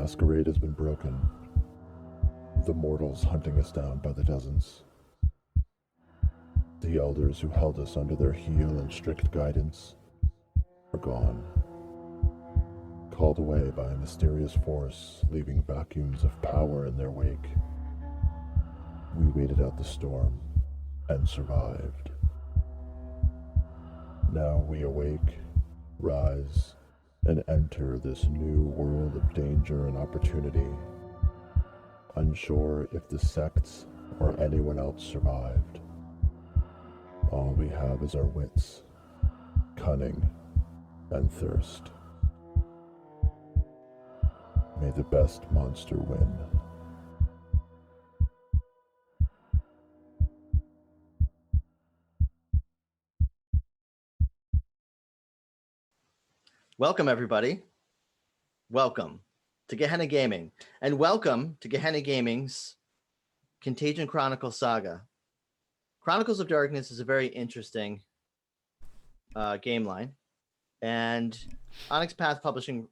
masquerade has been broken, the mortals hunting us down by the dozens. The elders who held us under their heel and strict guidance are gone, called away by a mysterious force, leaving vacuums of power in their wake. We waited out the storm and survived. Now we awake, rise, and enter this new world of danger and opportunity, unsure if the sects or anyone else survived. All we have is our wits, cunning, and thirst. May the best monster win. Welcome, everybody. Welcome to Gehenna Gaming, and welcome to Gehenna Gaming's Contagion Chronicle Saga. Chronicles of Darkness is a very interesting game line, and Onyx Path Publishing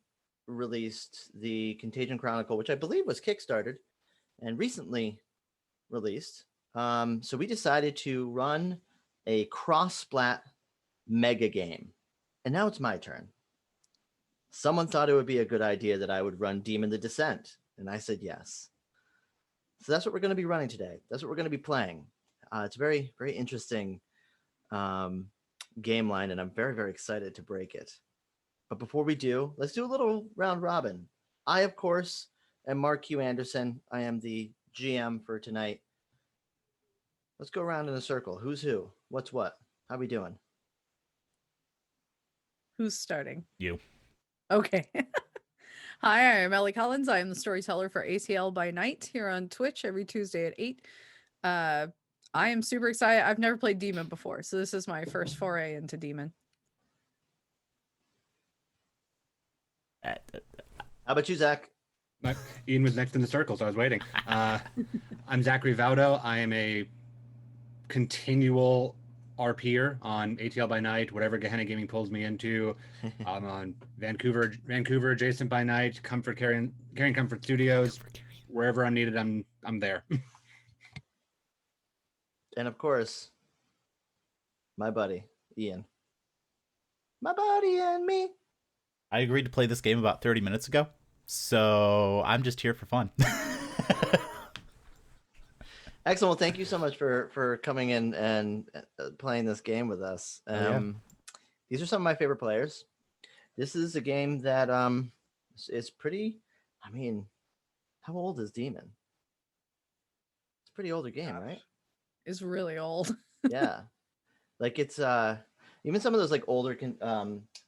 released the Contagion Chronicle, which I believe was kickstarted and recently released. So we decided to run a cross-splat mega game, and now it's my turn. Someone thought it would be a good idea that I would run Demon the Descent, and I said yes. So that's what we're going to be running today. That's what we're going to be playing. It's a very, very interesting game line, and I'm very, very excited to break it. But before we do, let's do a little round robin. I, of course, am Mark Q. Anderson. I am the GM for tonight. Let's go around in a circle. Who's who? What's what? How we doing? Who's starting? You. Okay. Hi, I'm Ellie Collins. I am the storyteller for ATL by Night here on Twitch every Tuesday at 8. I am super excited. I've never played Demon before, so this is my first foray into Demon. How about you, Zach? Ian was next in the circle, so I was waiting. I'm Zachary Vaudo. I am a continual RPer on ATL by Night, whatever Gehenna Gaming pulls me into. I'm on Vancouver adjacent by Night, Carrying Comfort Studios. Wherever I'm needed, I'm there. And of course, my buddy, Ian. My buddy and me. I agreed to play this game about 30 minutes ago, so I'm just here for fun. Excellent. Well, thank you so much for coming in and playing this game with us. These are some of my favorite players. This is a game that is pretty. I mean, how old is Demon? It's a pretty older game, right? It's really old. Yeah, like it's even some of those like older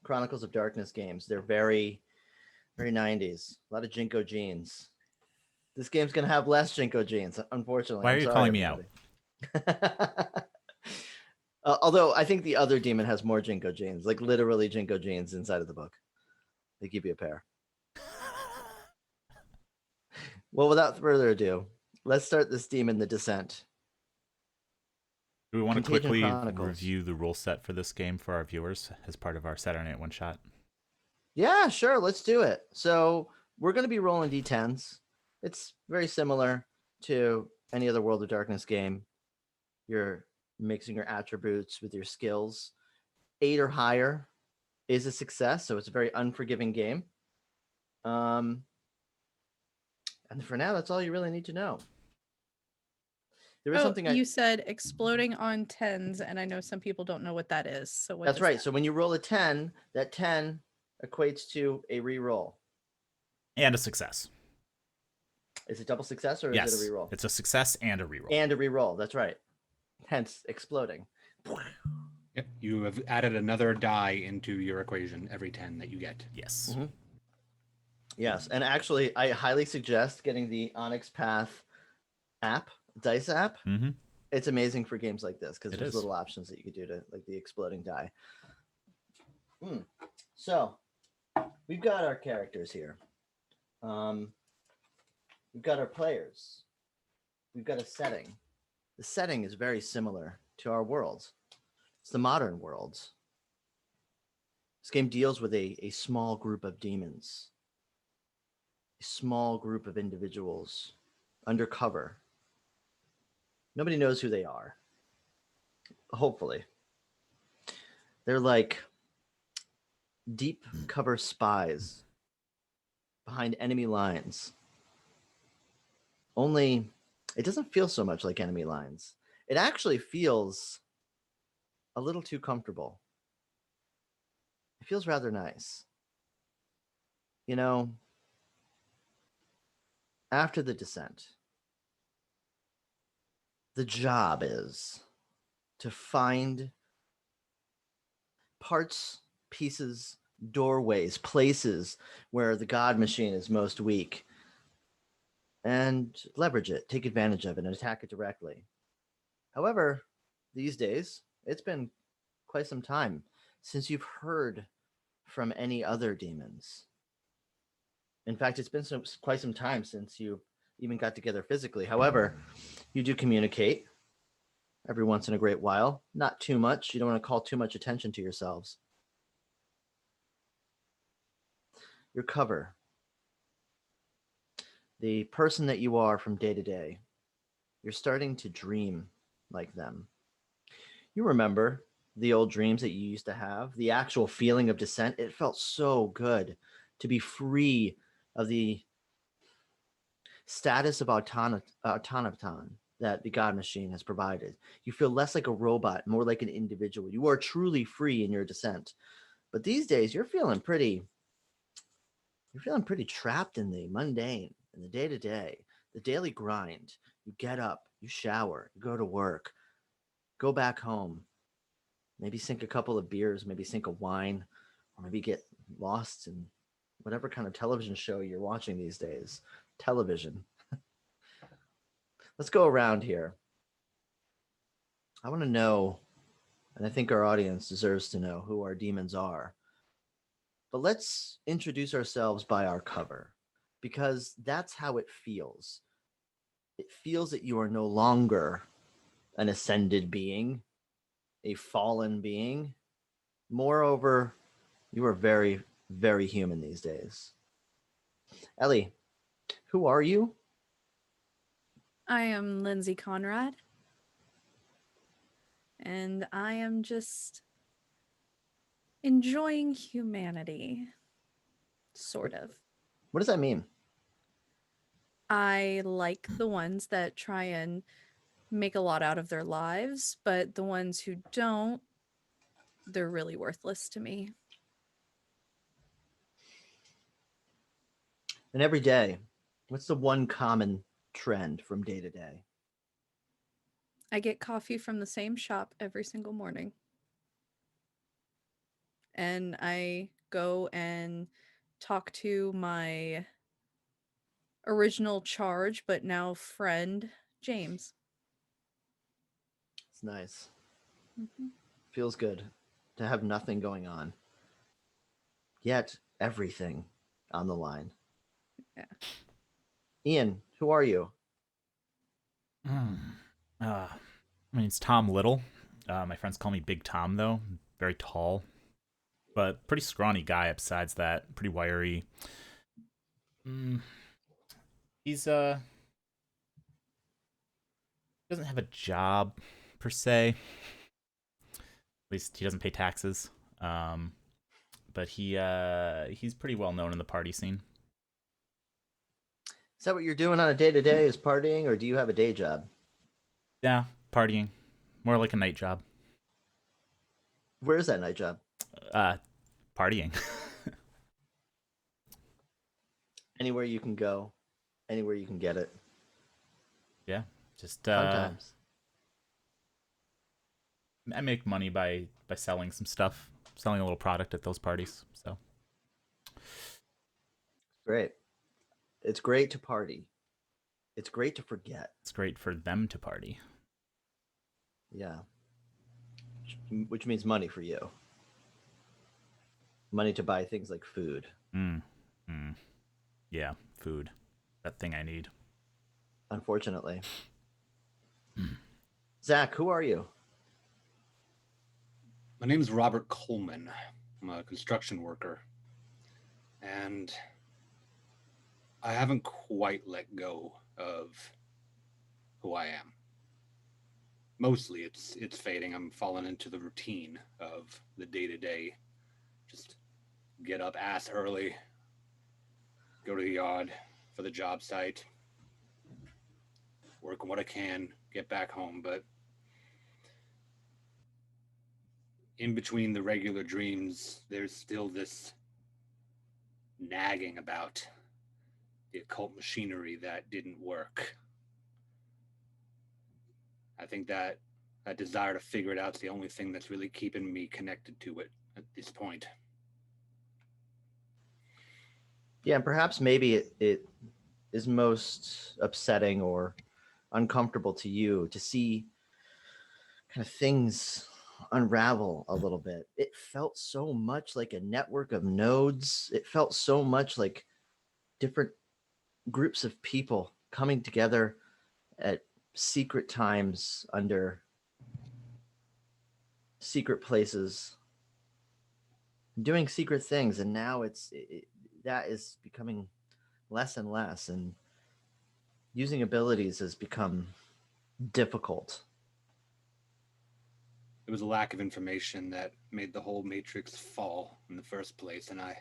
Chronicles of Darkness games. They're very, very 90s. A lot of Jinko jeans. This game's gonna have less Jinko jeans, unfortunately. Why are you calling me out? Although I think the other Demon has more Jinko jeans, like literally Jinko jeans inside of the book. They give you a pair. Well, without further ado, let's start this Demon the Descent. Do we want to Contagion quickly Chronicles. review the rule set for this game for our viewers as part of our Saturday Night One Shot? Yeah, sure. Let's do it. So we're going to be rolling D10s. It's very similar to any other World of Darkness game. You're mixing your attributes with your skills. 8 or higher is a success, so it's a very unforgiving game. And for now, that's all you really need to know. There is something you said exploding on 10s, and I know some people don't know what that is. So what that's is right. that? So when you roll a 10, that 10 equates to a re-roll. And a success. Is it double success or Yes, is it a re-roll? it's a success and a reroll. And a re-roll. That's right. Hence exploding. Yep. You have added another die into your equation every 10 that you get. Yes. Mm-hmm. Yes, and actually, I highly suggest getting the Onyx Path app, dice app. Mm-hmm. It's amazing for games like this because It there's is. little options that you could do to like the exploding die. So we've got our characters here. We've got our players. We've got a setting. The setting is very similar to our world. It's the modern world. This game deals with a small group of demons. a small group of individuals undercover. Nobody knows who they are. Hopefully. They're like deep cover spies behind enemy lines. Only it doesn't feel so much like enemy lines. It actually feels a little too comfortable. It feels rather nice. You know, after the descent, the job is to find parts, pieces, doorways, places where the God machine is most weak, and leverage it, take advantage of it, and attack it directly. However, these days, it's been quite some time since you've heard from any other demons. In fact, it's been quite some time since you even got together physically. However, you do communicate every once in a great while. Not too much. You don't want to call too much attention to yourselves. Your cover. The person that you are from day to day. You're starting to dream like them. You remember the old dreams that you used to have, the actual feeling of descent. It felt so good to be free of the status of automaton that the God machine has provided. You feel less like a robot, more like an individual. You are truly free in your descent. But these days, you're feeling pretty trapped in the mundane, in the day-to-day, the daily grind. You get up, you shower, you go to work, go back home, maybe sink a couple of beers, maybe sink a wine, or maybe get lost in whatever kind of television show you're watching these days. Television. Let's go around here. I want to know, and I think our audience deserves to know who our demons are. But let's introduce ourselves by our cover, because that's how it feels. It feels that you are no longer an ascended being, a fallen being. Moreover, you are very, very human these days. Ellie, who are you? I am Lindsay Conrad. And I am just enjoying humanity. Sort of. What does that mean? I like the ones that try and make a lot out of their lives, but the ones who don't, they're really worthless to me. And every day, what's the one common trend from day to day? I get coffee from the same shop every single morning. And I go and talk to my original charge, but now friend, James. It's nice. Mm-hmm. Feels good to have nothing going on. Yet everything on the line. Yeah. Ian, who are you? I mean, it's Tom Little. My friends call me Big Tom, though. Very tall, but pretty scrawny guy. Besides that, pretty wiry. He's doesn't have a job per se. At least he doesn't pay taxes. But he's pretty well known in the party scene. Is that what you're doing on a day-to-day, is partying, or do you have a day job? Yeah, partying. More like a night job. Where is that night job? Partying. Anywhere you can go, anywhere you can get it. Yeah, just Fun times. I make money by selling some stuff, selling a little product at those parties. So Great. It's great to party. It's great to forget. it's great for them to party. Yeah. Which means money for you. Money to buy things like food. Yeah, food. That thing I need. Unfortunately. Zach, who are you? My name's Robert Coleman. I'm a construction worker. And I haven't quite let go of who I am. Mostly it's fading. I'm falling into the routine of the day-to-day. Just get up ass early, go to the yard for the job site, work on what I can, get back home. But in between the regular dreams, there's still this nagging about the occult machinery that didn't work. I think that desire to figure it out is the only thing that's really keeping me connected to it at this point. Yeah, and perhaps maybe it is most upsetting or uncomfortable to you to see kind of things unravel a little bit. It felt so much like a network of nodes. It felt so much like different groups of people coming together at secret times under secret places, doing secret things, and now that is becoming less and less, and using abilities has become difficult. It was a lack of information that made the whole matrix fall in the first place, and I'm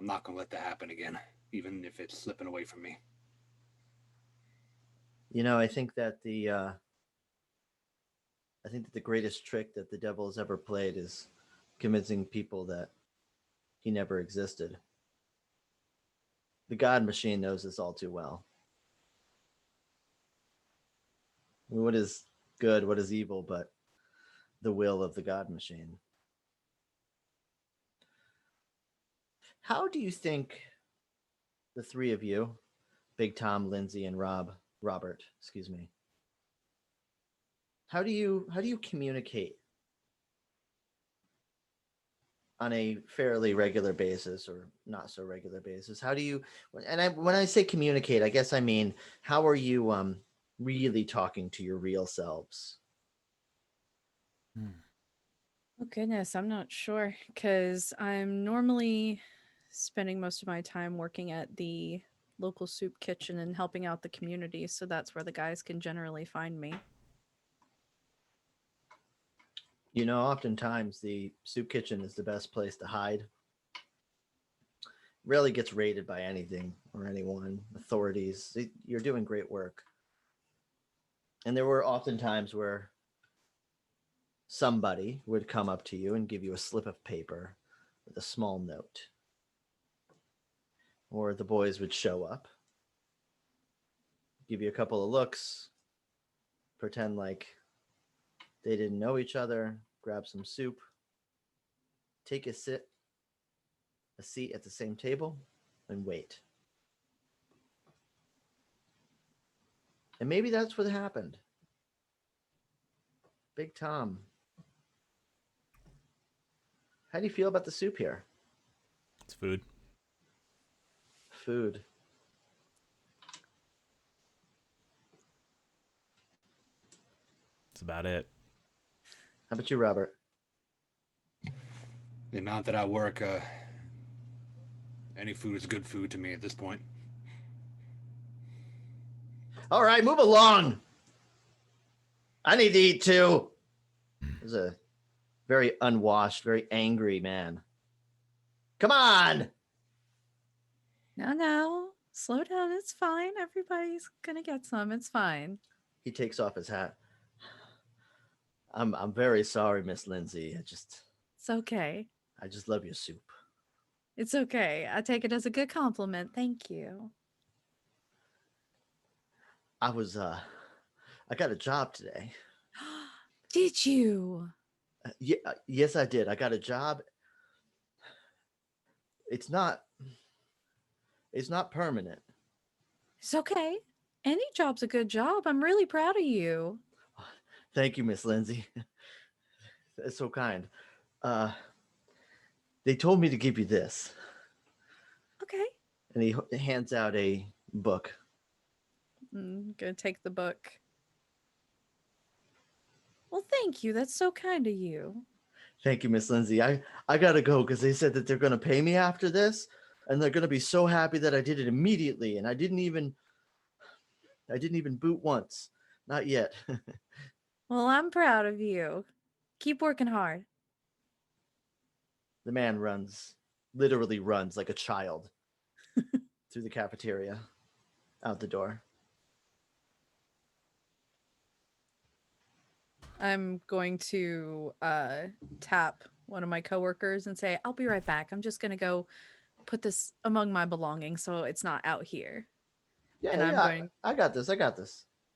not going to let that happen again, even if it's slipping away from me. You know, I think that the greatest trick that the devil has ever played is convincing people that he never existed. The God machine knows this all too well. What is good, what is evil, but the will of the God machine. How do you think the three of you, Big Tom, Lindsay, and Robert, excuse me, how do you communicate on a fairly regular basis or not so regular basis? How do you, and when I say communicate, I guess I mean, how are you really talking to your real selves? Oh goodness, I'm not sure, because I'm normally spending most of my time working at the local soup kitchen and helping out the community, so that's where the guys can generally find me. You know, oftentimes the soup kitchen is the best place to hide. Rarely gets raided by anything or anyone, authorities. You're doing great work. And there were often times where somebody would come up to you and give you a slip of paper with a small note. Or the boys would show up, give you a couple of looks, pretend like they didn't know each other, grab some soup, take a seat at the same table, and wait. And maybe that's what happened. Big Tom, how do you feel about the soup here? It's food. Food. That's about it. How about you, Robert? The amount that I work, any food is good food to me at this point. All right, move along. I need to eat too. There's a very unwashed, very angry man. Come on. No, slow down. It's fine. Everybody's gonna get some. It's fine. He takes off his hat. I'm very sorry, Miss Lindsay. It's okay. I just love your soup. It's okay. I take it as a good compliment. Thank you. I got a job today. Did you? Yes, I did. I got a job. It's not permanent. It's okay. Any job's a good job. I'm really proud of you. Thank you, Miss Lindsay. That's so kind. They told me to give you this. Okay. And he hands out a book. I'm gonna take the book. Well, thank you. That's so kind of you. Thank you, Miss Lindsay. I gotta go because they said that they're gonna pay me after this. and they're gonna be so happy that I did it immediately, and I didn't even boot once, not yet. Well, I'm proud of you. Keep working hard. The man literally runs like a child through the cafeteria, out the door. I'm going to tap one of my coworkers and say, I'll be right back. I'm just gonna go put this among my belongings so it's not out here. Yeah, And I'm yeah, going, I got this.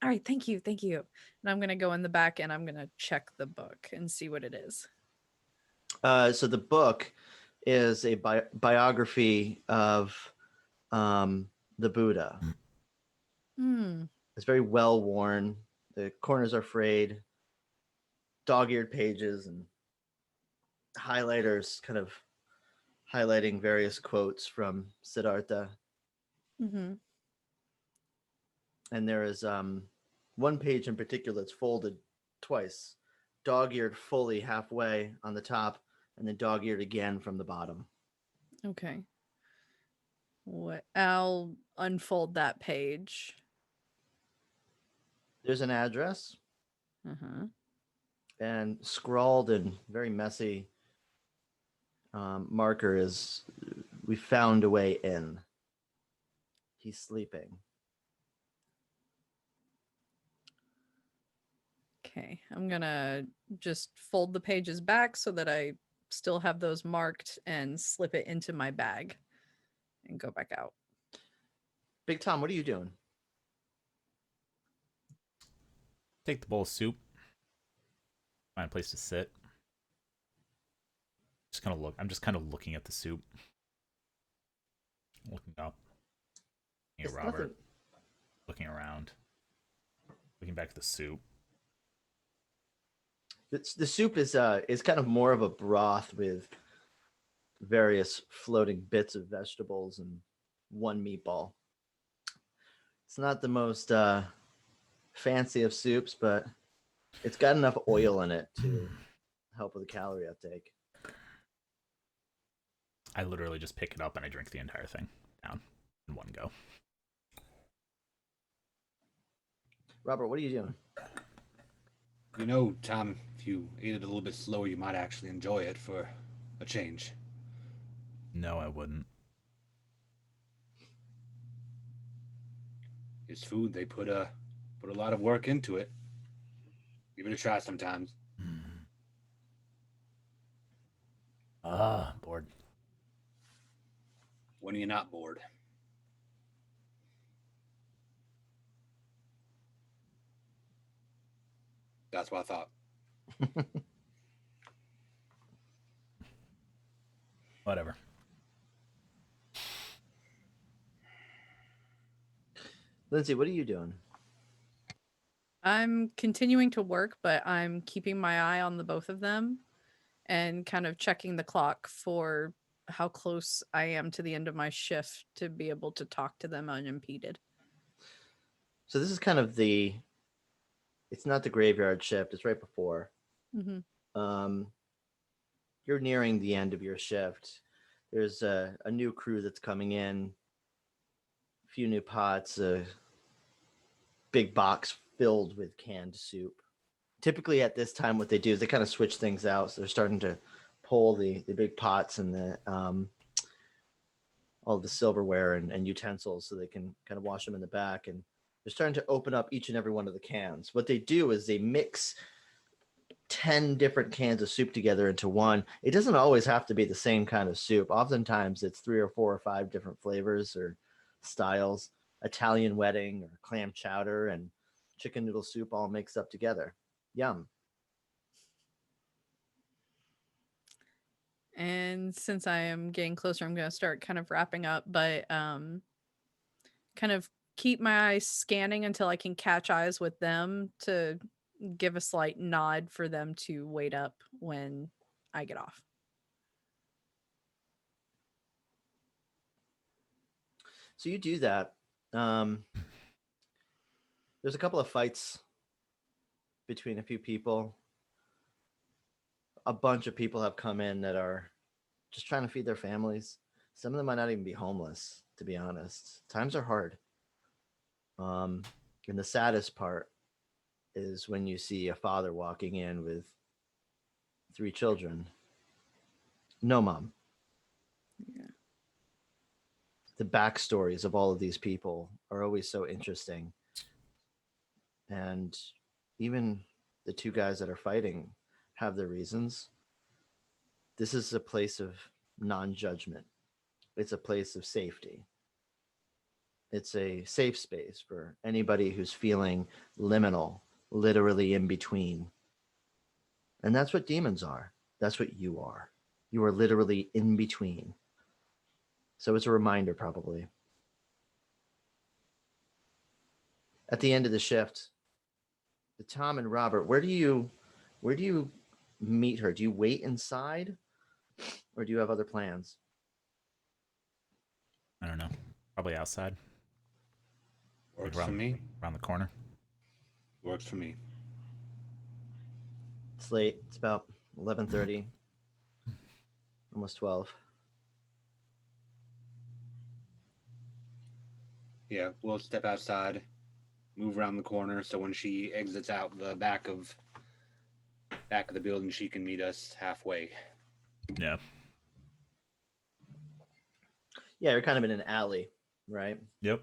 all right, thank you. And I'm gonna go in the back and I'm gonna check the book and see what it is. So the book is a biography of the Buddha. It's very well worn. The corners are frayed, dog-eared pages, and highlighters kind of highlighting various quotes from Siddhartha. Mm-hmm. And there is one page in particular that's folded twice, dog-eared fully halfway on the top, and then dog-eared again from the bottom. Okay. I'll unfold that page. There's an address, Uh-huh. and scrawled in very messy marker is, "We found a way in. He's sleeping." Okay, I'm gonna just fold the pages back so that I still have those marked and slip it into my bag and go back out. Big Tom, what are you doing? Take the bowl of soup. Find a place to sit. Just kind of look. I'm just kind of looking at the soup. Looking up. Looking It's at Robert. nothing. Looking around. Looking back at the soup. The soup is kind of more of a broth with various floating bits of vegetables and one meatball. It's not the most fancy of soups, but it's got enough oil in it to help with the calorie uptake. I literally just pick it up and I drink the entire thing down in one go. Robert, what are you doing? You know, Tom, if you ate it a little bit slower, you might actually enjoy it for a change. No, I wouldn't. It's food. They put a lot of work into it. Give it a try sometimes. Bored. When are you not bored? That's what I thought. Whatever. Lindsay, what are you doing? I'm continuing to work, but I'm keeping my eye on the both of them and kind of checking the clock for how close I am to the end of my shift to be able to talk to them unimpeded. So this is kind of it's not the graveyard shift, it's right before. Mm-hmm. You're nearing the end of your shift. There's a new crew that's coming in, a few new pots, a big box filled with canned soup. Typically at this time, what they do is they kind of switch things out. So they're starting to pull the big pots and the all the silverware and utensils so they can kind of wash them in the back. And they're starting to open up each and every one of the cans. What they do is they mix 10 different cans of soup together into one. It doesn't always have to be the same kind of soup. Oftentimes it's 3 or 4 or 5 different flavors or styles. Italian wedding or clam chowder and chicken noodle soup all mixed up together. Yum. And since I am getting closer, I'm going to start kind of wrapping up, but kind of keep my eyes scanning until I can catch eyes with them to give a slight nod for them to wait up when I get off. So you do that. There's a couple of fights between a few people. A bunch of people have come in that are just trying to feed their families. Some of them might not even be homeless, to be honest. Times are hard. And the saddest part is when you see a father walking in with 3 children. No mom. Yeah. The backstories of all of these people are always so interesting. And even the 2 guys that are fighting have their reasons. This is a place of non-judgment. It's a place of safety. It's a safe space for anybody who's feeling liminal, literally in between. And that's what demons are. That's what you are. You are literally in between. So it's a reminder, probably. At the end of the shift, Tom and Robert, where do you meet her? Do you wait inside, or do you have other plans? I don't know. Probably outside. Works around, for me. Around the corner. Works for me. It's late. It's about 11:30, almost 12. Yeah, we'll step outside, move around the corner, so when she exits out the back of the building, she can meet us halfway. Yeah. Yeah, you're kind of in an alley, right? Yep.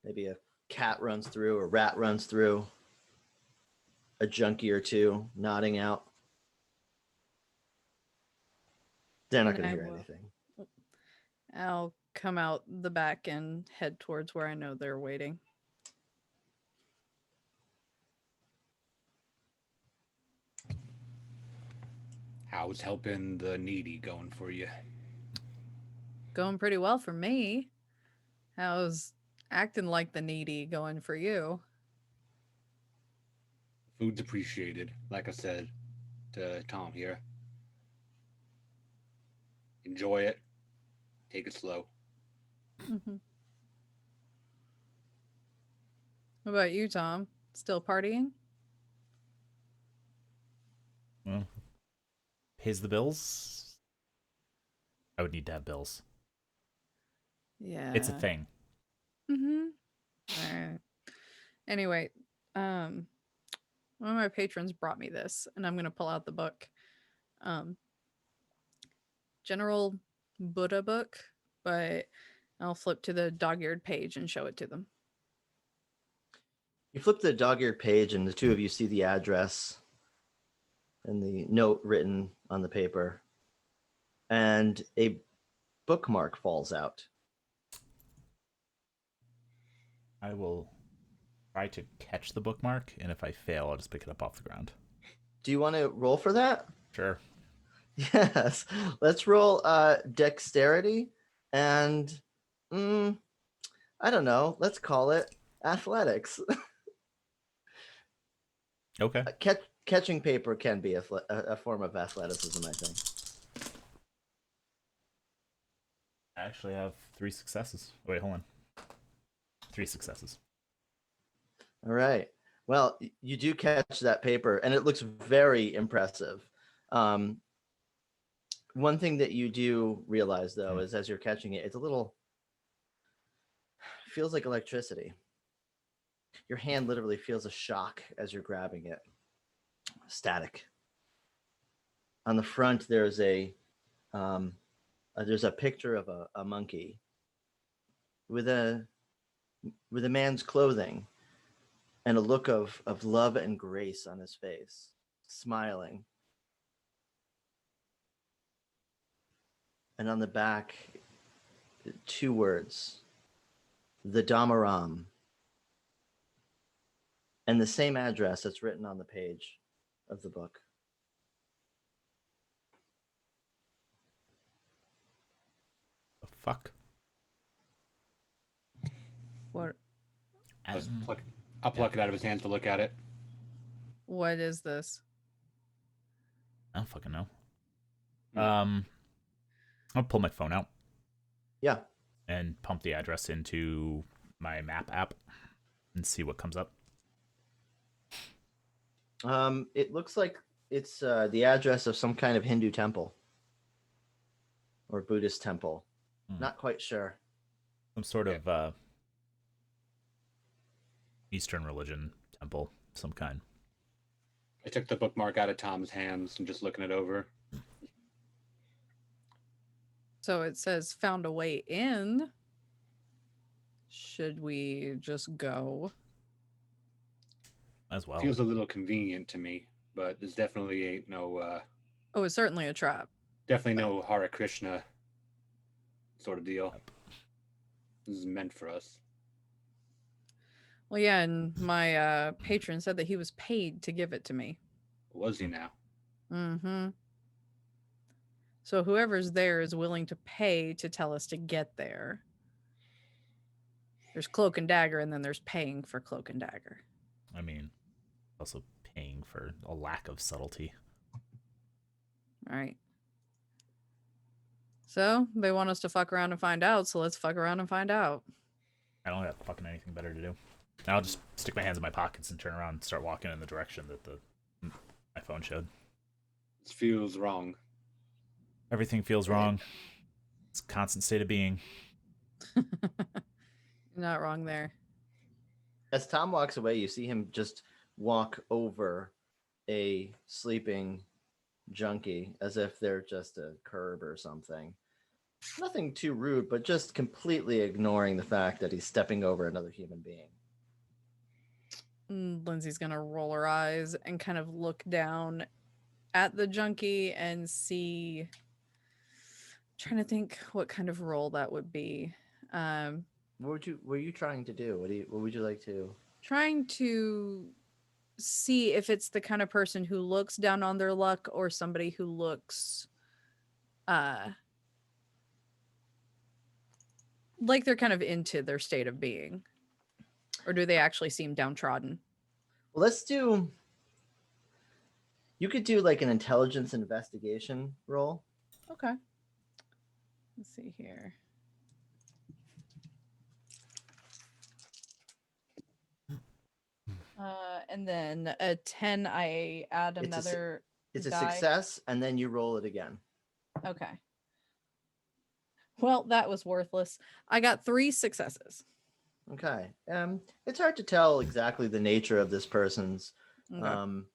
Maybe a cat runs through, a rat runs through, a junkie or 2 nodding out. They're not going to hear anything. I'll come out the back and head towards where I know they're waiting. How's helping the needy going for you? Going pretty well for me. How's acting like the needy going for you? Food's appreciated, like I said to Tom here. Enjoy it. Take it slow. Mm-hmm. What about you, Tom? Still partying? Well, pays the bills. I would need to have bills. Yeah. It's a thing. Mm-hmm. All right. Anyway, one of my patrons brought me this, and I'm gonna pull out the book. General Buddha book, but I'll flip to the dog-eared page and show it to them. You flip the dog-eared page, and the 2 of you see the address and the note written on the paper, and a bookmark falls out. I will try to catch the bookmark, and if I fail, I'll just pick it up off the ground. Do you want to roll for that? Sure. Yes. Let's roll dexterity and I don't know. Let's call it athletics. Okay. Catching paper can be a form of athleticism, I think. I actually have 3 successes. Wait, hold on. 3 successes. All right. Well, you do catch that paper, and it looks very impressive. One thing that you do realize, though, is as you're catching it, it's a little feels like electricity. Your hand literally feels a shock as you're grabbing it. Static. On the front, there's a picture of a monkey with a man's clothing and a look of love and grace on his face, smiling. And on the back, 2 words, the Dhammaram, and the same address that's written on the page of the book. The fuck? What? I'll pluck it out of his hands to look at it. What is this? I don't fucking know. I'll pull my phone out. Yeah. And pump the address into my map app and see what comes up. It looks like it's the address of some kind of Hindu temple or Buddhist temple. Not quite sure. Some sort of Eastern religion temple, some kind. I took the bookmark out of Tom's hands and just looking it over. So it says found a way in. Should we just go? As well. Feels a little convenient to me, but there's definitely ain't no Oh, it's certainly a trap. definitely no Hare Krishna sort of deal. This is meant for us. Well, yeah, and my patron said that he was paid to give it to me. Was he now? Mm-hmm. So whoever's there is willing to pay to tell us to get there. There's Cloak and Dagger, and then there's paying for Cloak and Dagger. I mean, also paying for a lack of subtlety. All right. So they want us to fuck around and find out, so let's fuck around and find out. I don't got fucking anything better to do. I'll just stick my hands in my pockets and turn around and start walking in the direction that my phone showed. This feels wrong. Everything feels wrong. It's a constant state of being. You're not wrong there. As Tom walks away, you see him just walk over a sleeping junkie as if they're just a curb or something. Nothing too rude, but just completely ignoring the fact that he's stepping over another human being. Lindsay's gonna roll her eyes and kind of look down at the junkie and see. Trying to think what kind of role that would be. What were you trying to do? What would you like to? Trying to see if it's the kind of person who looks down on their luck or somebody who looks like they're kind of into their state of being. Or do they actually seem downtrodden? Well, let's do. You could do like an intelligence investigation roll. Okay. Let's see here. And then a 10, I add another. It's a die. success, and then you roll it again. Okay. Well, that was worthless. I got 3 successes. Okay. It's hard to tell exactly the nature of this person's Okay.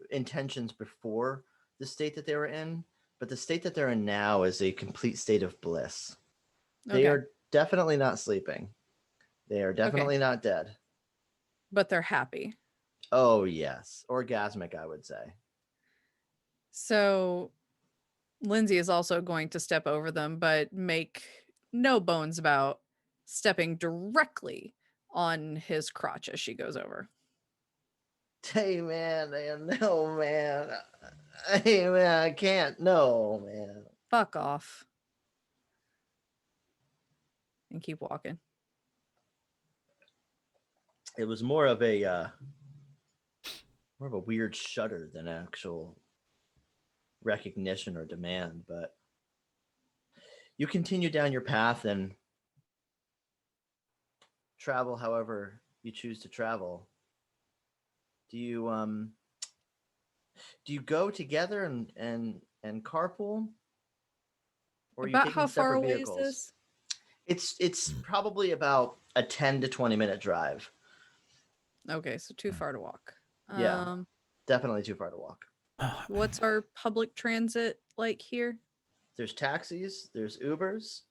intentions before the state that they were in, but the state that they're in now is a complete state of bliss. They are definitely not sleeping. They are definitely not dead. But they're happy. Oh, yes. Orgasmic, I would say. So Lindsay is also going to step over them, but make no bones about stepping directly on his crotch as she goes over. Hey, man. No, man. Hey, man, I can't. No, man. Fuck off. And keep walking. It was more of a weird shudder than actual recognition or demand, but you continue down your path and travel however you choose to travel. Do you go together and carpool, or are you About taking how far separate away vehicles? is this? It's probably about a 10 to 20 minute drive. Okay, so too far to walk. Yeah. Definitely too far to walk. What's our public transit like here? There's taxis, there's Ubers.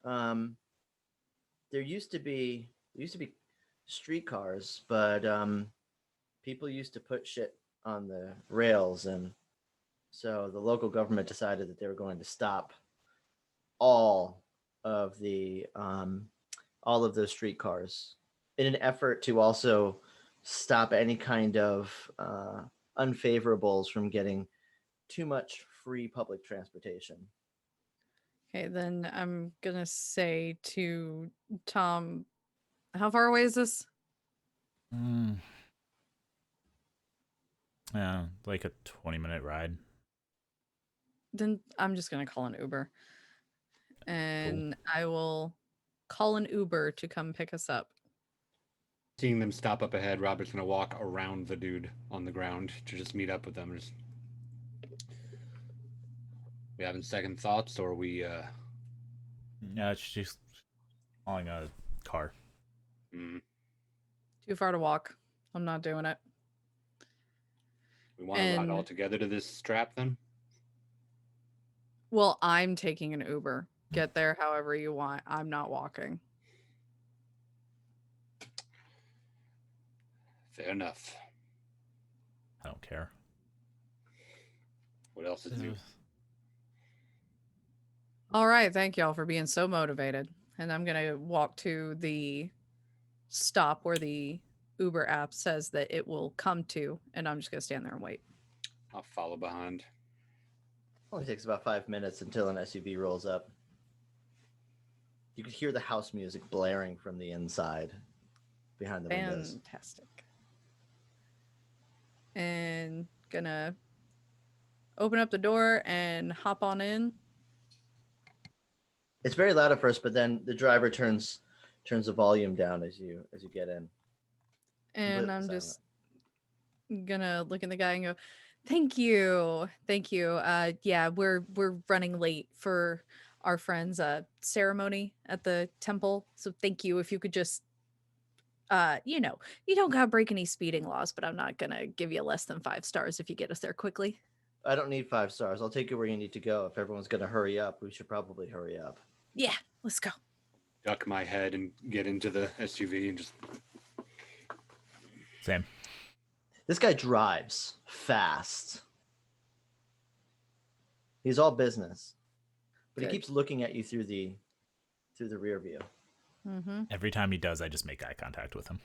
There used to be streetcars, but people used to put shit on the rails, and so the local government decided that they were going to stop all of those streetcars in an effort to also stop any kind of unfavorables from getting too much free public transportation. Okay, then I'm gonna say to Tom, how far away is this? Yeah, like a 20-minute ride. Then I'm just gonna call an Uber. And I will call an Uber to come pick us up. Seeing them stop up ahead, Robert's gonna walk around the dude on the ground to just meet up with them. We having second thoughts, or we Yeah, she's calling a car. Mm. Too far to walk. I'm not doing it. We want to ride And- all together to this strap then? Well, I'm taking an Uber. Get there however you want. I'm not walking. Fair enough. I don't care. What else is new? All right, thank y'all for being so motivated. And I'm gonna walk to the stop where the Uber app says that it will come to, and I'm just gonna stand there and wait. I'll follow behind. Only takes about 5 minutes until an SUV rolls up. You could hear the house music blaring from the inside behind the windows. Fantastic. And gonna open up the door and hop on in. It's very loud at first, but then the driver turns the volume down as you get in. And Completely I'm silent. just gonna look at the guy and go, thank you. Yeah, we're running late for our friend's ceremony at the temple. So thank you. If you could just you don't gotta break any speeding laws, but I'm not gonna give you less than 5 stars if you get us there quickly. I don't need 5 stars. I'll take you where you need to go. If everyone's going to hurry up, we should probably hurry up. Yeah, let's go. Duck my head and get into the SUV and just... Same. This guy drives fast. He's all business, but Good. he keeps looking at you through the rear view, Mm-hmm. Every time he does, I just make eye contact with him.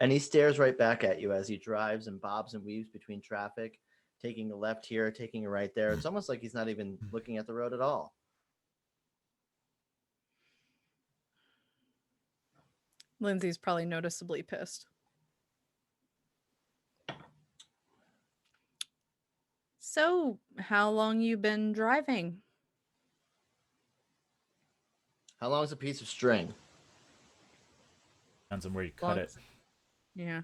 and he stares right back at you as he drives and bobs and weaves between traffic, taking a left here, taking a right there. It's almost like he's not even looking at the road at all. Lindsay's probably noticeably pissed. So, how long you been driving? How long is a piece of string? Depends on where you cut it. Yeah.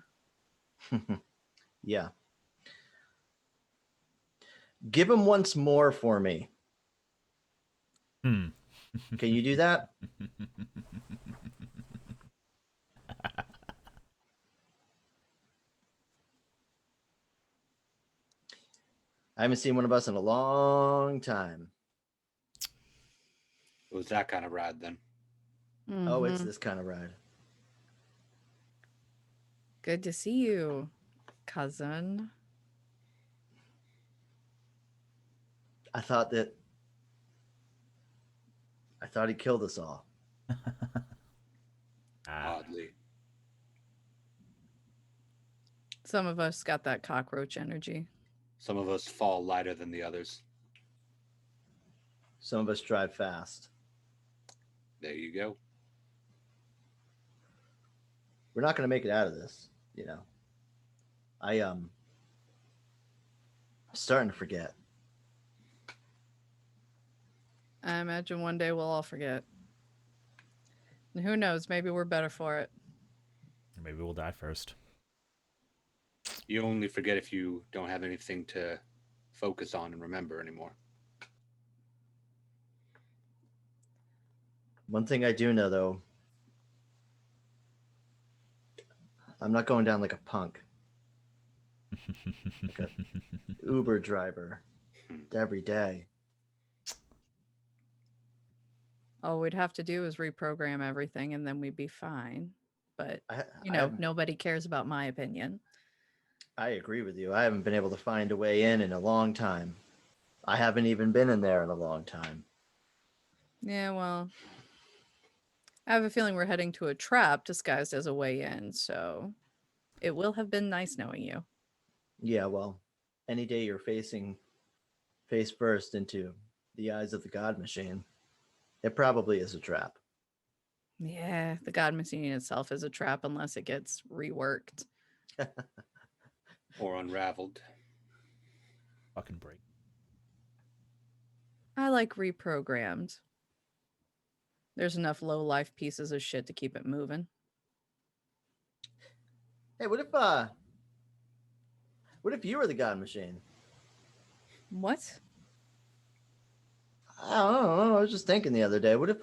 Yeah. Give him once more for me. Hmm. Can you do that? I haven't seen one of us in a long time. It was that kind of ride then. Oh, it's Mhm. this kind of ride. Good to see you, cousin. I thought he killed us all. Oddly. Some of us got that cockroach energy. Some of us fall lighter than the others. Some of us drive fast. There you go. We're not going to make it out of this, I'm starting to forget. I imagine one day we'll all forget. And who knows? Maybe we're better for it. Or maybe we'll die first. You only forget if you don't have anything to focus on and remember anymore. One thing I do know, though, I'm not going down like a punk. Like a Uber driver every day. All we'd have to do is reprogram everything and then we'd be fine. But, I nobody cares about my opinion. I agree with you. I haven't been able to find a way in a long time. I haven't even been in there in a long time. Yeah, well, I have a feeling we're heading to a trap disguised as a way in, so it will have been nice knowing you. Yeah, well, any day you're facing face first into the eyes of the God Machine, it probably is a trap. Yeah, the God Machine itself is a trap unless it gets reworked. Or unraveled. Fucking break. I like reprogrammed. There's enough low life pieces of shit to keep it moving. Hey, what if you were the God Machine? What? I don't know. I was just thinking the other day. What if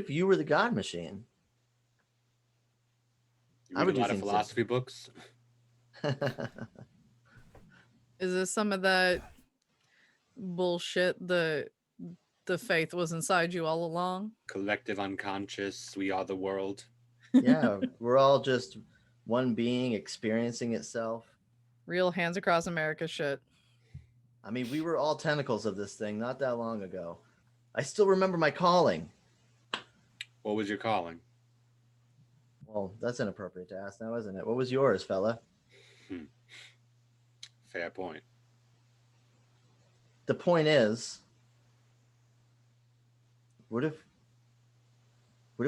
you were the God Machine? You I read would a do lot of things philosophy books. Is this some of that bullshit the faith was inside you all along? Collective unconscious. We are the world. Yeah, we're all just one being experiencing itself. Real hands across America shit. I mean, we were all tentacles of this thing not that long ago. I still remember my calling. What was your calling? Well, that's inappropriate to ask now, isn't it? What was yours, fella? Fair point. The point is, what if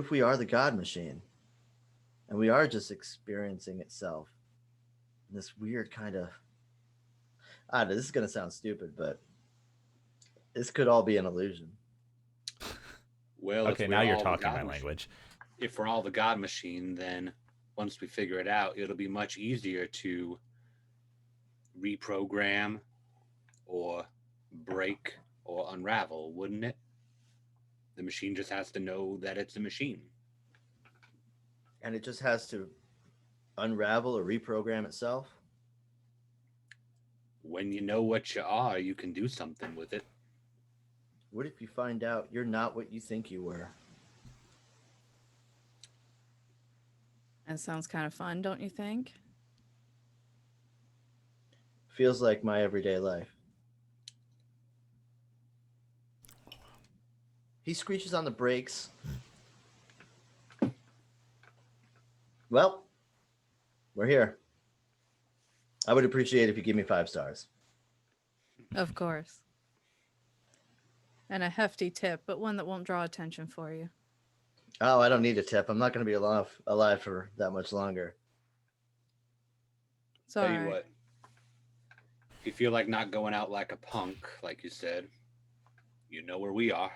we are the God Machine? And we are just experiencing itself in this weird kind of... I don't know, this is going to sound stupid, but this could all be an illusion. Well, Okay, now you're talking my language. If we're all the God Machine, then once we figure it out, it'll be much easier to reprogram or break or unravel, wouldn't it? The machine just has to know that it's a machine. And it just has to unravel or reprogram itself. When you know what you are, you can do something with it. What if you find out you're not what you think you were? That sounds kind of fun, don't you think? Feels like my everyday life. He screeches on the brakes. Well, we're here. I would appreciate if you give me 5 stars. Of course. And a hefty tip, but one that won't draw attention for you. Oh, I don't need a tip. I'm not going to be alive for that much longer. Sorry. Tell you what, if you feel like not going out like a punk, like you said, you know where we are.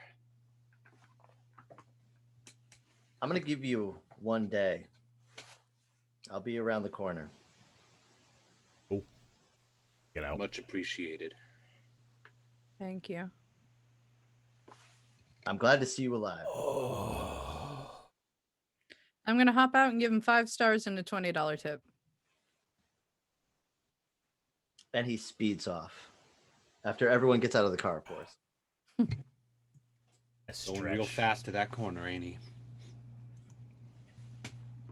I'm going to give you 1 day. I'll be around the corner. Oh, get out. Much appreciated. Thank you. I'm glad to see you alive. I'm going to hop out and give him 5 stars and a $20 tip. And he speeds off. After everyone gets out of the car, of course. Going real fast to that corner, ain't he?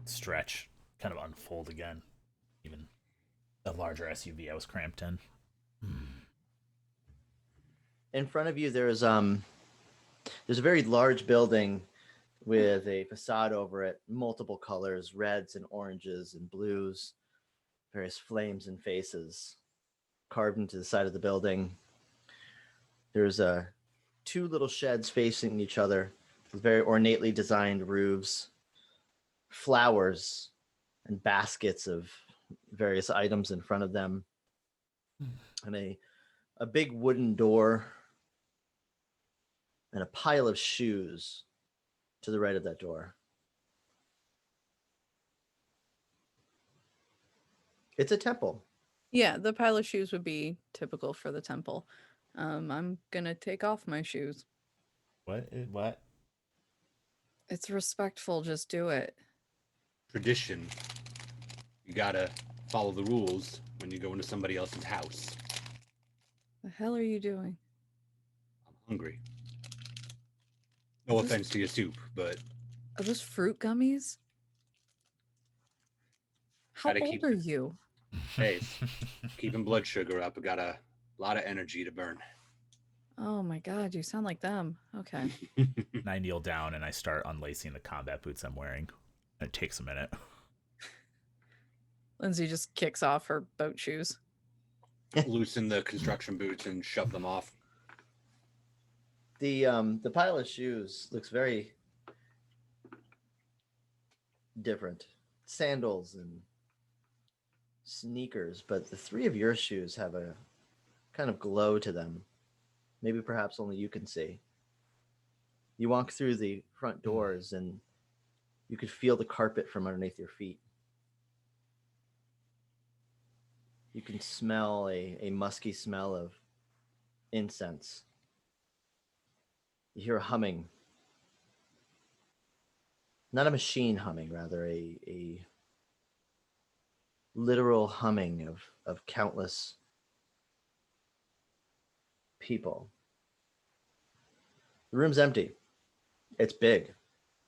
Stretch. Kind of unfold again. Even the larger SUV I was cramped in. In front of you, there's a very large building with a facade over it, multiple colors, reds and oranges and blues, various flames and faces carved into the side of the building. There's 2 little sheds facing each other with very ornately designed roofs, flowers and baskets of various items in front of them, and a big wooden door and a pile of shoes to the right of that door. It's a temple. Yeah, the pile of shoes would be typical for the temple. I'm going to take off my shoes. What? It's respectful, just do it. Tradition. You gotta follow the rules when you go into somebody else's house. The hell are you doing? I'm hungry. No offense to your soup, but Are those fruit gummies? How Gotta old keep are the- you? hey, keeping blood sugar up. I got a lot of energy to burn. Oh my god, you sound like them. Okay. And I kneel down and I start unlacing the combat boots I'm wearing. And it takes a minute. Lindsay just kicks off her boat shoes. Loosen the construction boots and shove them off. The pile of shoes looks very different. Sandals and sneakers, but the 3 of your shoes have a kind of glow to them. Maybe perhaps only you can see. You walk through the front doors and you could feel the carpet from underneath your feet. You can smell a musky smell of incense You hear a humming. Not a machine humming, rather a literal humming of countless people. The room's empty. It's big.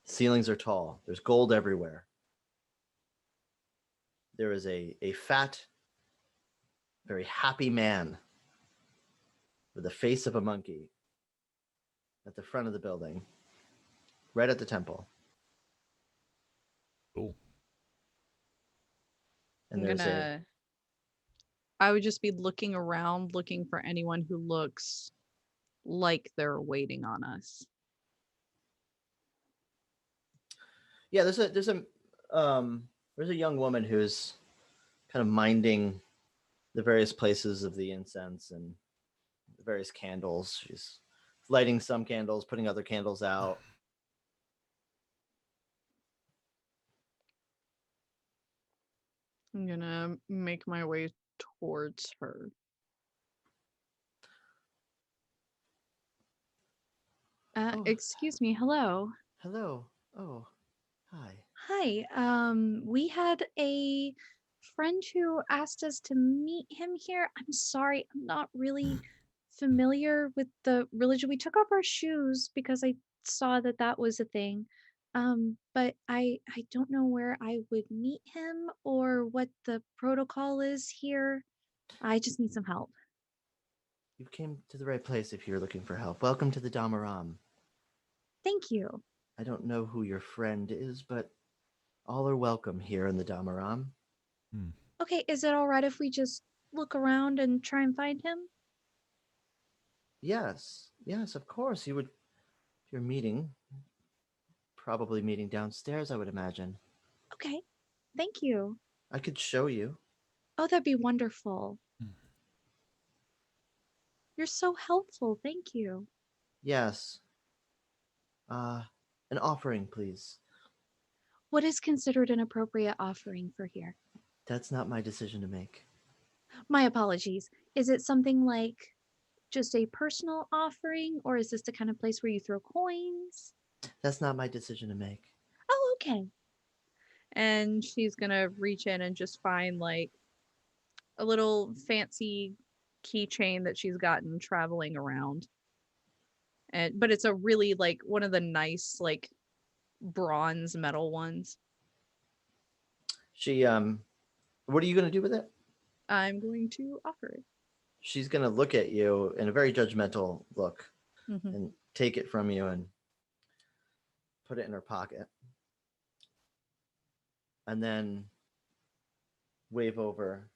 Ceilings are tall. There's gold everywhere. There is a fat, very happy man with the face of a monkey at the front of the building, right at the temple. Cool. And I'm there's gonna. I would just be looking around, looking for anyone who looks like they're waiting on us. there's a young woman who's kind of minding the various places of the incense and the various candles. She's lighting some candles, putting other candles out. I'm gonna make my way towards her. Oh. Excuse me, hello. Hello. Oh, hi. Hi. We had a friend who asked us to meet him here. I'm sorry, I'm not really familiar with the religion. We took off our shoes because I saw that that was a thing. But I don't know where I would meet him or what the protocol is here. I just need some help. You came to the right place if you're looking for help. Welcome to the Damaram. Thank you. I don't know who your friend is, but all are welcome here in the Damaram. Okay, is it all right if we just look around and try and find him? Yes, of course. You would, if you're meeting, probably meeting downstairs, I would imagine. Okay, thank you. I could show you. Oh, that'd be wonderful. Hmm. You're so helpful. Thank you. Yes. An offering, please. What is considered an appropriate offering for here? That's not my decision to make. My apologies. Is it something like just a personal offering, or is this the kind of place where you throw coins? That's not my decision to make. Oh, okay. And she's gonna reach in and just find like a little fancy keychain that she's gotten traveling around. But it's a really like one of the nice like bronze metal ones. She what are you going to do with it? I'm going to offer it. She's going to look at you in a very judgmental look Mhm. and take it from you and put it in her pocket. And then wave over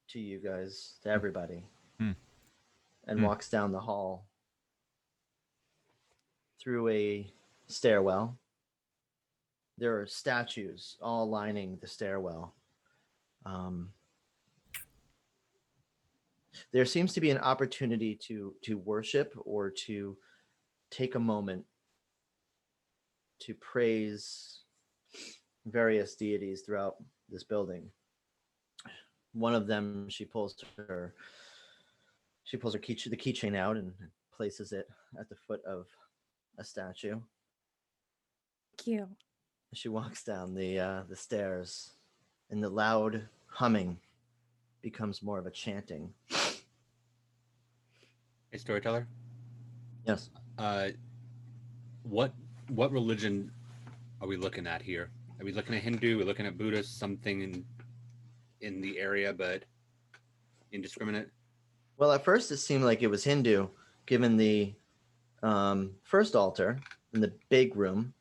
to you guys, to everybody, and walks down the hall through a stairwell. There are statues all lining the stairwell. There seems to be an opportunity to worship or to take a moment to praise various deities throughout this building. One of them, she pulls the keychain out and places it at the foot of a statue. Thank you. She walks down the stairs, and the loud humming becomes more of a chanting. Hey, storyteller. Yes. What religion are we looking at here? Are we looking at Hindu? We're looking at Buddhist, something in the area, but indiscriminate? Well, at first it seemed like it was Hindu, given the first altar in the big room.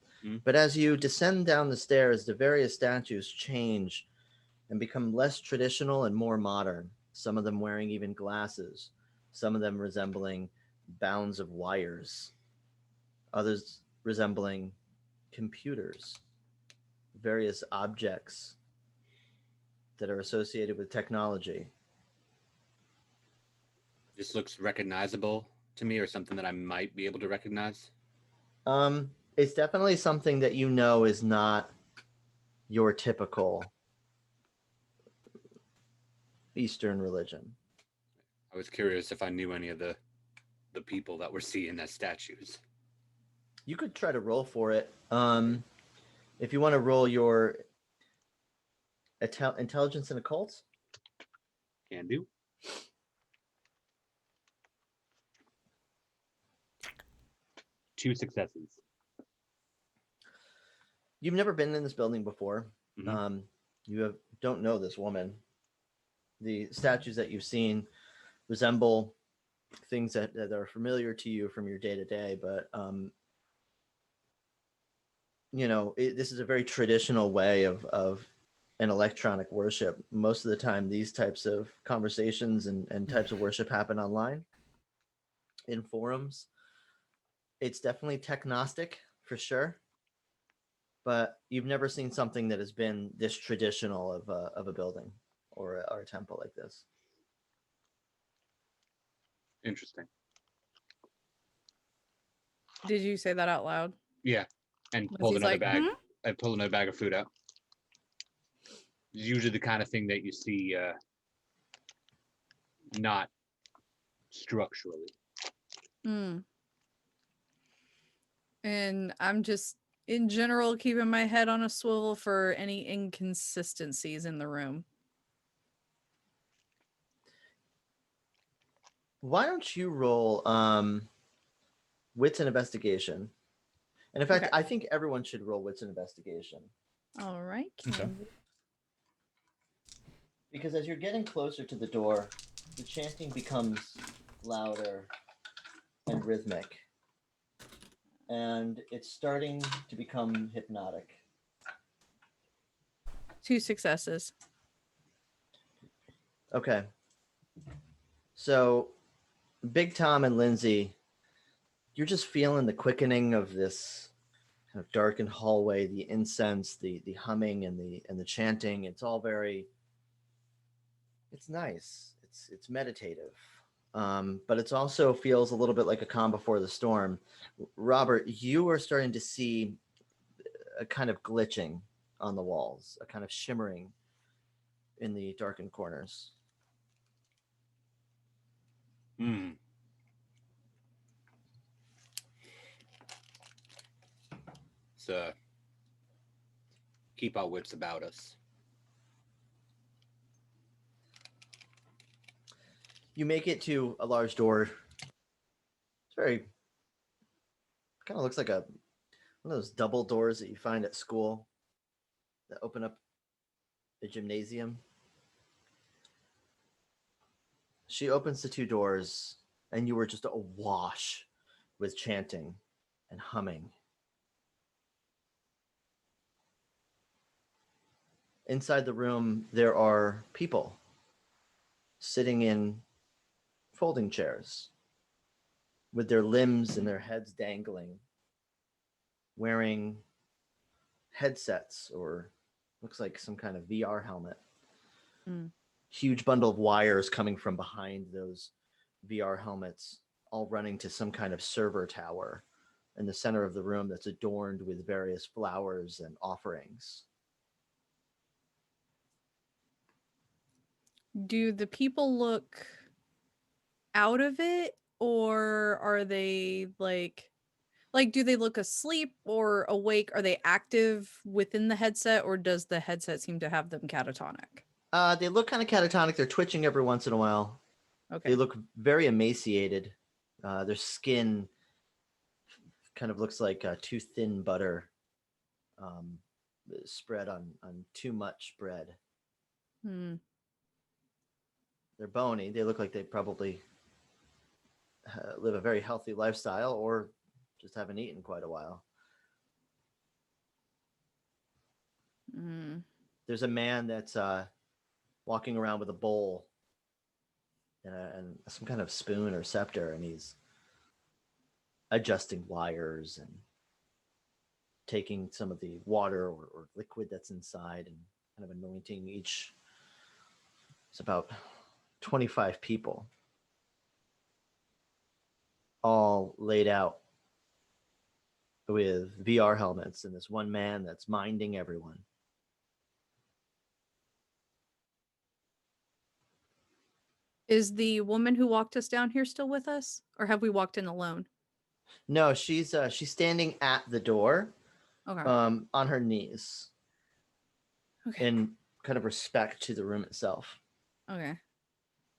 But as you descend down the stairs, the various statues change and become less traditional and more modern. Some of them wearing even glasses, some of them resembling bounds of wires, others resembling computers, various objects that are associated with technology. This looks recognizable to me, or something that I might be able to recognize? It's definitely something that you know is not your typical Eastern religion. I was curious if I knew any of the people that were seeing as statues. You could try to roll for it. If you want to roll your intelligence and occult. Can do. Two successes. You've never been in this building before. Mhm. Don't know this woman. The statues that you've seen resemble things that are familiar to you from your day to day, but this is a very traditional way of an electronic worship. Most of the time, these types of conversations and types of worship happen online in forums. It's definitely technostic for sure, but you've never seen something that has been this traditional of a building or a temple like this. Interesting. Did you say that out loud? Yeah, and Was pulled he's another like, bag. "Hmm?" I pulled another bag of food out. It's usually the kind of thing that you see not structurally. Hmm. And I'm just, in general, keeping my head on a swivel for any inconsistencies in the room. Why don't you roll wits and investigation? And in fact, Okay. I think everyone should roll wits and investigation. All right. Okay. Because as you're getting closer to the door, the chanting becomes louder and rhythmic. And it's starting to become hypnotic. 2 successes. Okay. So, Big Tom and Lindsay, you're just feeling the quickening of this kind of darkened hallway, the incense, the humming and the chanting. It's all very, it's nice. It's meditative. But it also feels a little bit like a calm before the storm. Robert, you are starting to see a kind of glitching on the walls, a kind of shimmering in the darkened corners. Hmm. So keep our wits about us. You make it to a large door. It's very, kind of looks like one of those double doors that you find at school that open up a gymnasium. She opens the 2 doors, and you were just awash with chanting and humming. Inside the room, there are people sitting in folding chairs with their limbs and their heads dangling, wearing headsets or looks like some kind of VR helmet. Mm. Huge bundle of wires coming from behind those VR helmets, all running to some kind of server tower in the center of the room that's adorned with various flowers and offerings. Do the people look out of it, or are they like do they look asleep or awake? Are they active within the headset, or does the headset seem to have them catatonic? They look kind of catatonic. They're twitching every once in a while. Okay. They look very emaciated. Their skin kind of looks like too thin butter spread on too much bread. Hmm. They're bony. They look like they probably live a very healthy lifestyle or just haven't eaten quite a while. Mm. There's a man that's walking around with a bowl and some kind of spoon or scepter, and he's adjusting wires and taking some of the water or liquid that's inside and kind of anointing each. It's about 25 people all laid out with VR helmets and this one man that's minding everyone. Is the woman who walked us down here still with us, or have we walked in alone? No, she's standing at the door, Okay. on her knees, Okay. in kind of respect to the room itself. Okay.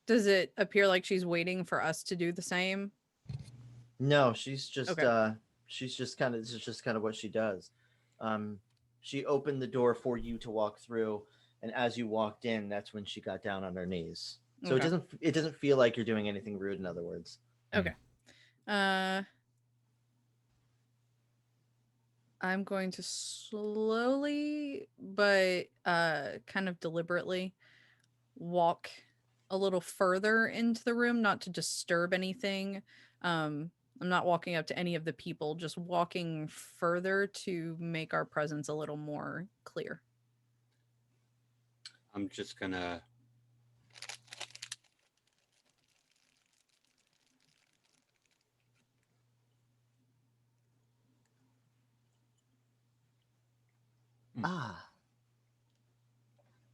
Does it appear like she's waiting for us to do the same? No, she's just Okay. she's just kind of this is just kind of what she does. She opened the door for you to walk through, and as you walked in, that's when she got down on her knees. So Okay. it doesn't feel like you're doing anything rude. In other words, Okay. I'm going to slowly but kind of deliberately walk a little further into the room, not to disturb anything. I'm not walking up to any of the people, just walking further to make our presence a little more clear. I'm just gonna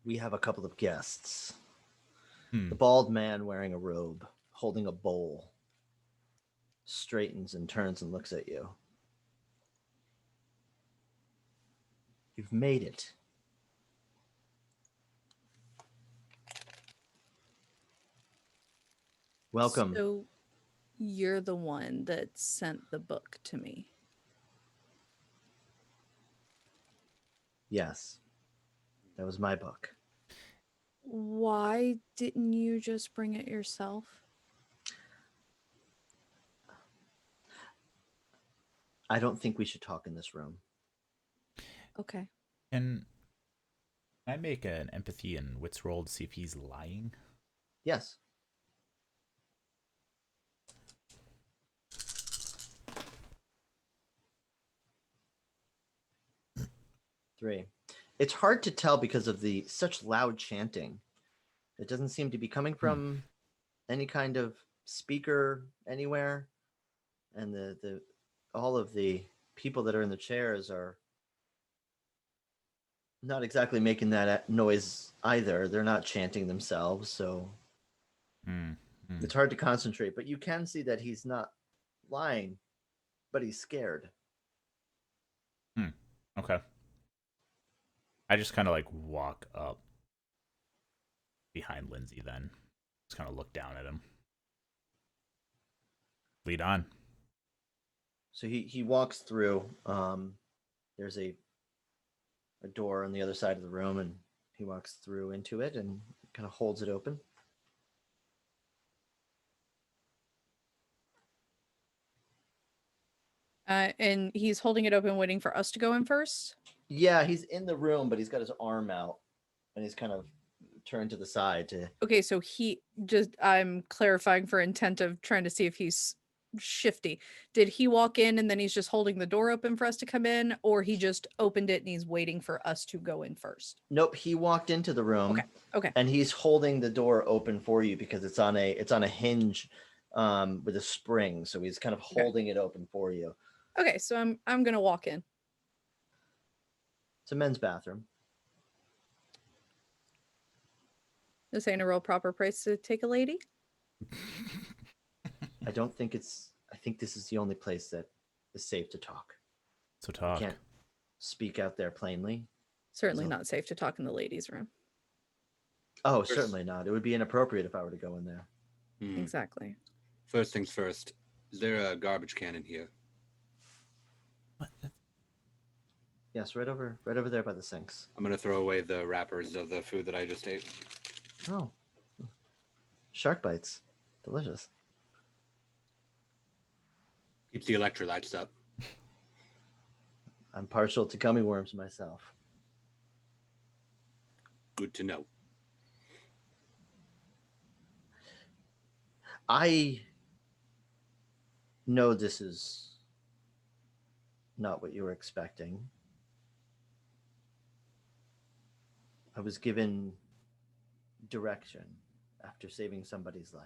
we have a couple of guests. Hmm. The bald man wearing a robe, holding a bowl, straightens and turns and looks at you. You've made it. Welcome. So you're the one that sent the book to me. Yes, that was my book. Why didn't you just bring it yourself? I don't think we should talk in this room. Okay. Can I make an empathy and wits roll to see if he's lying? Yes. Three. It's hard to tell because of the such loud chanting. It doesn't seem to be coming from any kind of speaker anywhere, and the all of the people that are in the chairs are not exactly making that noise either. They're not chanting themselves, so it's hard to concentrate. But you can see that he's not lying, but he's scared. Okay. I just kind of like walk up behind Lindsay then. Just kind of look down at him. Lead on. So he walks through. There's a door on the other side of the room, and he walks through into it and kind of holds it open. And he's holding it open, waiting for us to go in first. Yeah, he's in the room, but he's got his arm out, and he's kind of turned to the side to. Okay, so I'm clarifying for intent of trying to see if he's shifty. Did he walk in and then he's just holding the door open for us to come in, or he just opened it and he's waiting for us to go in first? Nope, he walked into the room. Okay. And he's holding the door open for you because it's on a hinge with a spring, so he's kind of holding it open for you. Okay, so I'm gonna walk in. It's a men's bathroom. This ain't a real proper place to take a lady. I don't think it's. I think this is the only place that is safe to talk. So talk. I can't speak out there plainly. Certainly not safe to talk in the ladies' room. Oh, certainly not. It would be inappropriate if I were to go in there. Exactly. First things first. Is there a garbage can in here? What? Yes, right over there by the sinks. I'm gonna throw away the wrappers of the food that I just ate. Oh, shark bites, delicious. Keeps the electrolytes up. I'm partial to gummy worms myself. Good to know. I know this is not what you were expecting. I was given direction after saving somebody's life.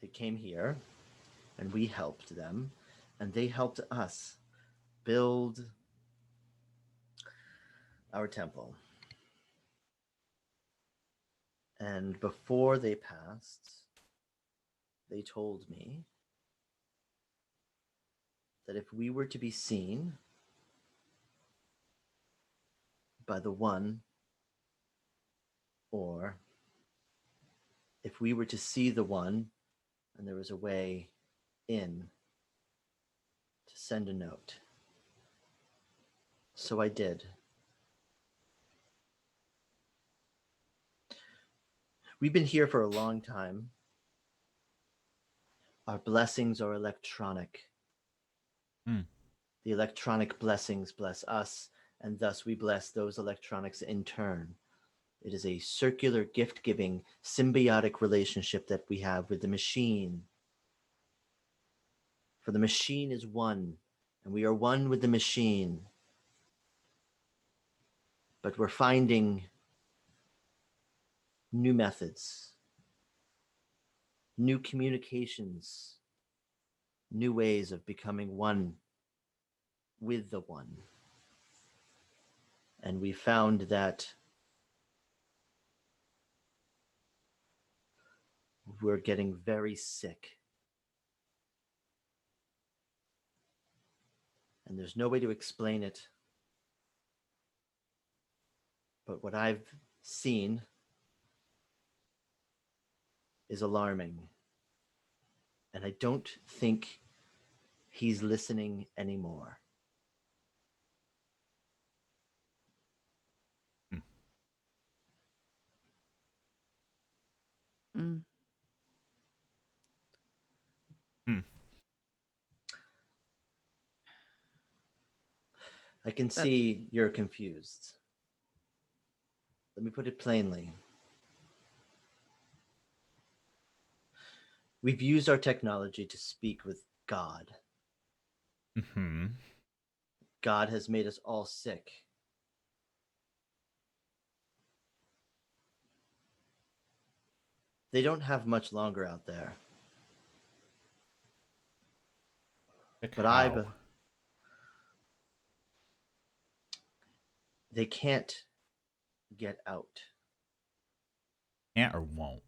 They came here and we helped them, and they helped us build our temple. And before they passed, they told me that if we were to be seen by the one, or if we were to see the one and there was a way in, to send a note. So I did. We've been here for a long time. Our blessings are electronic. The electronic blessings bless us, and thus we bless those electronics in turn. It is a circular gift-giving, symbiotic relationship that we have with the machine. For the machine is one, and we are one with the machine. But we're finding new methods, new communications, new ways of becoming one with the one. And we found that we're getting very sick. And there's no way to explain it. But what I've seen is alarming. And I don't think he's listening anymore. Mm. I can see you're confused. Let me put it plainly. We've used our technology to speak with God. Mm-hmm. God has made us all sick. They don't have much longer out there. But they can't get out. Can't or won't?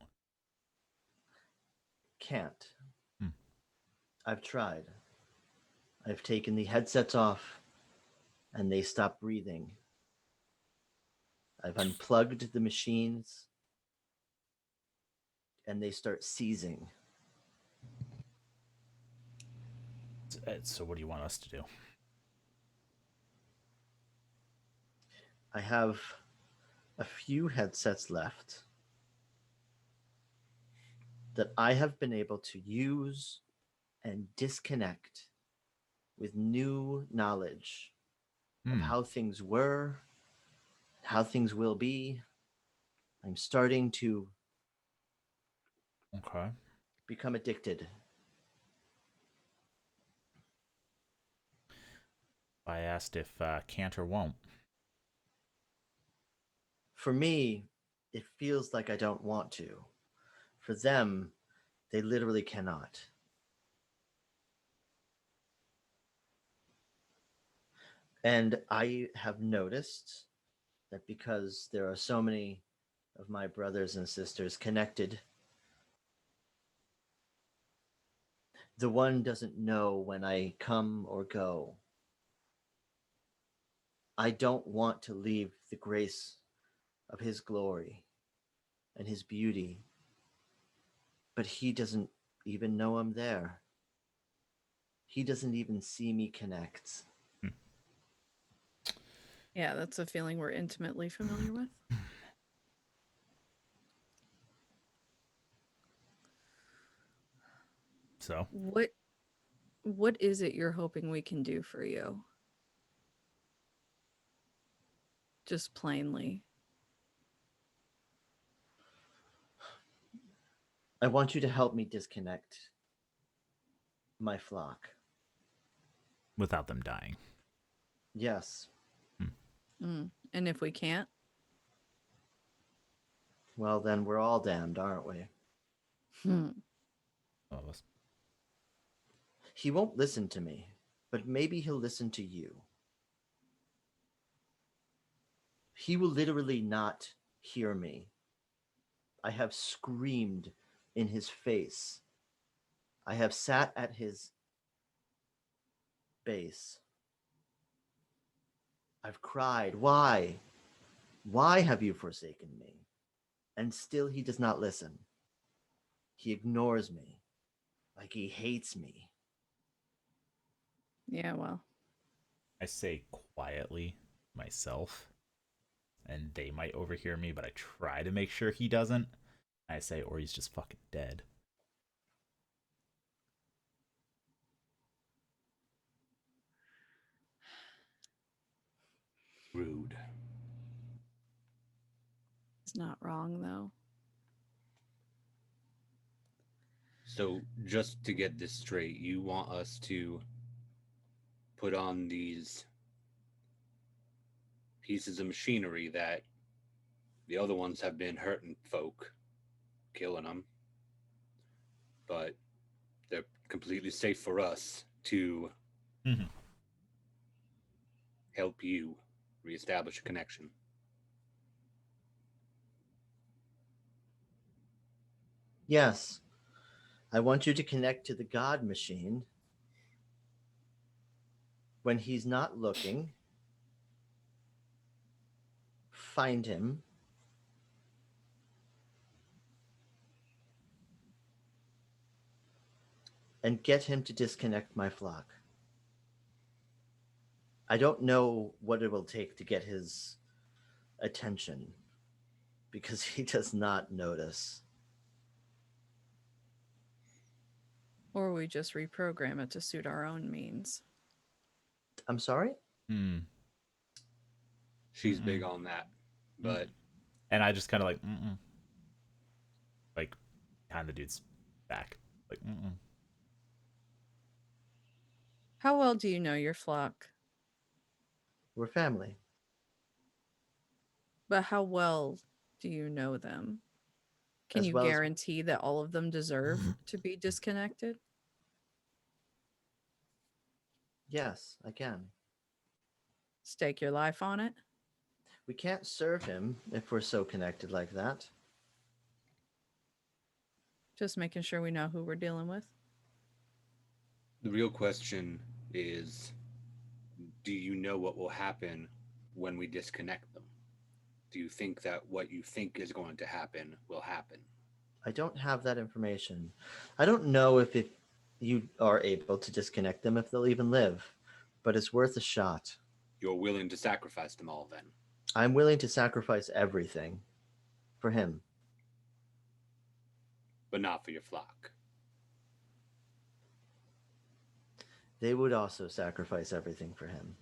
Can't. I've tried. I've taken the headsets off and they stop breathing. I've unplugged the machines and they start seizing. So what do you want us to do? I have a few headsets left that I have been able to use and disconnect with new knowledge of how things were, how things will be. I'm starting to become addicted. I asked if can't or won't. For me, it feels like I don't want to. For them, they literally cannot. And I have noticed that because there are so many of my brothers and sisters connected, the one doesn't know when I come or go. I don't want to leave the grace of his glory and his beauty, but he doesn't even know I'm there. He doesn't even see me connect. Yeah, that's a feeling we're intimately familiar with. So what is it you're hoping we can do for you? Just plainly. I want you to help me disconnect my flock. Without them dying. Yes. And if we can't? Well, then we're all damned, aren't we? All of us. He won't listen to me, but maybe he'll listen to you. He will literally not hear me. I have screamed in his face I have sat at his base. I've cried, why? Why have you forsaken me? And still he does not listen. He ignores me, like he hates me. Yeah, well. I say quietly myself, and they might overhear me, but I try to make sure he doesn't. I say, or he's just fucking dead. Rude. It's not wrong, though. So, just to get this straight, you want us to put on these pieces of machinery that the other ones have been hurting folk, killing them, but they're completely safe for us to help you reestablish a connection. Yes, I want you to connect to the God machine when he's not looking. Find him. And get him to disconnect my flock. I don't know what it will take to get his attention because he does not notice. Or we just reprogram it to suit our own means. I'm sorry? She's big on that, but... And I just kind of like, behind the dude's back. Like, How well do you know your flock? We're family. But how well do you know them? Can As you well as- guarantee that all of them deserve to be disconnected? Yes, I can. Stake your life on it? We can't serve him if we're so connected like that. Just making sure we know who we're dealing with. The real question is, do you know what will happen when we disconnect them? Do you think that what you think is going to happen will happen? I don't have that information. I don't know if you are able to disconnect them, if they'll even live, but it's worth a shot. You're willing to sacrifice them all then? I'm willing to sacrifice everything for him. But not for your flock. They would also sacrifice everything for him.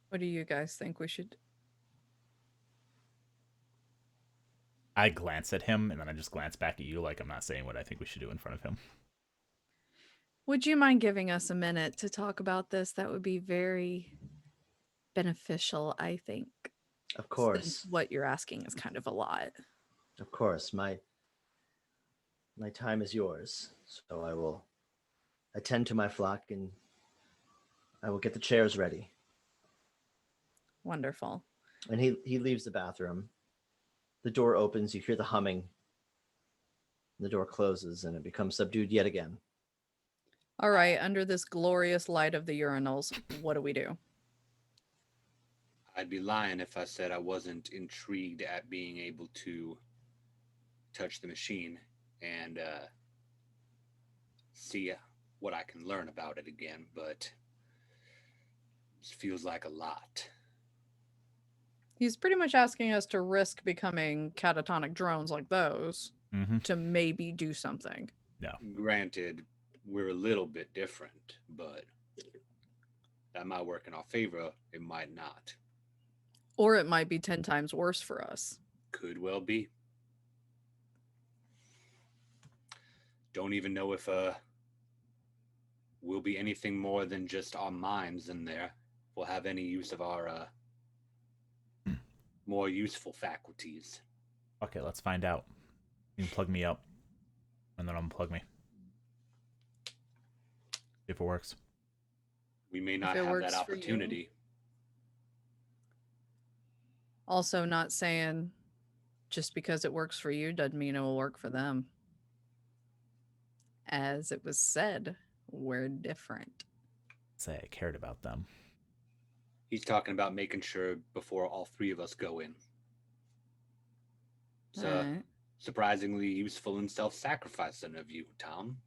What do you guys think we should? I glance at him, and then I just glance back at you like I'm not saying what I think we should do in front of him. Would you mind giving us a minute to talk about this? That would be very beneficial, I think. Of course. Since what you're asking is kind of a lot. Of course. My time is yours, so I will attend to my flock and I will get the chairs ready. Wonderful. And he leaves the bathroom. The door opens, you hear the humming. The door closes and it becomes subdued yet again. All right, under this glorious light of the urinals, what do we do? I'd be lying if I said I wasn't intrigued at being able to touch the machine and see what I can learn about it again, but it feels like a lot. He's pretty much asking us to risk becoming catatonic drones like those to maybe do something. No. Granted, we're a little bit different, but that might work in our favor. It might not. Or it might be 10 times worse for us. Could well be. Don't even know if we'll be anything more than just our minds in there. We'll have any use of our more useful faculties. Okay, let's find out. You can plug me up, and then unplug me. If it works. We may not it have works that for you. opportunity. Also, not saying just because it works for you doesn't mean it will work for them. As it was said, we're different. Say I cared about them. He's talking about making sure before all three of us go in. It's Alright. surprisingly useful and self-sacrificing of you, Tom.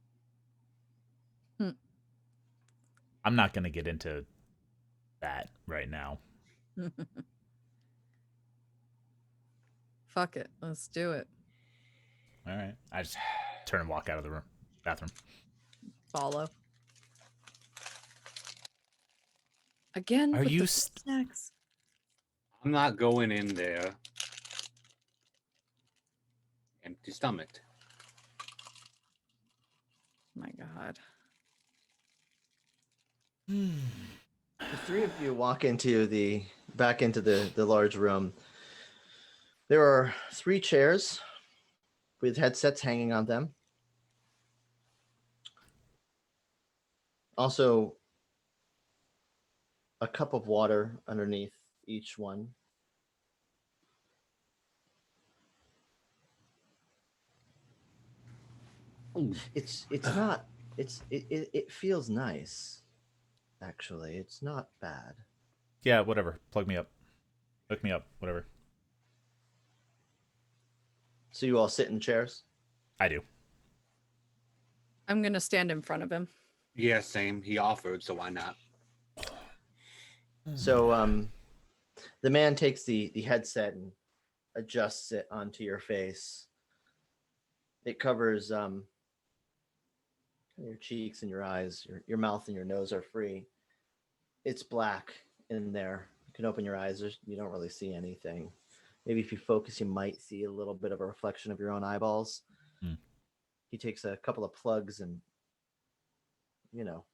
I'm not gonna get into that right now. Fuck it. Let's do it. All right. I just turn and walk out of the room, bathroom. Follow. Again Are with you the snacks. I'm not going in there empty stomached. My God. The three of you walk back into the large room. There are 3 chairs with headsets hanging on them. Also, a cup of water underneath each one. It's not. It feels nice. Actually, it's not bad. Yeah, whatever. Plug me up. Hook me up. Whatever. So you all sit in chairs. I do. I'm going to stand in front of him. Yeah, same. He offered, so why not? So the man takes the headset and adjusts it onto your face. It covers your cheeks and your eyes. Your mouth and your nose are free. It's black in there. You can open your eyes. You don't really see anything. Maybe if you focus, you might see a little bit of a reflection of your own eyeballs. He takes a couple of plugs and,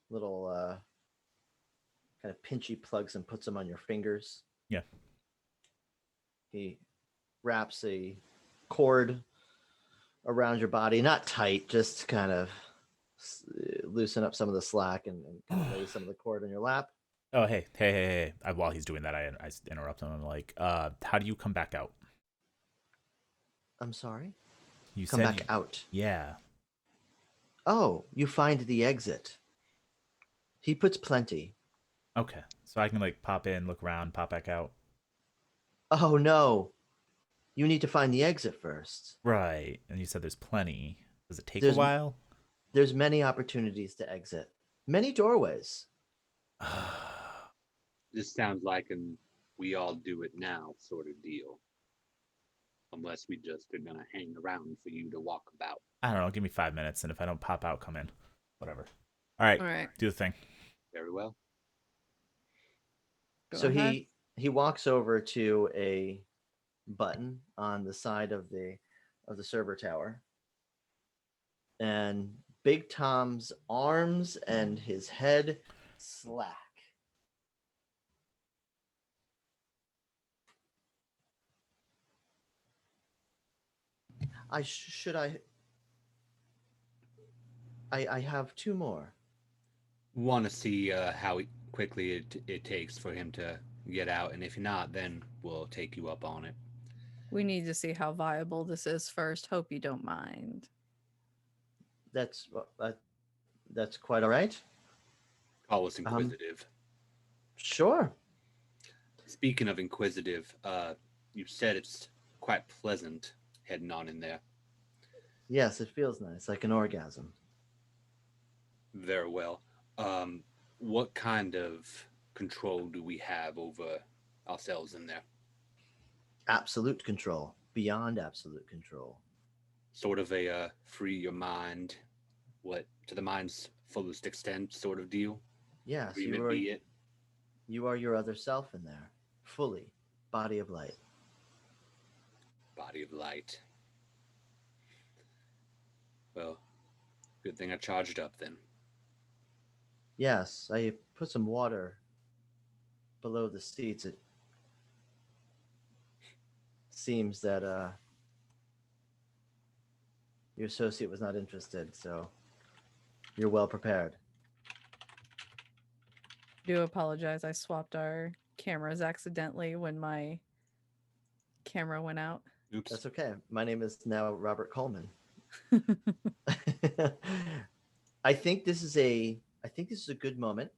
little kind of pinchy plugs and puts them on your fingers. Yeah. He wraps a cord around your body, not tight, just kind of loosen up some of the slack and kind of lay some of the cord on your lap. Oh, hey. While he's doing that, I interrupt him. I'm like, how do you come back out? I'm sorry? You Come said back out. Yeah. Oh, you find the exit. He puts plenty. Okay. So I can like pop in, look around, pop back out. Oh, no. You need to find the exit first. Right. And you said there's plenty. Does it take There's- a while? There's many opportunities to exit. Many doorways. This sounds like an we all do it now sort of deal. Unless we just are gonna hang around for you to walk about. I don't know. Give me 5 minutes, and if I don't pop out, come in. Whatever. All right. All right. Do the thing. Very well. Go So ahead. he walks over to a button on the side of the server tower, and Big Tom's arms and his head slack. I have 2 more. Want to see how quickly it takes for him to get out, and if not, then we'll take you up on it. We need to see how viable this is first. Hope you don't mind. That's quite all right. Call us inquisitive. Sure. Speaking of inquisitive, you said it's quite pleasant heading on in there. Yes, it feels nice, like an orgasm. Very well. What kind of control do we have over ourselves in there? Absolute control, beyond absolute control. Sort of a free your mind, to the mind's fullest extent sort of deal? Yes, Agreement be it? you are your other self in there, fully, body of light. Body of light. Well, good thing I charged up then. Yes, I put some water below the seats. It seems that your associate was not interested, so you're well prepared. do apologize. I swapped our cameras accidentally when my camera went out. Oops. That's okay. My name is now Robert Coleman. I think this is a good moment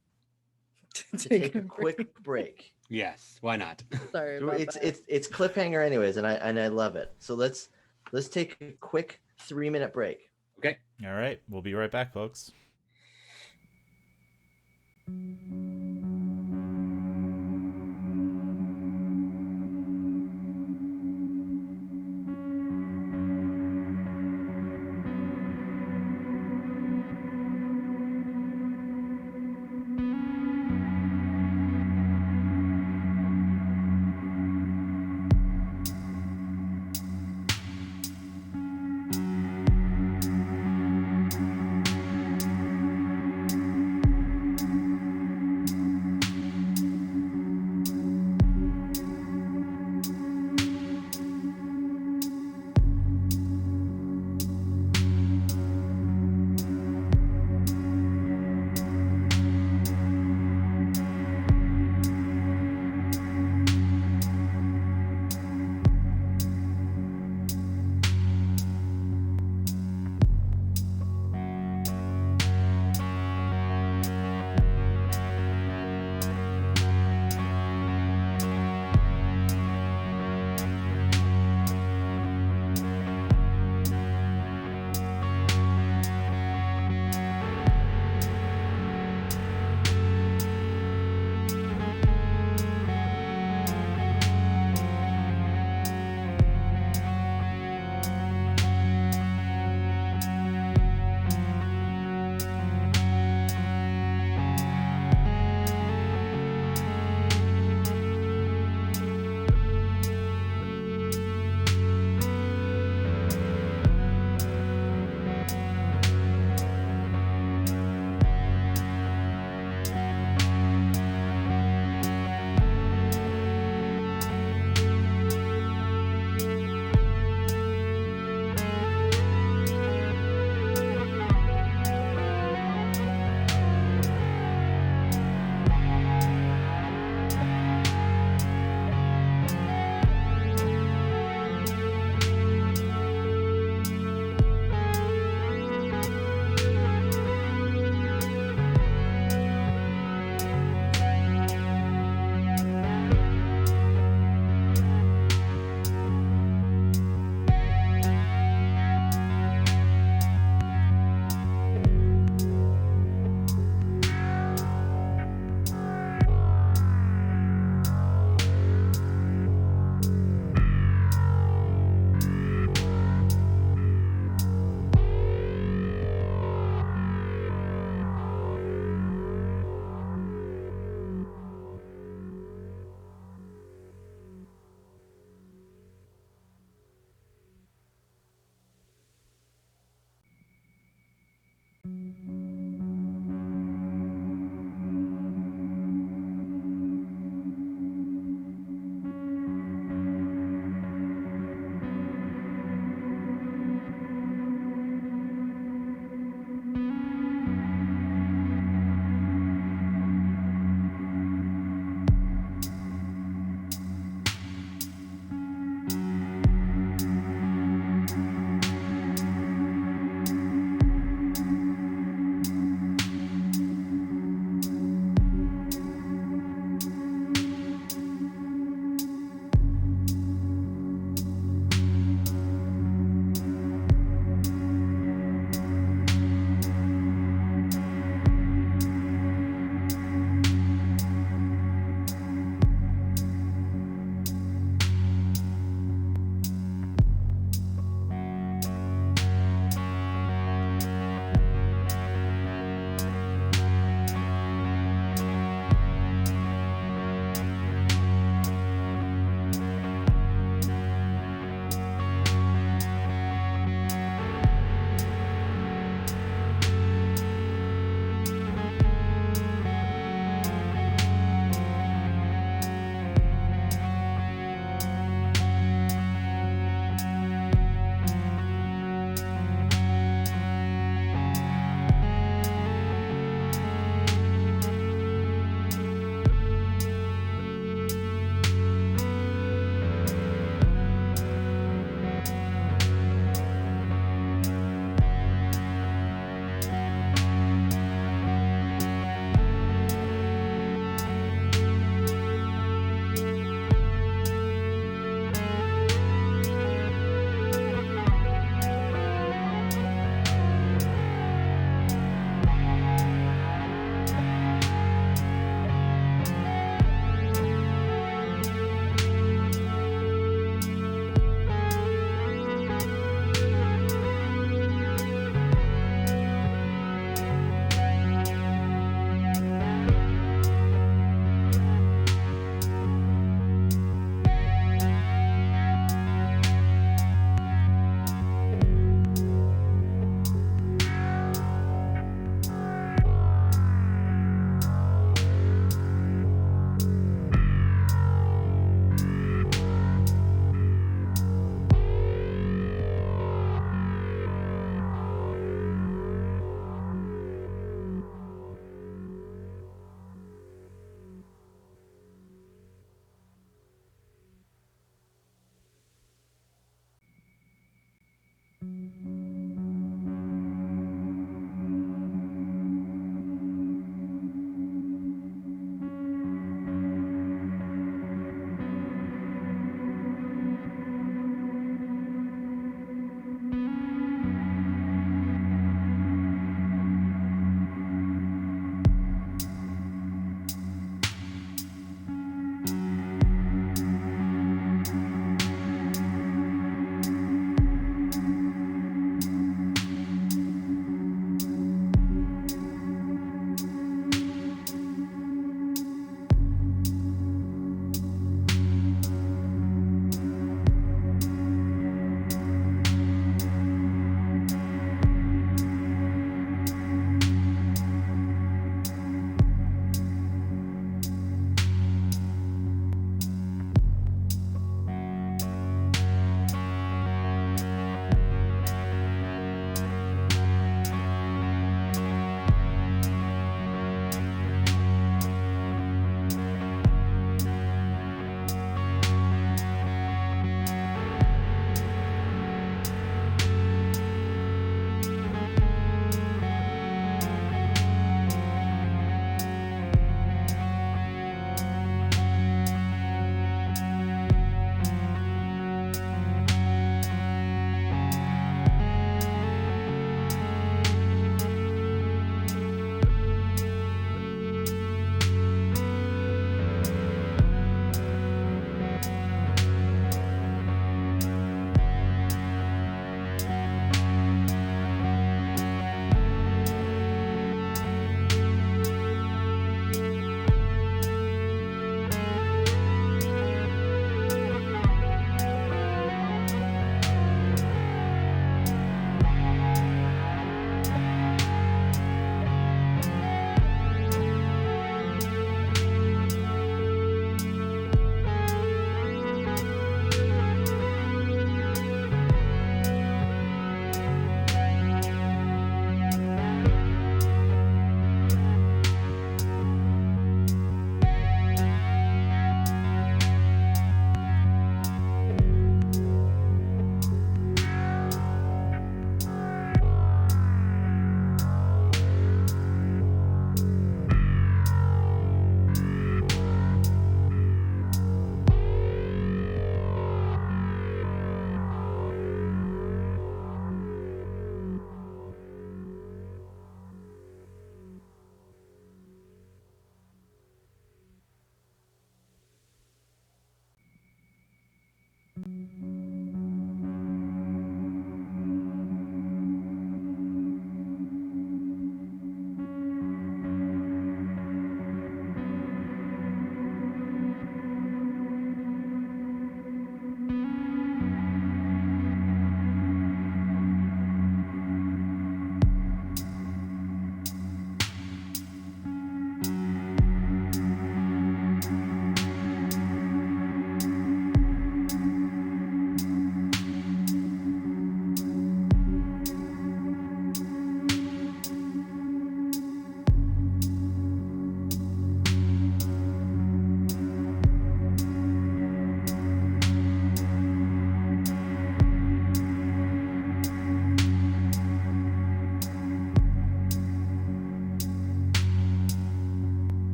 to take a quick break. Yes. Why not? Sorry about that. It's cliffhanger anyways, and I love it. So let's take a quick 3-minute break. Okay. All right, we'll be right back, folks.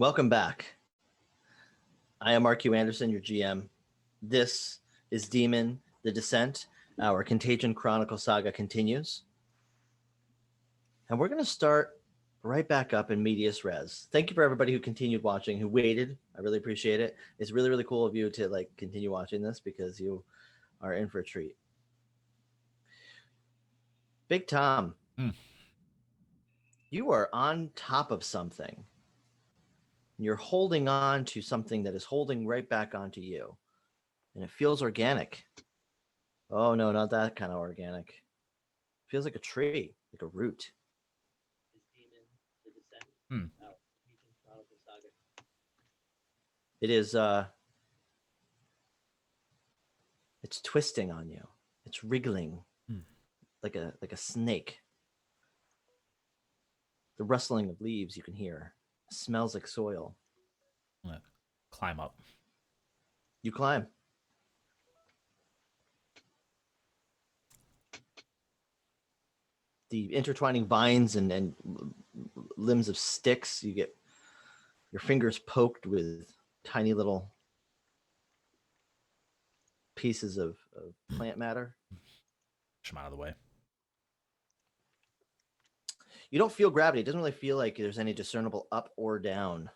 Welcome back. I am Mark Q. Anderson, your GM. This is Demon the Descent. Our Contagion Chronicle Saga continues. And we're going to start right back up in medias res. Thank you for everybody who continued watching, who waited. I really appreciate it. It's really, really cool of you to continue watching this because you are in for a treat. Big Tom, you are on top of something. You're holding on to something that is holding right back onto you. And it feels organic. Oh, no, not that kind of organic. It feels like a tree, like a root. It is, it's twisting on you. It's wriggling like a snake. The rustling of leaves you can hear. It smells like soil. I'm gonna climb up. You climb. The intertwining vines and limbs of sticks, you get your fingers poked with tiny little pieces of plant matter. Push them out of the way. You don't feel gravity. It doesn't really feel like there's any discernible up or down.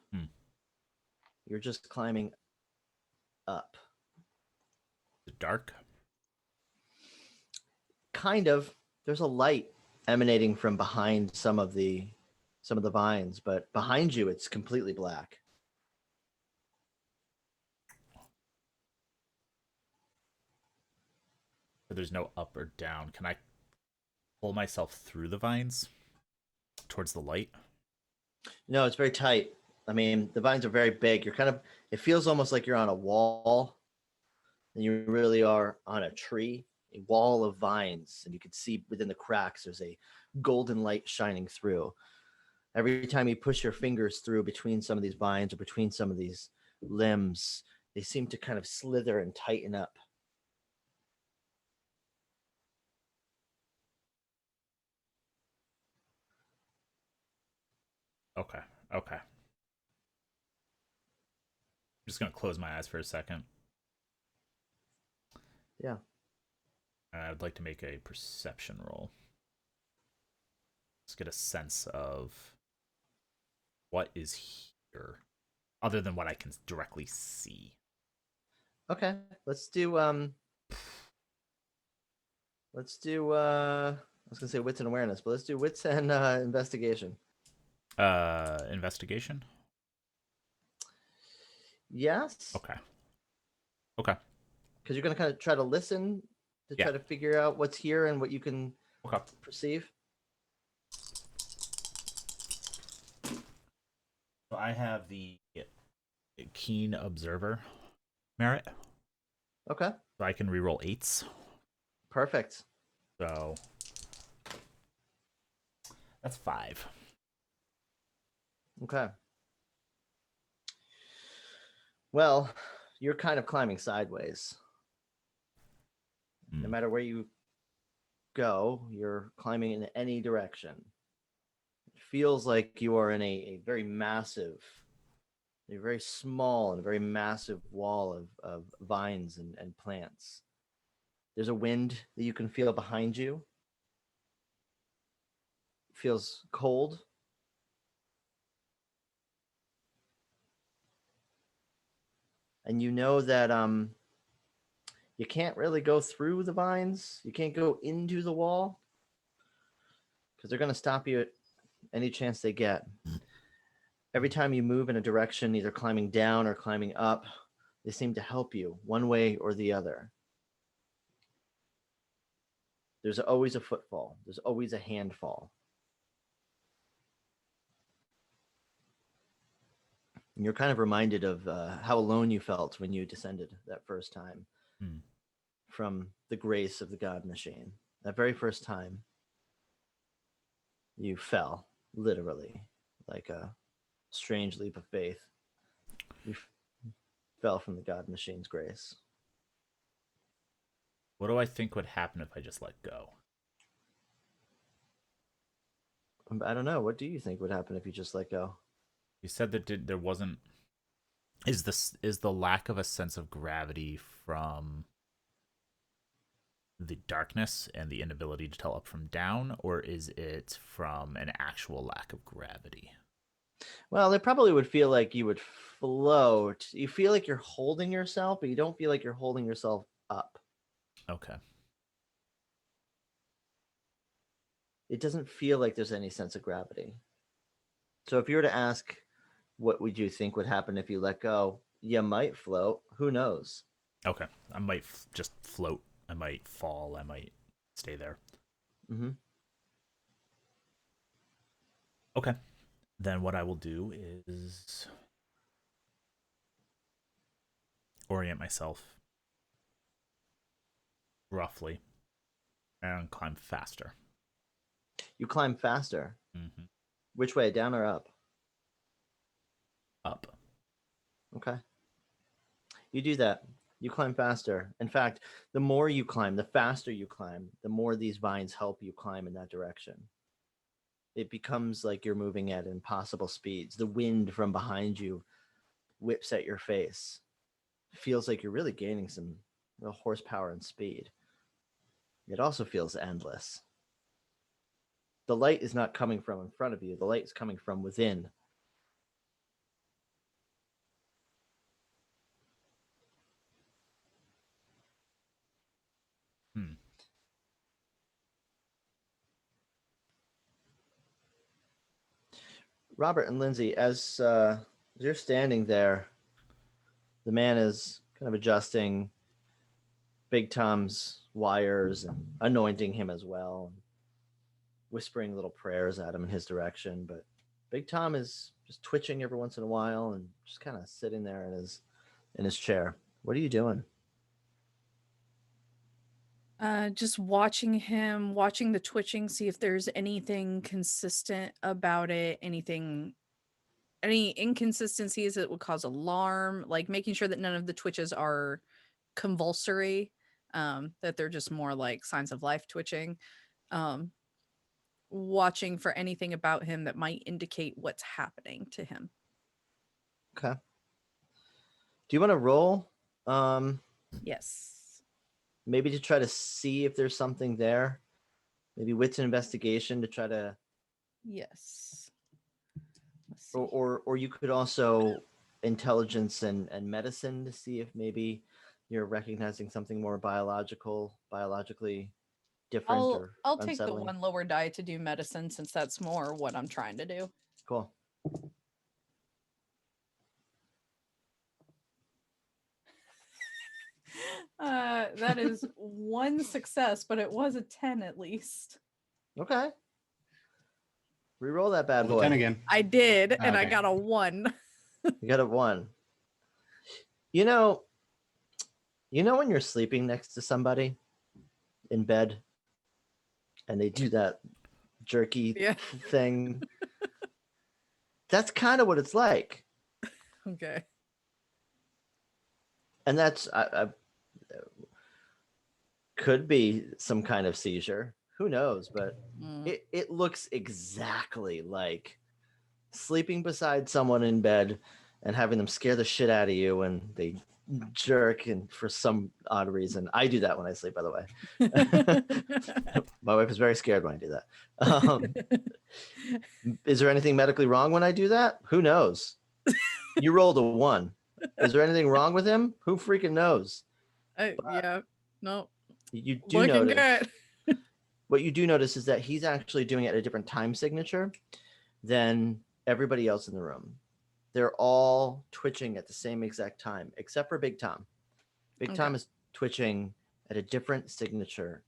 You're just climbing up. Is it dark? Kind of. There's a light emanating from behind some of the vines, but behind you it's completely black. But there's no up or down. Can I pull myself through the vines towards the light? No, it's very tight. I mean, the vines are very big. It feels almost like you're on a wall, and you really are on a tree, a wall of vines, and you can see within the cracks there's a golden light shining through. Every time you push your fingers through between some of these vines or between some of these limbs, they seem to kind of slither and tighten up. Okay. I'm just gonna close my eyes for a second. Yeah. I'd like to make a perception roll. Let's get a sense of what is here, other than what I can directly see. Okay. Let's do I was gonna say wits and awareness, but let's do wits and investigation. Investigation? Yes. Okay. Because you're gonna kind of try to listen to try to figure out what's here and what you can perceive. So I have the keen observer merit. Okay. So I can reroll 8s. Perfect. So that's 5. Okay. Well, you're kind of climbing sideways. No matter where you go, you're climbing in any direction. It feels like you are in a very massive, a very small and very massive wall of vines and plants. There's a wind that you can feel behind you. It feels cold. And you know that you can't really go through the vines. You can't go into the wall because they're going to stop you at any chance they get. Every time you move in a direction, either climbing down or climbing up, they seem to help you one way or the other. There's always a footfall. There's always a handfall. And you're kind of reminded of how alone you felt when you descended that first time from the grace of the God Machine. That very first time, you fell, literally, like a strange leap of faith. You fell from the God Machine's grace. What do I think would happen if I just let go? I don't know. What do you think would happen if you just let go? You said that there wasn't. Is the lack of a sense of gravity from the darkness and the inability to tell up from down, or is it from an actual lack of gravity? Well, it probably would feel like you would float. You feel like you're holding yourself, but you don't feel like you're holding yourself up. Okay. It doesn't feel like there's any sense of gravity. So if you were to ask, what would you think would happen if you let go? You might float. Who knows? Okay. I might just float. I might fall. I might stay there. Mm-hmm. Okay. Then what I will do is orient myself roughly and climb faster. You climb faster. Mm-hmm. Which way, down or up? Up. Okay. You do that. You climb faster. In fact, the more you climb, the faster you climb, the more these vines help you climb in that direction. It becomes like you're moving at impossible speeds. The wind from behind you whips at your face. It feels like you're really gaining some real horsepower and speed. It also feels endless. The light is not coming from in front of you. The light is coming from within. Robert and Lindsay, as you're standing there, the man is kind of adjusting Big Tom's wires and anointing him as well, whispering little prayers at him in his direction. But Big Tom is just twitching every once in a while and just kind of sitting there in his chair. What are you doing? Just watching him, watching the twitching, see if there's anything consistent about it, any inconsistencies that would cause alarm, like making sure that none of the twitches are convulsory, that they're just more like signs of life twitching. Watching for anything about him that might indicate what's happening to him. Okay. Do you want to roll? Yes. Maybe to try to see if there's something there. Maybe wits and investigation to try to. Yes. Or you could also intelligence and medicine to see if maybe you're recognizing something more biologically different. I'll take the one lower die to do medicine, since that's more what I'm trying to do. Cool. That is one success, but it was a 10 at least. Okay. Reroll that bad boy. 10 again. I did, and I Okay. got a 1. You got a 1. You know when you're sleeping next to somebody in bed and they do that jerky thing? That's kind of what it's like. Okay. And that's could be some kind of seizure. Who knows? But it looks exactly like sleeping beside someone in bed and having them scare the shit out of you and they jerk, and for some odd reason. I do that when I sleep, by the way. My wife is very scared when I do that. Is there anything medically wrong when I do that? Who knows? You rolled a 1. Is there anything wrong with him? Who freaking knows? Yeah, no. You do Looking notice. good. What you do notice is that he's actually doing it at a different time signature than everybody else in the room. They're all twitching at the same exact time, except for Big Tom. Big Tom is twitching at a different signature.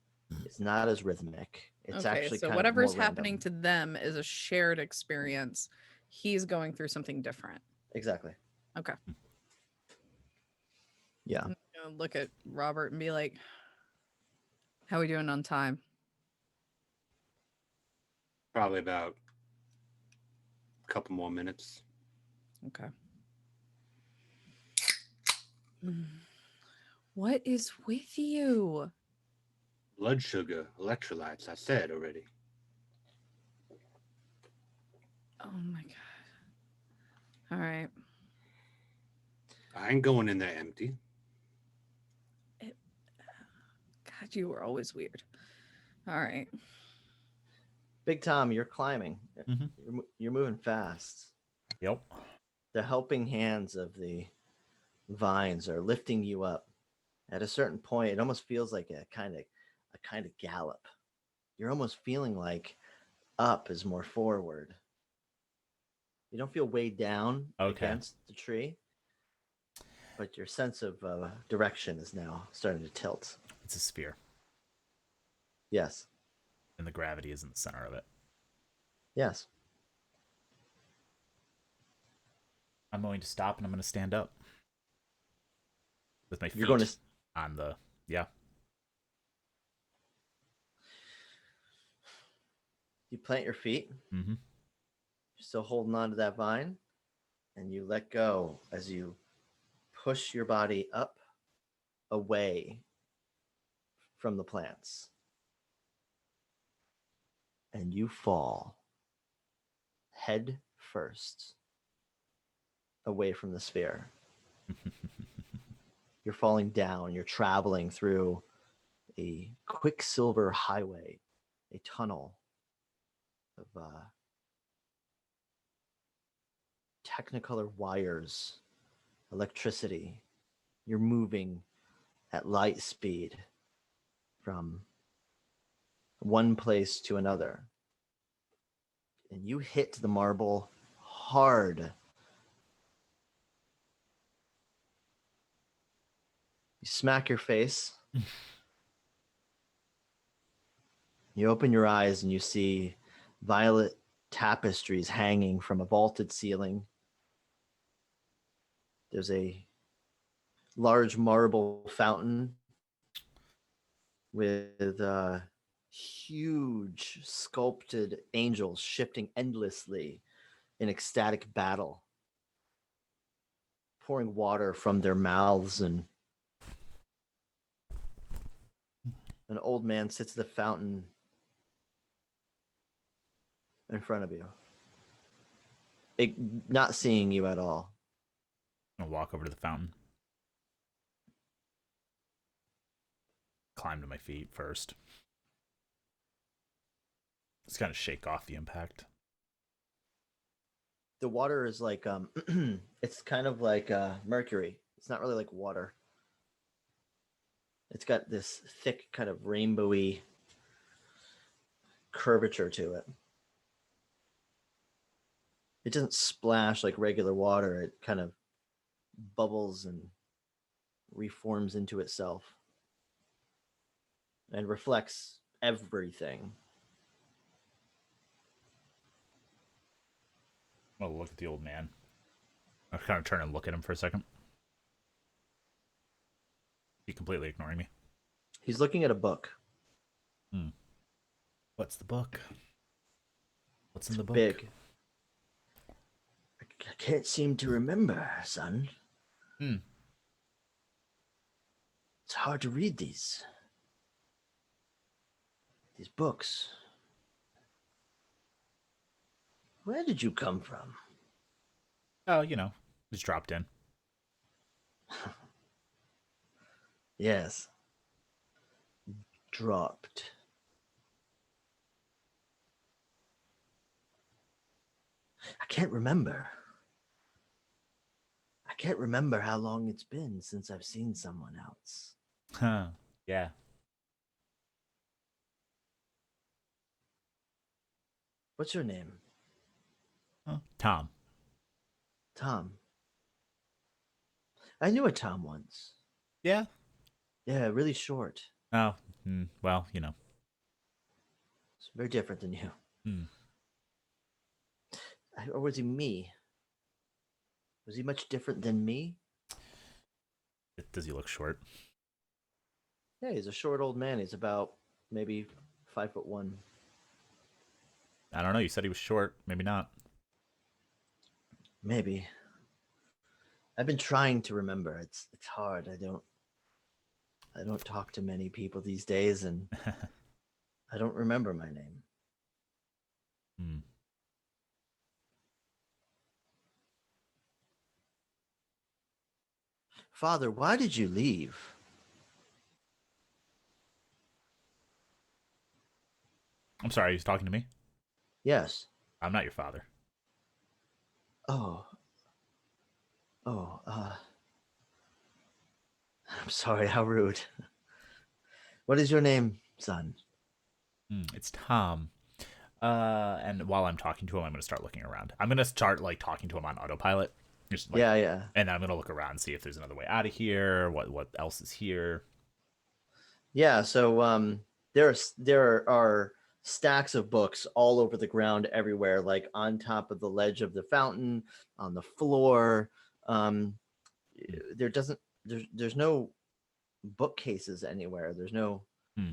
It's not as rhythmic. It's actually so kind whatever's of more happening random. to them is a shared experience. He's going through something different. Exactly. Okay. Yeah. I'm gonna look at Robert and be like, how are we doing on time? Probably about a couple more minutes. Okay. What is with you? Blood sugar, electrolytes, I said already. Oh my god. All right. I ain't going in there empty. God, you were always weird. All right. Big Tom, you're climbing. Mhm. You're moving fast. Yep. The helping hands of the vines are lifting you up. At a certain point, it almost feels like a kind of gallop. You're almost feeling like up is more forward. You don't feel weighed down Okay. against the tree, but your sense of direction is now starting to tilt. It's a sphere, Yes. and the gravity is in the center of it. Yes. I'm going to stop and I'm going to stand up with my feet You're going to on the yeah. You plant your feet. Mm-hmm. You're still holding on to that vine, and you let go as you push your body up away from the plants. And you fall head first away from the sphere. You're falling down. You're traveling through a quicksilver highway, a tunnel of technicolor wires, electricity. You're moving at light speed from one place to another. And you hit the marble hard. You smack your face. You open your eyes and you see violet tapestries hanging from a vaulted ceiling. There's a large marble fountain with huge sculpted angels shifting endlessly in ecstatic battle, pouring water from their mouths, and an old man sits at the fountain in front of you, not seeing you at all. I'll walk over to the fountain. Climb to my feet first. Just kind of shake off the impact. The water is like it's kind of like mercury. It's not really like water. It's got this thick kind of rainbowy curvature to it. It doesn't splash like regular water. It kind of bubbles and reforms into itself and reflects everything. I'll look at the old man. I'll kind of turn and look at him for a second. He completely ignoring me. He's looking at a book. What's the book? What's in the book? Big. I can't seem to remember, son. It's hard to read these books. Where did you come from? Oh, just dropped in. Yes. Dropped. I can't remember. I can't remember how long it's been since I've seen someone else. Huh. Yeah. What's your name? Tom. Tom. I knew a Tom once. Yeah. Yeah, really short. Oh, well, It's very different than you. Hmm. Or was he me? Was he much different than me? Does he look short? Yeah, he's a short old man. He's about maybe 5'1". I don't know. You said he was short. Maybe not. Maybe. I've been trying to remember. It's hard. I don't talk to many people these days, and I don't remember my name. Father, why did you leave? I'm sorry, he's talking to me? Yes. I'm not your father. Oh. I'm sorry, how rude. What is your name, son? It's Tom. And while I'm talking to him, I'm going to start looking around. I'm going to start like talking to him on autopilot. Just, like, Yeah. And then I'm going to look around and see if there's another way out of here. What else is here? Yeah, so there are stacks of books all over the ground everywhere, like on top of the ledge of the fountain, on the floor. There's no bookcases anywhere. There's no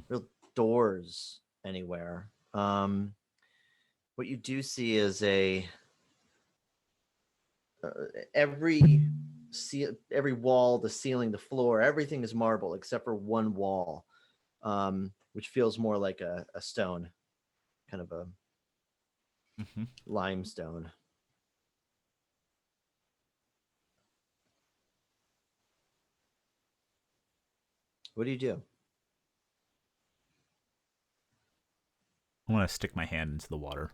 real doors anywhere. What you do see is every wall, the ceiling, the floor, everything is marble except for one wall, which feels more like a stone, kind of a limestone. What do you do? I want to stick my hand into the water.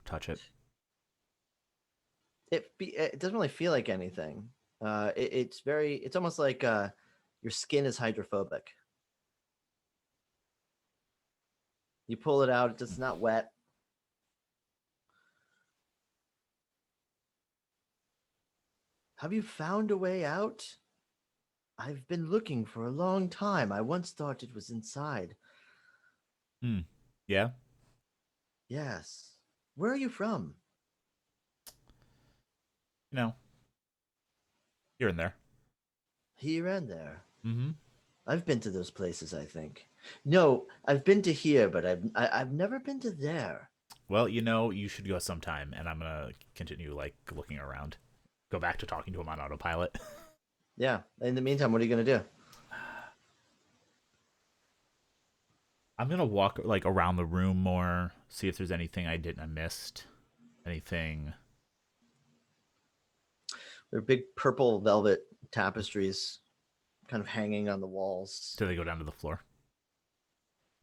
Touch it. It doesn't really feel like anything. It's almost like your skin is hydrophobic. You pull it out, it's not wet. Have you found a way out? I've been looking for a long time. I once thought it was inside. Yeah? Yes. Where are you from? You know, here and there. Here and there. Mm-hmm. I've been to those places, I think. No, I've been to here, but I've never been to there. Well, you should go sometime, and I'm gonna continue like looking around. Go back to talking to him on autopilot. Yeah. In the meantime, what are you gonna do? I'm gonna walk like around the room more, see if there's anything I missed. Anything. There are big purple velvet tapestries kind of hanging on the walls. Do they go down to the floor?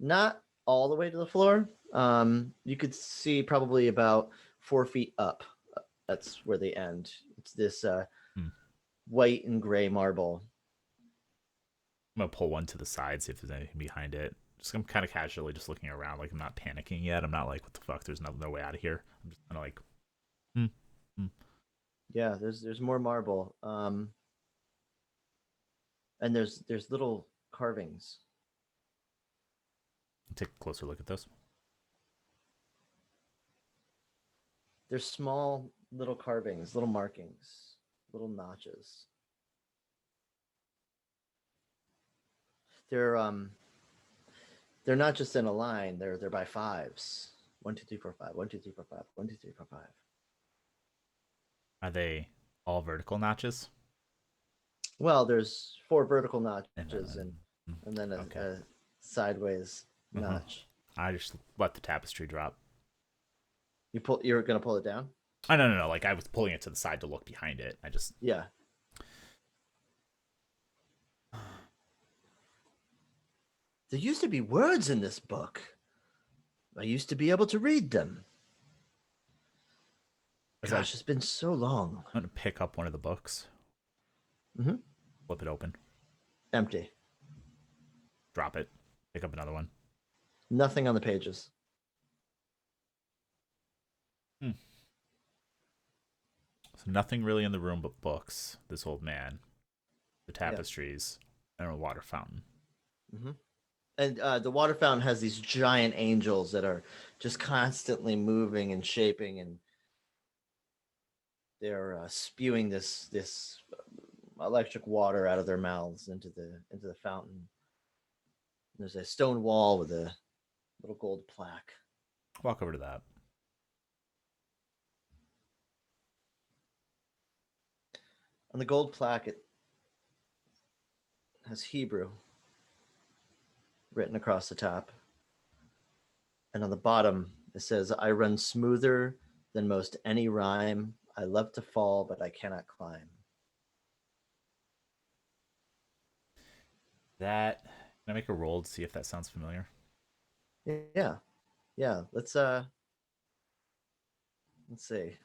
Not all the way to the floor. You could see probably about 4 feet up. That's where they end. It's this white and gray marble. I'm gonna pull one to the side, see if there's anything behind it. I'm kind of casually just looking around, like I'm not panicking yet. I'm not like, what the fuck? There's no way out of here. I'm just kind of like, Yeah, there's more marble. And there's little carvings. Take a closer look at this. There's small little carvings, little markings, little notches. They're not just in a line. They're by fives. 1, 2, 3, 4, 5. 1, 2, 3, 4, 5. 1, 2, 3, 4, 5. Are they all vertical notches? Well, there's 4 vertical notches and then a sideways notch. I just let the tapestry drop. You're gonna pull it down? Oh, no. Like I was pulling it to the side to look behind it. Yeah. There used to be words in this book. I used to be able to read them. Gosh, it's been so long. I'm gonna pick up one of the books. Flip it open. Empty. Drop it. Pick up another one. Nothing on the pages. So nothing really in the room but books. This old man, the tapestries, and a water fountain. And the water fountain has these giant angels that are just constantly moving and shaping, and they're spewing this electric water out of their mouths into the fountain. There's a stone wall with a little gold plaque. Walk over to that. On the gold plaque, it has Hebrew written across the top. And on the bottom, it says, I run smoother than most any rhyme. I love to fall, but I cannot climb. That. Can I make a roll to see if that sounds familiar? Yeah. Yeah. Let's see.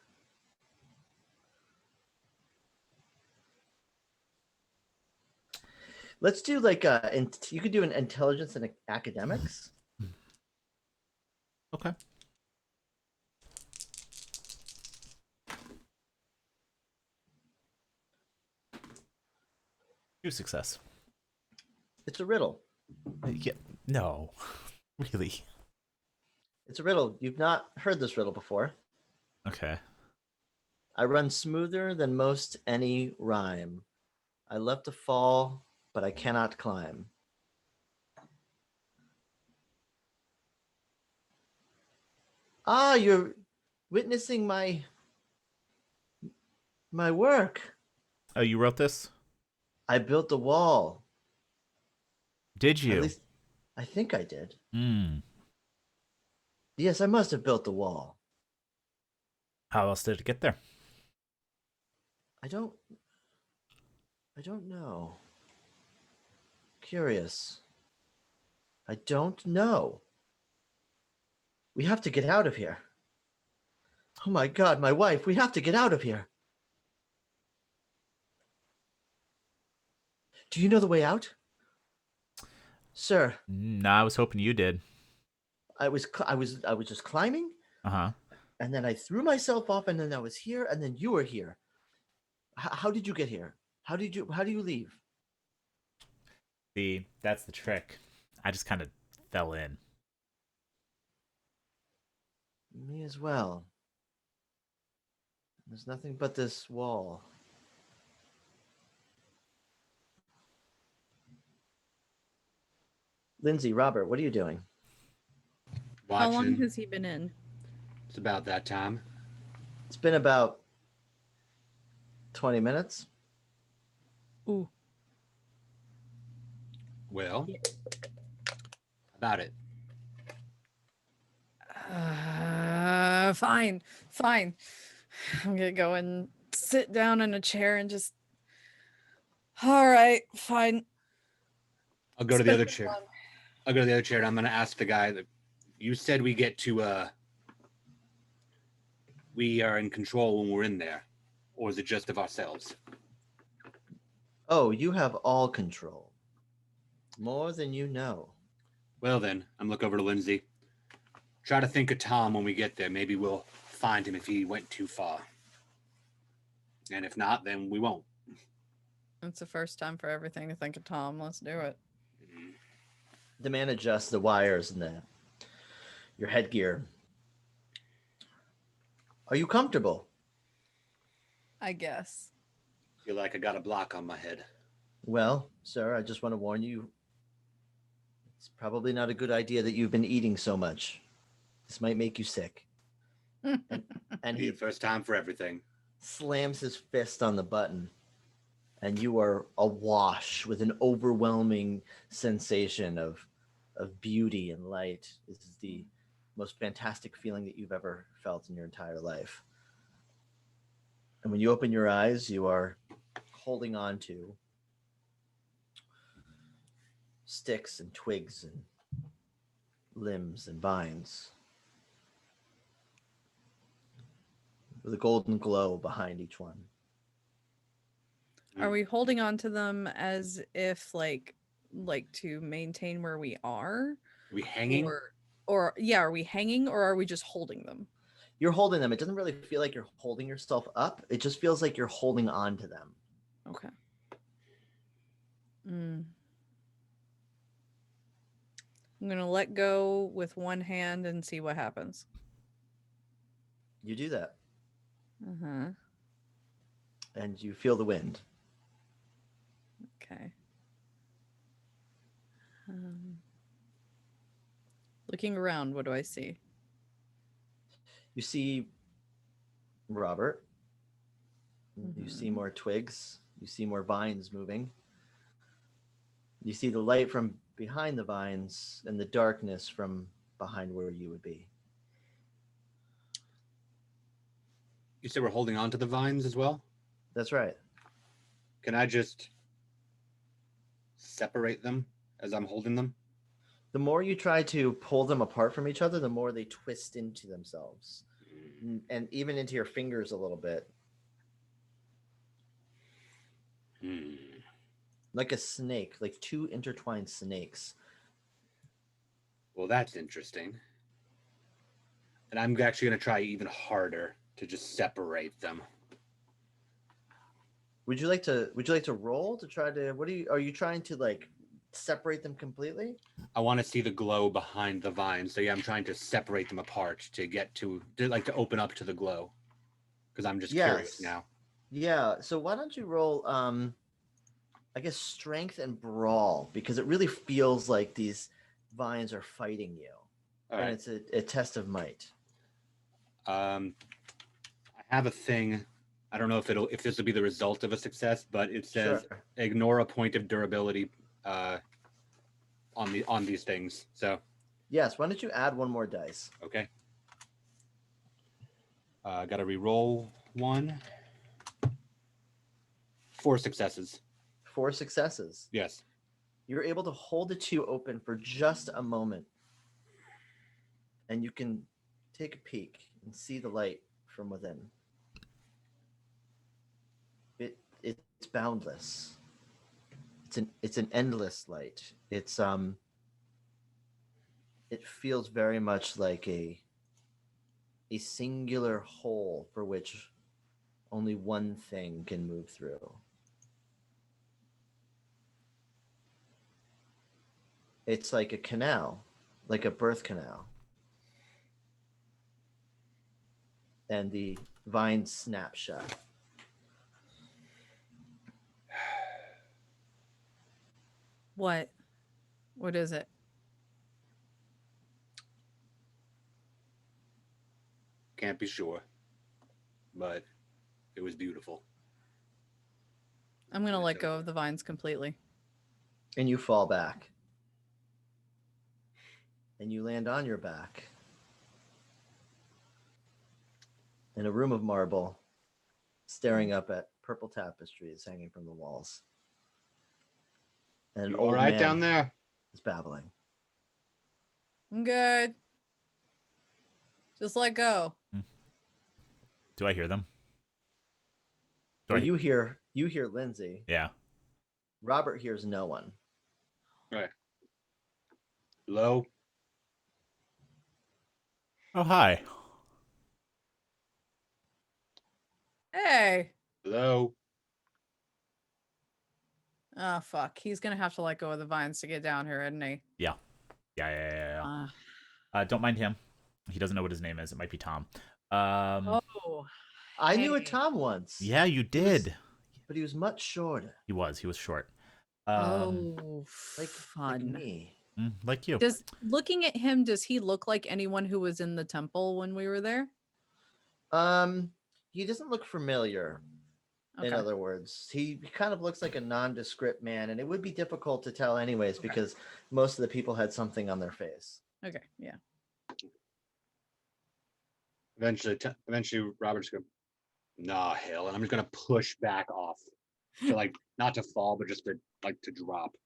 Let's do like you could do an intelligence and academics. Okay. Two success. It's a riddle. Yeah. No. Really? It's a riddle. You've not heard this riddle before. Okay. I run smoother than most any rhyme. I love to fall, but I cannot climb. Ah, you're witnessing my work. Oh, you wrote this? I built the wall. Did At you? least I think I did. Hmm. Yes, I must have built the wall. How else did it get there? I don't know. Curious. I don't know. We have to get out of here. Oh my God, my wife, we have to get out of here. Do you know the way out? Sir, No, I was hoping you did. I was just climbing, Uh-huh. and then I threw myself off, and then I was here, and then you were here. How did you get here? How do you leave? See, that's the trick. I just kind of fell in. Me as well. There's nothing but this wall. Lindsay, Robert, what are you doing? How long Watching. has he been in? It's about that time. It's been about 20 minutes. Ooh. Well, about it. Fine. I'm gonna go and sit down in a chair and just. All right, fine. I'll go to the Spend other the chair. fun. I'll go to the other chair, and I'm gonna ask the guy that you said we get to. We are in control when we're in there, or is it just of ourselves? Oh, you have all control. More than you know. Well then, I'm looking over to Lindsay. Try to think of Tom when we get there. Maybe we'll find him if he went too far. And if not, then we won't. It's the first time for everything to think of Tom. Let's do it. The man adjusts the wires and your headgear. Are you comfortable? I guess. Feel like I got a block on my head. Well, sir, I just want to warn you. It's probably not a good idea that you've been eating so much. This might make you sick. And Be he the first time for everything. slams his fist on the button, and you are awash with an overwhelming sensation of beauty and light. This is the most fantastic feeling that you've ever felt in your entire life. And when you open your eyes, you are holding on to sticks and twigs and limbs and vines with a golden glow behind each one. Are we holding on to them as if like to maintain where we are? Are we hanging? Or yeah, are we hanging or are we just holding them? You're holding them. It doesn't really feel like you're holding yourself up. It just feels like you're holding on to them. Okay. I'm gonna let go with one hand and see what happens. You do that, Uh-huh. and you feel the wind. Okay. Looking around, what do I see? You see Robert. You see more twigs. You see more vines moving. You see the light from behind the vines and the darkness from behind where you would be. You said we're holding on to the vines as well? That's right. Can I just separate them as I'm holding them? The more you try to pull them apart from each other, the more they twist into themselves, and even into your fingers a little bit, like a snake, like two intertwined snakes. Well, that's interesting. And I'm actually going to try even harder to just separate them. Would you like to roll to try to? Are you trying to like separate them completely? I want to see the glow behind the vines. So yeah, I'm trying to separate them apart to get to open up to the glow. Because I'm just curious now. Yeah. So why don't you roll I guess strength and brawl, because it really feels like these vines are fighting you. All and right. it's a test of might. I have a thing. I don't know if this will be the result of a success, but it says Sure. ignore a point of durability on these things. So Yes, why don't you add one more dice? okay. Got to re-roll one. 4 successes. 4 successes. Yes. You're able to hold the two open for just a moment, and you can take a peek and see the light from within. It's boundless. It's an endless light. It feels very much like a singular hole for which only one thing can move through. It's like a canal, like a birth canal. And the vines snap shut. What? What is it? Can't be sure, but it was beautiful. I'm going to let go of the vines completely. And you fall back. And you land on your back. In a room of marble, staring up at purple tapestries hanging from the walls. And an You old all right man down there? is babbling. I'm good. Just let go. Do I hear them? Well, you hear Lindsay. Yeah. Robert hears no one. Right. Hello? Oh, hi. Hey. Hello? Oh, fuck. He's going to have to let go of the vines to get down here, isn't he? Yeah. Don't mind him. He doesn't know what his name is. It might be Tom. Oh. I knew a hey. Tom once. Yeah, you did. But he was much shorter. He was short. Like fun. me. Like you. Looking at him, does he look like anyone who was in the temple when we were there? He doesn't look familiar. Okay. In other words, he kind of looks like a nondescript man, and it would be difficult to tell anyways, because most of the people had something on their face. Okay, yeah. Eventually, Robert's going, nah, hell, and I'm just going to push back off. So, not to fall, but just to drop.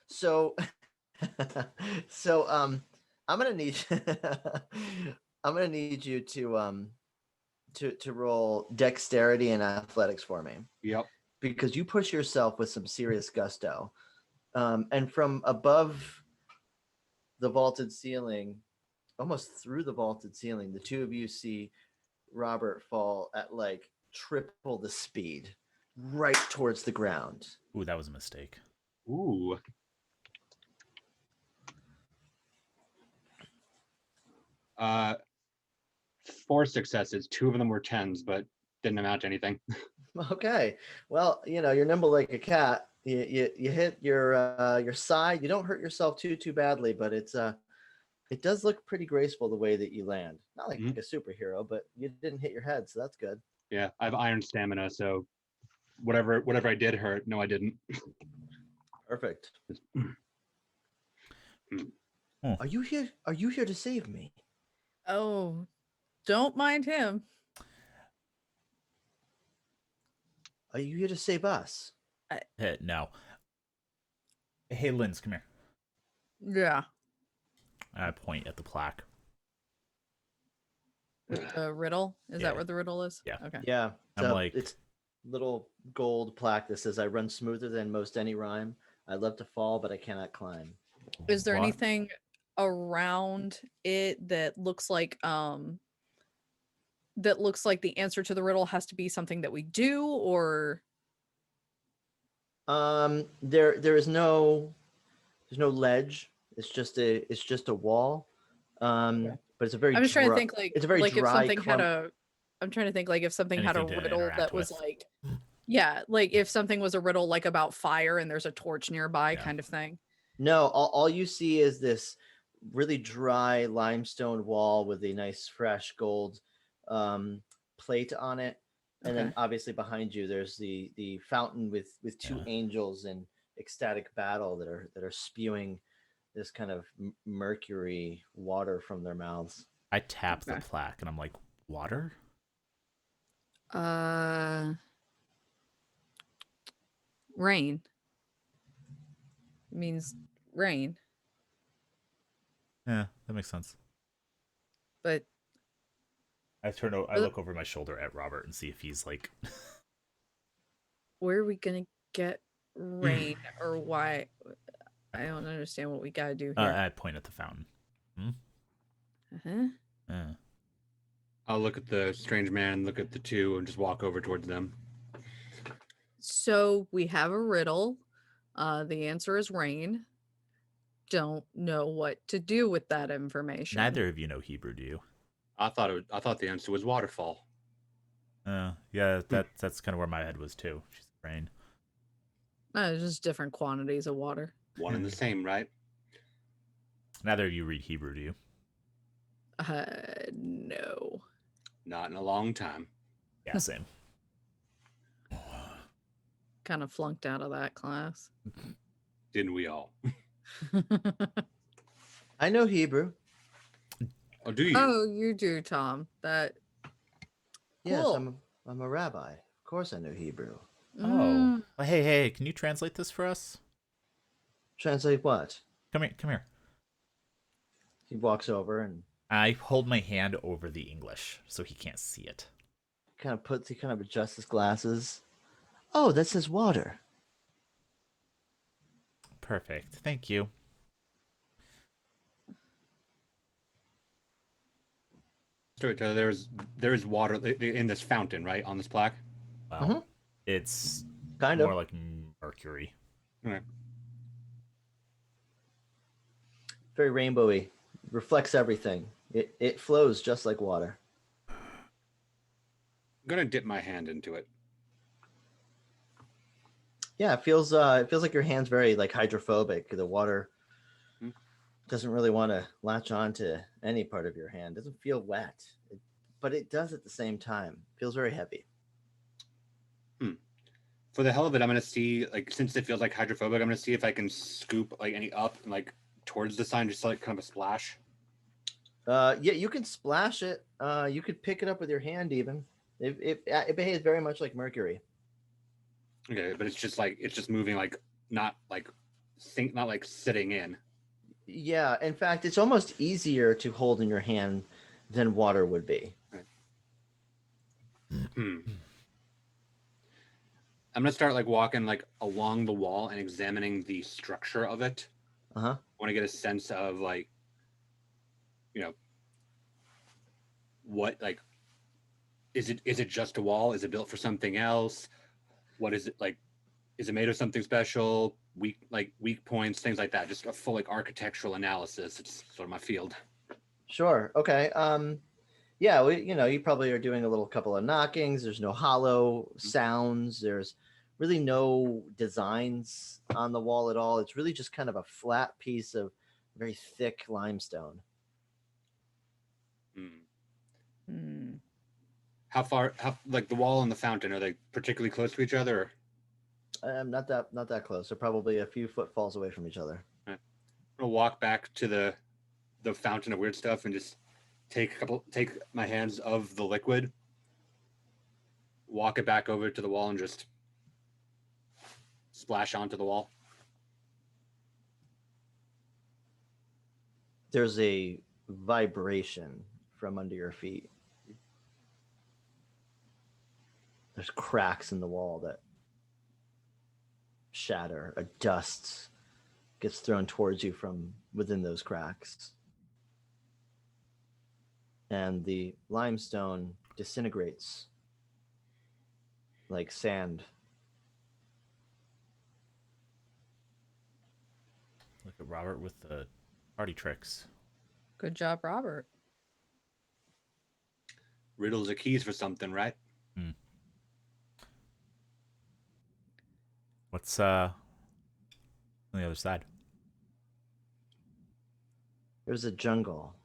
So, I'm gonna need you to roll dexterity and athletics for me. Yep. Because you push yourself with some serious gusto, and from above the vaulted ceiling, almost through the vaulted ceiling, the two of you see Robert fall at like triple the speed, right towards the ground. Ooh, that was a mistake. Ooh. Uh, 4 successes. 2 of them were 10s, but didn't amount to anything. Okay. Well, you're nimble like a cat. You hit your side. You don't hurt yourself too badly, but it does look pretty graceful the way that you land. Not like a superhero, but you didn't hit your head, so that's good. Yeah, I have iron stamina, so whatever I did hurt, no, I didn't. Perfect. Are you here? Are you here to save me? Oh, don't mind him. Are you here to save us? No. Hey, Linz, come here. Yeah. I point at the plaque. The riddle? Is Yeah. that where the riddle is? Yeah. Okay. Yeah. I'm So like- it's little gold plaque that says, "I run smoother than most any rhyme. I love to fall, but I cannot climb." Is there What? anything around it that looks like the answer to the riddle has to be something that we do, or There is no there's no ledge. It's just a wall. Okay. But it's a very I'm just trying to dry- think like it's a very if dry something had clump. a I'm trying to think like if something had a Anything to riddle interact that was with. like yeah, like if something was a riddle like about fire and there's a torch nearby Yeah. kind of thing. No, all you see is this really dry limestone wall with a nice fresh gold plate on it. And then Okay. obviously behind you there's the fountain with two Yeah. angels in ecstatic battle that are spewing this kind of mercury water from their mouths. I tap the Okay. plaque and I'm like, water? Rain means rain, Yeah, that makes sense. but I look over my shoulder at Robert and see if he's like, where are we gonna get rain or why? I don't understand what we gotta do here. I point at the fountain. Uh-huh. Yeah. I'll look at the strange man, look at the two, and just walk over towards them. So we have a riddle. The answer is rain. Don't know what to do with that information. Neither of you know Hebrew, do you? I thought the answer was waterfall. Yeah, that's kind of where my head was too. She's rain. It's just different quantities of water. One and the same, right? Neither of you read Hebrew, do you? No. Not in a long time. Yeah, same. Kind of flunked out of that class. Didn't we all? I know Hebrew. Oh, do you? Oh, you do, Tom. That. Yes, Cool. I'm a rabbi. Of course I know Hebrew. Mm, Oh, hey, can you translate this for us? Translate what? Come here. He walks over and I hold my hand over the English so he can't see it. he kind of adjusts his glasses. Oh, that says water. Perfect. Thank you. Storyteller, there's water in this fountain, right? On this plaque. Well, Mhm. it's Kind more of. like mercury. Right. Very rainbowy. Reflects everything. It flows just like water. I'm gonna dip my hand into it. Yeah, it feels like your hand's very like hydrophobic. The water Hmm. doesn't really want to latch on to any part of your hand. It doesn't feel wet, but it does at the same time. It feels very heavy. For the hell of it, I'm gonna see, like, since it feels like hydrophobic, I'm gonna see if I can scoop like any up and like towards the sign, just like kind of a splash. Yeah, you can splash it. You could pick it up with your hand even. It behaves very much like mercury. Okay, but it's just moving, like not like not like sitting in. Yeah, in fact, it's almost easier to hold in your hand than water would be. I'm gonna start like walking like along the wall and examining the structure of it. Uh-huh. I want to get a sense of like, what, like, is it just a wall? Is it built for something else? What is it like? Is it made of something special? Weak points, things like that. Just a full like architectural analysis. It's sort of my field. Sure. Okay. Yeah, you probably are doing a little couple of knockings. There's no hollow sounds. There's really no designs on the wall at all. It's really just kind of a flat piece of very thick limestone. Hmm. How like the wall and the fountain, are they particularly close to each other? Or? Not that close. They're probably a few footfalls away from each other. I'm gonna walk back to the fountain of weird stuff and just take my hands of the liquid, walk it back over to the wall, and just splash onto the wall. There's a vibration from under your feet. There's cracks in the wall that shatter. A dust gets thrown towards you from within those cracks. And the limestone disintegrates like sand. Look at Robert with the party tricks. Good job, Robert. Riddles are keys for something, right? What's on the other side? There's a jungle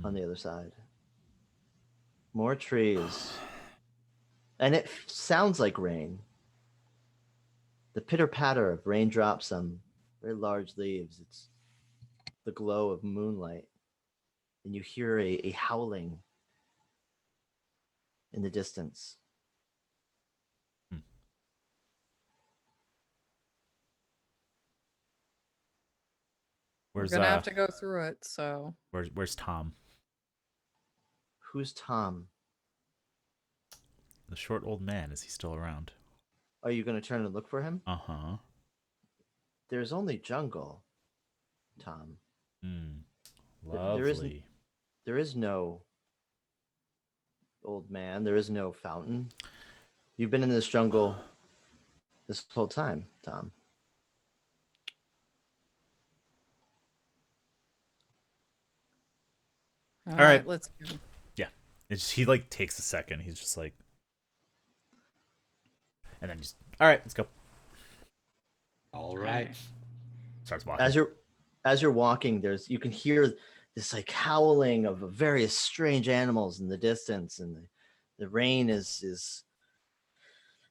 on the other side. More trees. And it sounds like rain. The pitter-patter of raindrops on very large leaves. It's the glow of moonlight. And you hear a howling in the distance. We're gonna have to go through it, so. Where's Tom? Who's Tom? The short old man. Is he still around? Are you going to turn and look for him? Uh-huh. There's only jungle, Tom. Lovely. There is no old man. There is no fountain. You've been in this jungle this whole time, Tom. All right. Let's go. Yeah. He like takes a second. He's just like, and then just, all right, let's go. All right. Starts walking. As you're walking, you can hear this like howling of various strange animals in the distance, and the rain is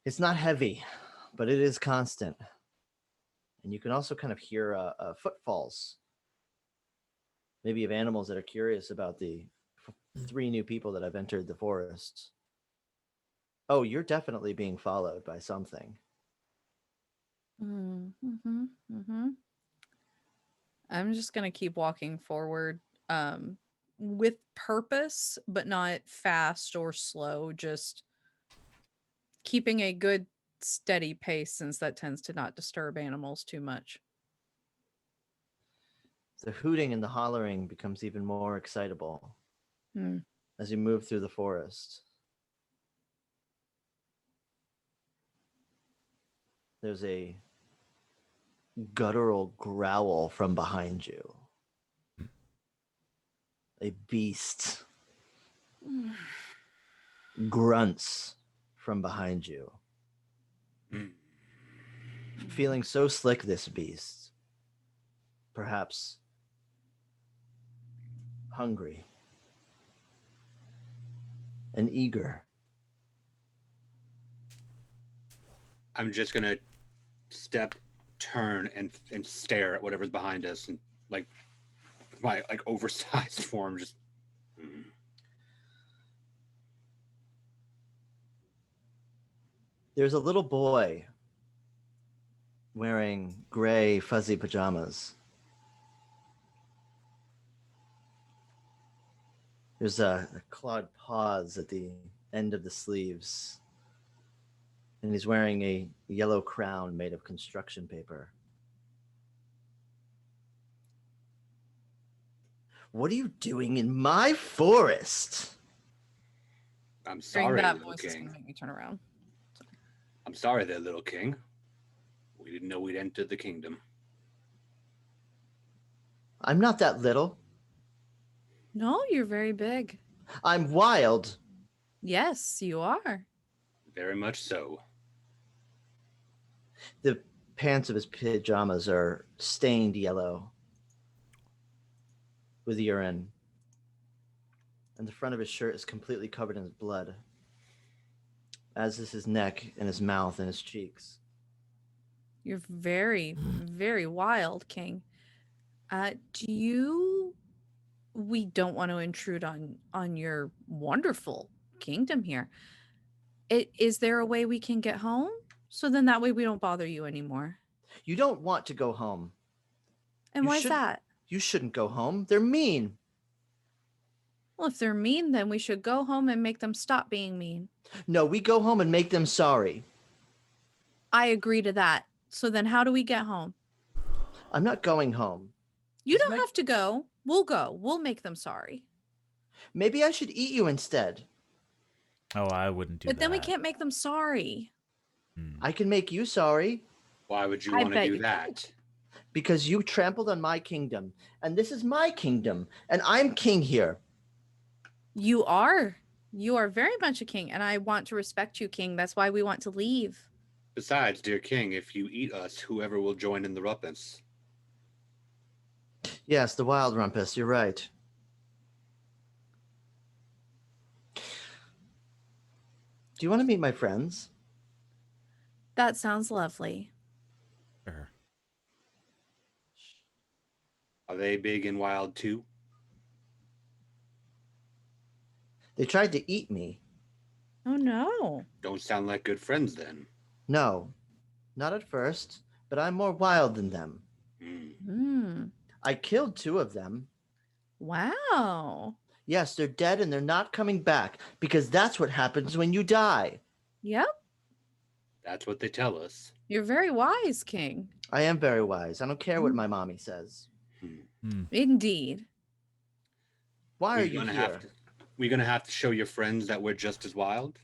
it's not heavy, but it is constant. And you can also kind of hear footfalls, maybe of animals that are curious about the 3 new people that have entered the forest. Oh, you're definitely being followed by something. I'm just gonna keep walking forward, with purpose, but not fast or slow. Just keeping a good steady pace, since that tends to not disturb animals too much. The hooting and the hollering becomes even more excitable as you move through the forest. There's a guttural growl from behind you. A beast grunts from behind you. Feeling so slick, this beast. Perhaps hungry and eager. I'm just gonna turn and stare at whatever's behind us, and like my oversized form just. There's a little boy wearing gray fuzzy pajamas. There's a clawed paws at the end of the sleeves. And he's wearing a yellow crown made of construction paper. What are you doing in my forest? I'm Hearing sorry, that little voice is gonna king. make me turn around. I'm sorry there, little king. We didn't know we'd entered the kingdom. I'm not that little. No, you're very big. I'm wild. Yes, you are. Very much so. The pants of his pajamas are stained yellow with urine. And the front of his shirt is completely covered in blood, as is his neck and his mouth and his cheeks. You're very, very wild, King. We don't want to intrude on your wonderful kingdom here. Is there a way we can get home? So that way we don't bother you anymore. You don't want to go home. And You why is should- that? You shouldn't go home. They're mean. Well, if they're mean, then we should go home and make them stop being mean. No, we go home and make them sorry. I agree to that. So then how do we get home? I'm not going home. You This don't might- have to go. We'll go. We'll make them sorry. Maybe I should eat you instead. Oh, I wouldn't do But that. then we can't make them sorry. I can make you sorry Why would you I want to bet do you that? because you trampled on my kingdom. And this is my kingdom. And I'm king here. You are. You are very much a king, and I want to respect you, king. That's why we want to leave. Besides, dear king, if you eat us, whoever will join in the rumpus. Yes, the wild rumpus. You're right. Do you want to meet my friends? That sounds lovely. Sure. Are they big and wild too? They tried to eat me. Oh no. Don't sound like good friends then. No, not at first, but I'm more wild than them. Hmm. I killed 2 of them. Wow. Yes, they're dead and they're not coming back because that's what happens when you die. Yep. That's what they tell us. You're very wise, king. I am very wise. I don't care what my mommy says. Indeed. Why are We're you gonna here? have to, we're gonna have to show your friends that we're just as wild.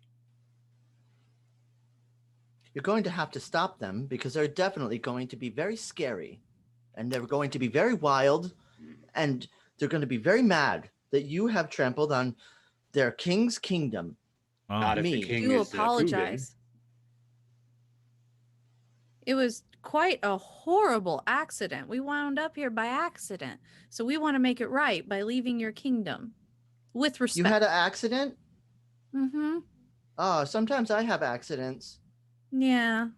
You're going to have to stop them because they're definitely going to be very scary. And they're going to be very wild. And they're going to be very mad that you have trampled on their king's kingdom. Oh, Not if me. the king Do is apologize. It was quite a horrible accident. We wound up here by accident. So we want to make it right by leaving your kingdom with respect. You had an accident? Mm-hmm. Oh, sometimes I have accidents. Yeah.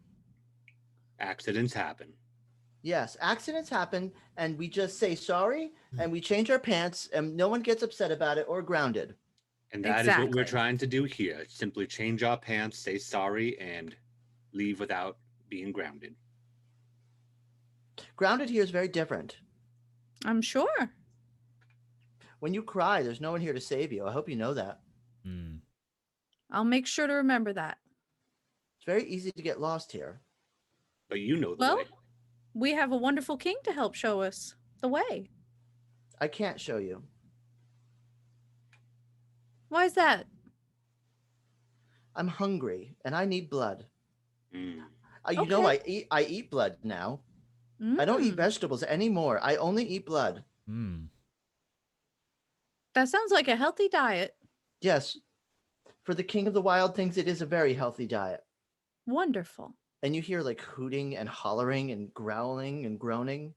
accidents happen. Yes, accidents happen, and we just say sorry, and we change our pants, and no one gets upset about it or grounded. And that is what we're Exactly. trying to do here. Simply change our pants, say sorry, and leave without being grounded. Grounded here is very different. I'm sure. When you cry, there's no one here to save you. I hope you know that. Hmm. I'll make sure to remember that. It's very easy to get lost here. But you know the Well, way. we have a wonderful king to help show us the way. I can't show you. Why is that? I'm hungry, and I need blood. Mm. You know, Okay. I eat blood now. I don't eat Mm, vegetables anymore. I only eat blood. Hmm. That sounds like a healthy diet. Yes, for the king of the wild things, it is a very healthy diet. Wonderful. And you hear like hooting and hollering and growling and groaning.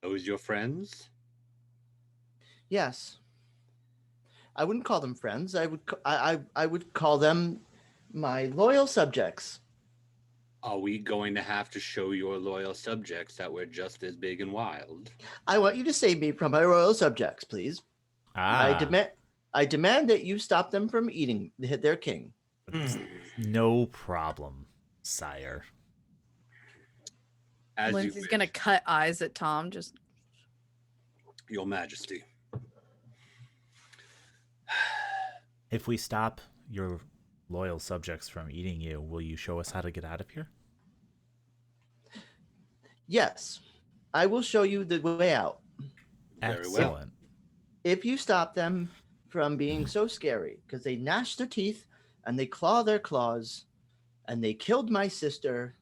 Those your friends? Yes. I wouldn't call them friends. I would call them my loyal subjects. Are we going to have to show your loyal subjects that we're just as big and wild? I want you to save me from my royal subjects, please. Ah, I demand that you stop them from eating their king. no problem, sire. As Lindsay's you gonna wish, cut eyes at Tom. Just Your Majesty. If we stop your loyal subjects from eating you, will you show us how to get out of here? Yes, I will show you the way out. Very well. Excellent. If you stop them from being so scary, because they gnash their teeth and they claw their claws, and they killed my sister,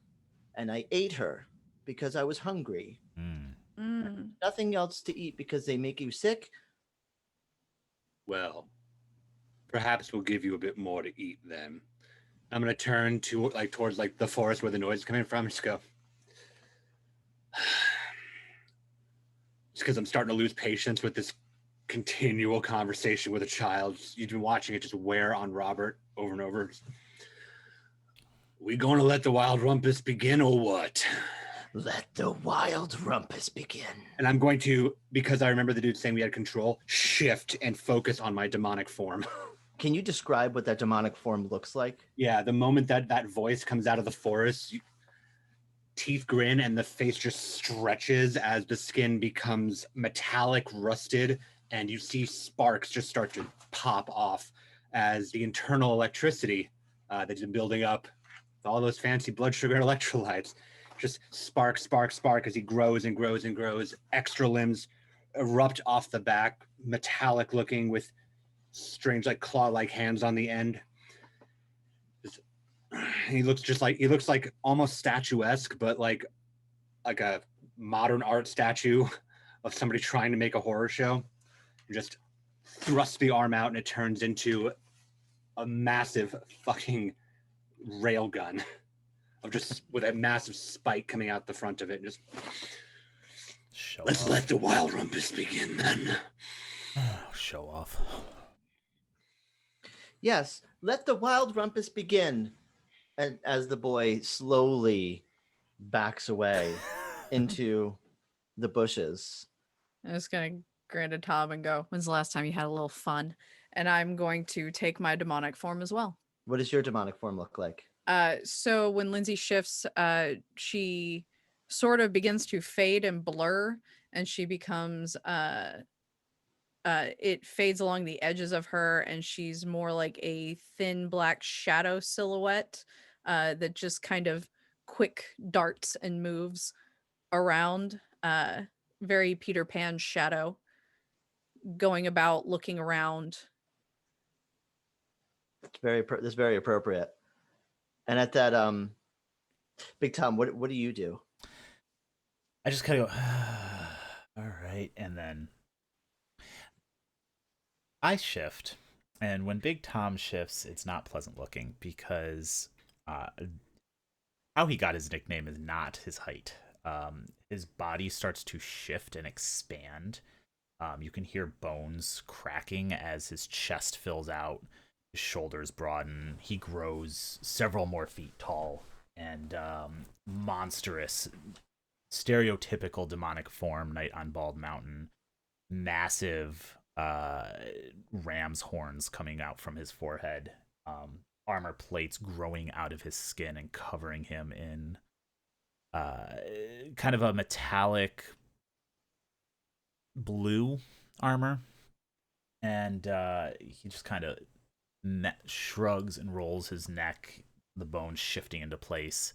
and I ate her because I was hungry. Hmm. Nothing else to eat because they make you sick. Well, perhaps we'll give you a bit more to eat then. I'm gonna turn to towards the forest where the noise is coming from. Just go. Just because I'm starting to lose patience with this continual conversation with a child. You've been watching it just wear on Robert over and over. We going to let the wild rumpus begin or what? Let the wild rumpus begin. And I'm going to, because I remember the dude saying we had control, shift and focus on my demonic form. Can you describe what that demonic form looks like? Yeah, the moment that voice comes out of the forest, teeth grin and the face just stretches as the skin becomes metallic, rusted, and you see sparks just start to pop off as the internal electricity that's been building up with all those fancy blood sugar electrolytes just spark as he grows and grows and grows. Extra limbs erupt off the back, metallic looking with strange like claw-like hands on the end. He looks like almost statuesque, but like a modern art statue of somebody trying to make a horror show. You just thrust the arm out and it turns into a massive fucking rail gun of just with a massive spike coming out the front of it. Just let's let the wild rumpus begin then. Show off. Yes, let the wild rumpus begin. And as the boy slowly backs away into the bushes. I'm just going to grin at Tom and go, when's the last time you had a little fun? And I'm going to take my demonic form as well. What does your demonic form look like? So when Lindsay shifts, she sort of begins to fade and blur, and she becomes it fades along the edges of her, and she's more like a thin black shadow silhouette that just kind of quick darts and moves around, very Peter Pan shadow, going about, looking around. It's very appropriate. And at that, Big Tom, what do you do? I just kind of go, all right, and then I shift. And when Big Tom shifts, it's not pleasant looking because how he got his nickname is not his height. His body starts to shift and expand. You can hear bones cracking as his chest fills out. His shoulders broaden. He grows several more feet tall and monstrous, stereotypical demonic form, Night on Bald Mountain. Massive ram's horns coming out from his forehead. Armor plates growing out of his skin and covering him in kind of a metallic blue armor. And he just kind of shrugs and rolls his neck, the bones shifting into place,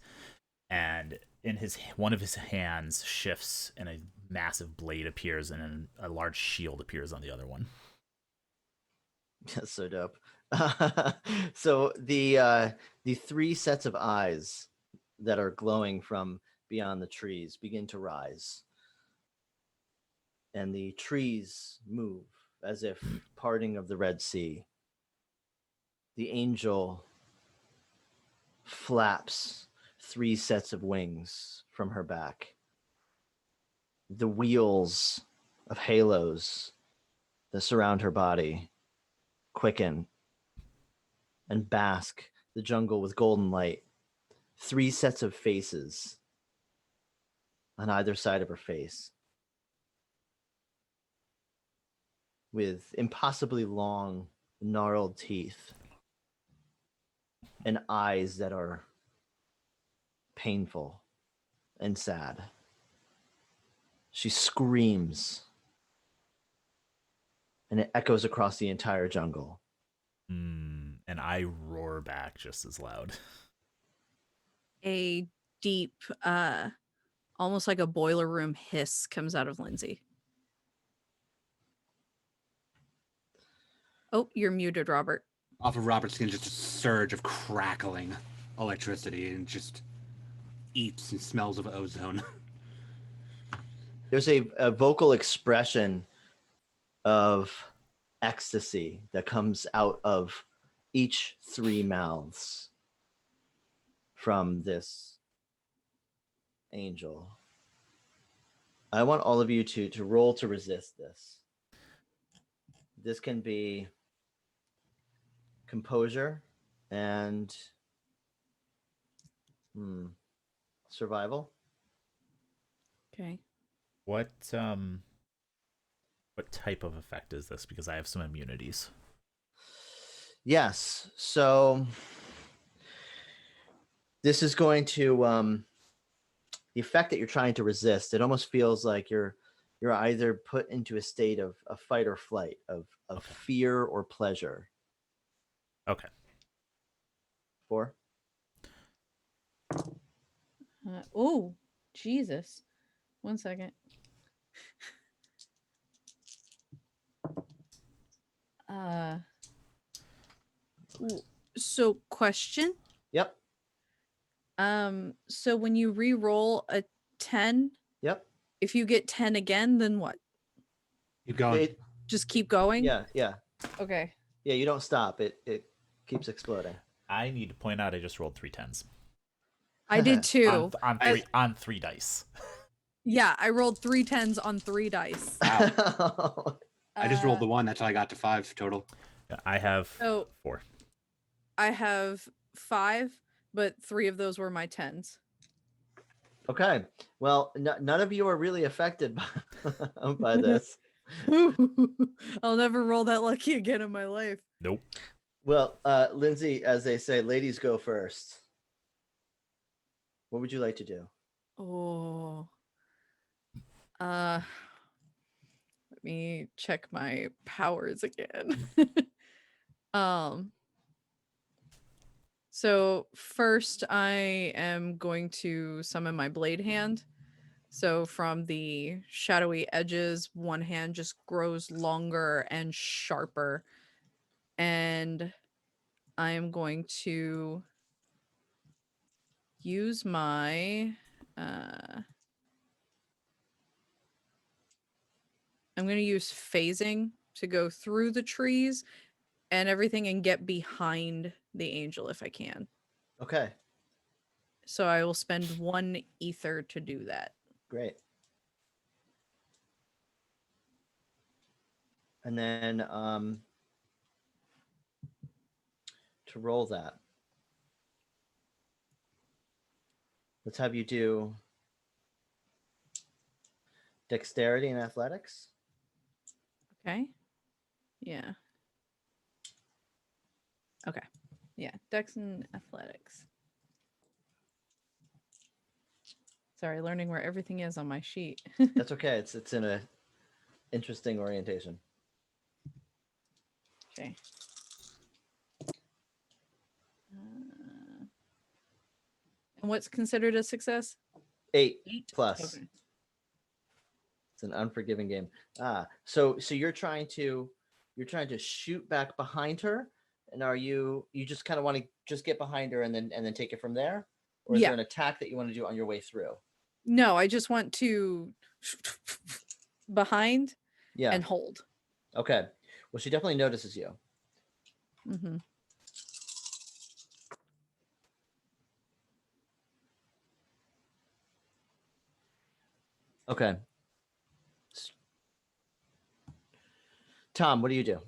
and in one of his hands shifts and a massive blade appears and then a large shield appears on the other one. That's so dope. So the three sets of eyes that are glowing from beyond the trees begin to rise, and the trees move as if parting of the Red Sea. The angel flaps three sets of wings from her back. The wheels of halos that surround her body quicken and bask the jungle with golden light. Three sets of faces on either side of her face, with impossibly long, gnarled teeth and eyes that are painful and sad. She screams, and it echoes across the entire jungle. And I roar back just as loud. A deep, almost like a boiler room hiss comes out of Lindsay. Oh, you're muted, Robert. Off of Robert's skin, just a surge of crackling electricity and just eats and smells of ozone. There's a vocal expression of ecstasy that comes out of each three mouths from this angel. I want all of you to roll to resist this. This can be composure and survival. Okay. What type of effect is this? Because I have some immunities. Yes. So this is going to the effect that you're trying to resist, it almost feels like you're either put into a state of fight or flight, of Okay. fear or pleasure. Okay. 4. Oh, Jesus. 1 second. So question. Yep. So when you re-roll a 10, Yep. if you get 10 again, then what? Keep going. Just keep going? Yeah. Okay. Yeah, you don't stop. It keeps exploding. I need to point out I just rolled 3 10s. I did too. On 3 dice. Yeah, I rolled 3 10s on 3 dice. Wow. I just rolled the 1. That's how I got to 5 total. I have 4. I have 5, but 3 of those were my 10s. Okay. Well, none of you are really affected by this. I'll never roll that lucky again in my life. Nope. Well, Lindsay, as they say, ladies go first. What would you like to do? Oh. Let me check my powers again. So first I am going to summon my blade hand. So from the shadowy edges, one hand just grows longer and sharper. And I am going to use my I'm going to use phasing to go through the trees and everything and get behind the angel if I can. Okay. So I will spend 1 ether to do that. Great. And then to roll that, let's have you do dexterity and athletics. Okay. Yeah. Okay. Yeah. Dex and athletics. Sorry, learning where everything is on my sheet. That's okay. It's in a interesting orientation. Okay. And what's considered a success? 8 8 plus. Okay. It's an unforgiving game. So you're trying to shoot back behind her, and you just kind of want to just get behind her and then take it from there, or is there an attack that you want to do on your way through? No, I just want to behind and hold. Okay. Well, she definitely notices you. Mm-hmm. Okay. Tom, what do you do?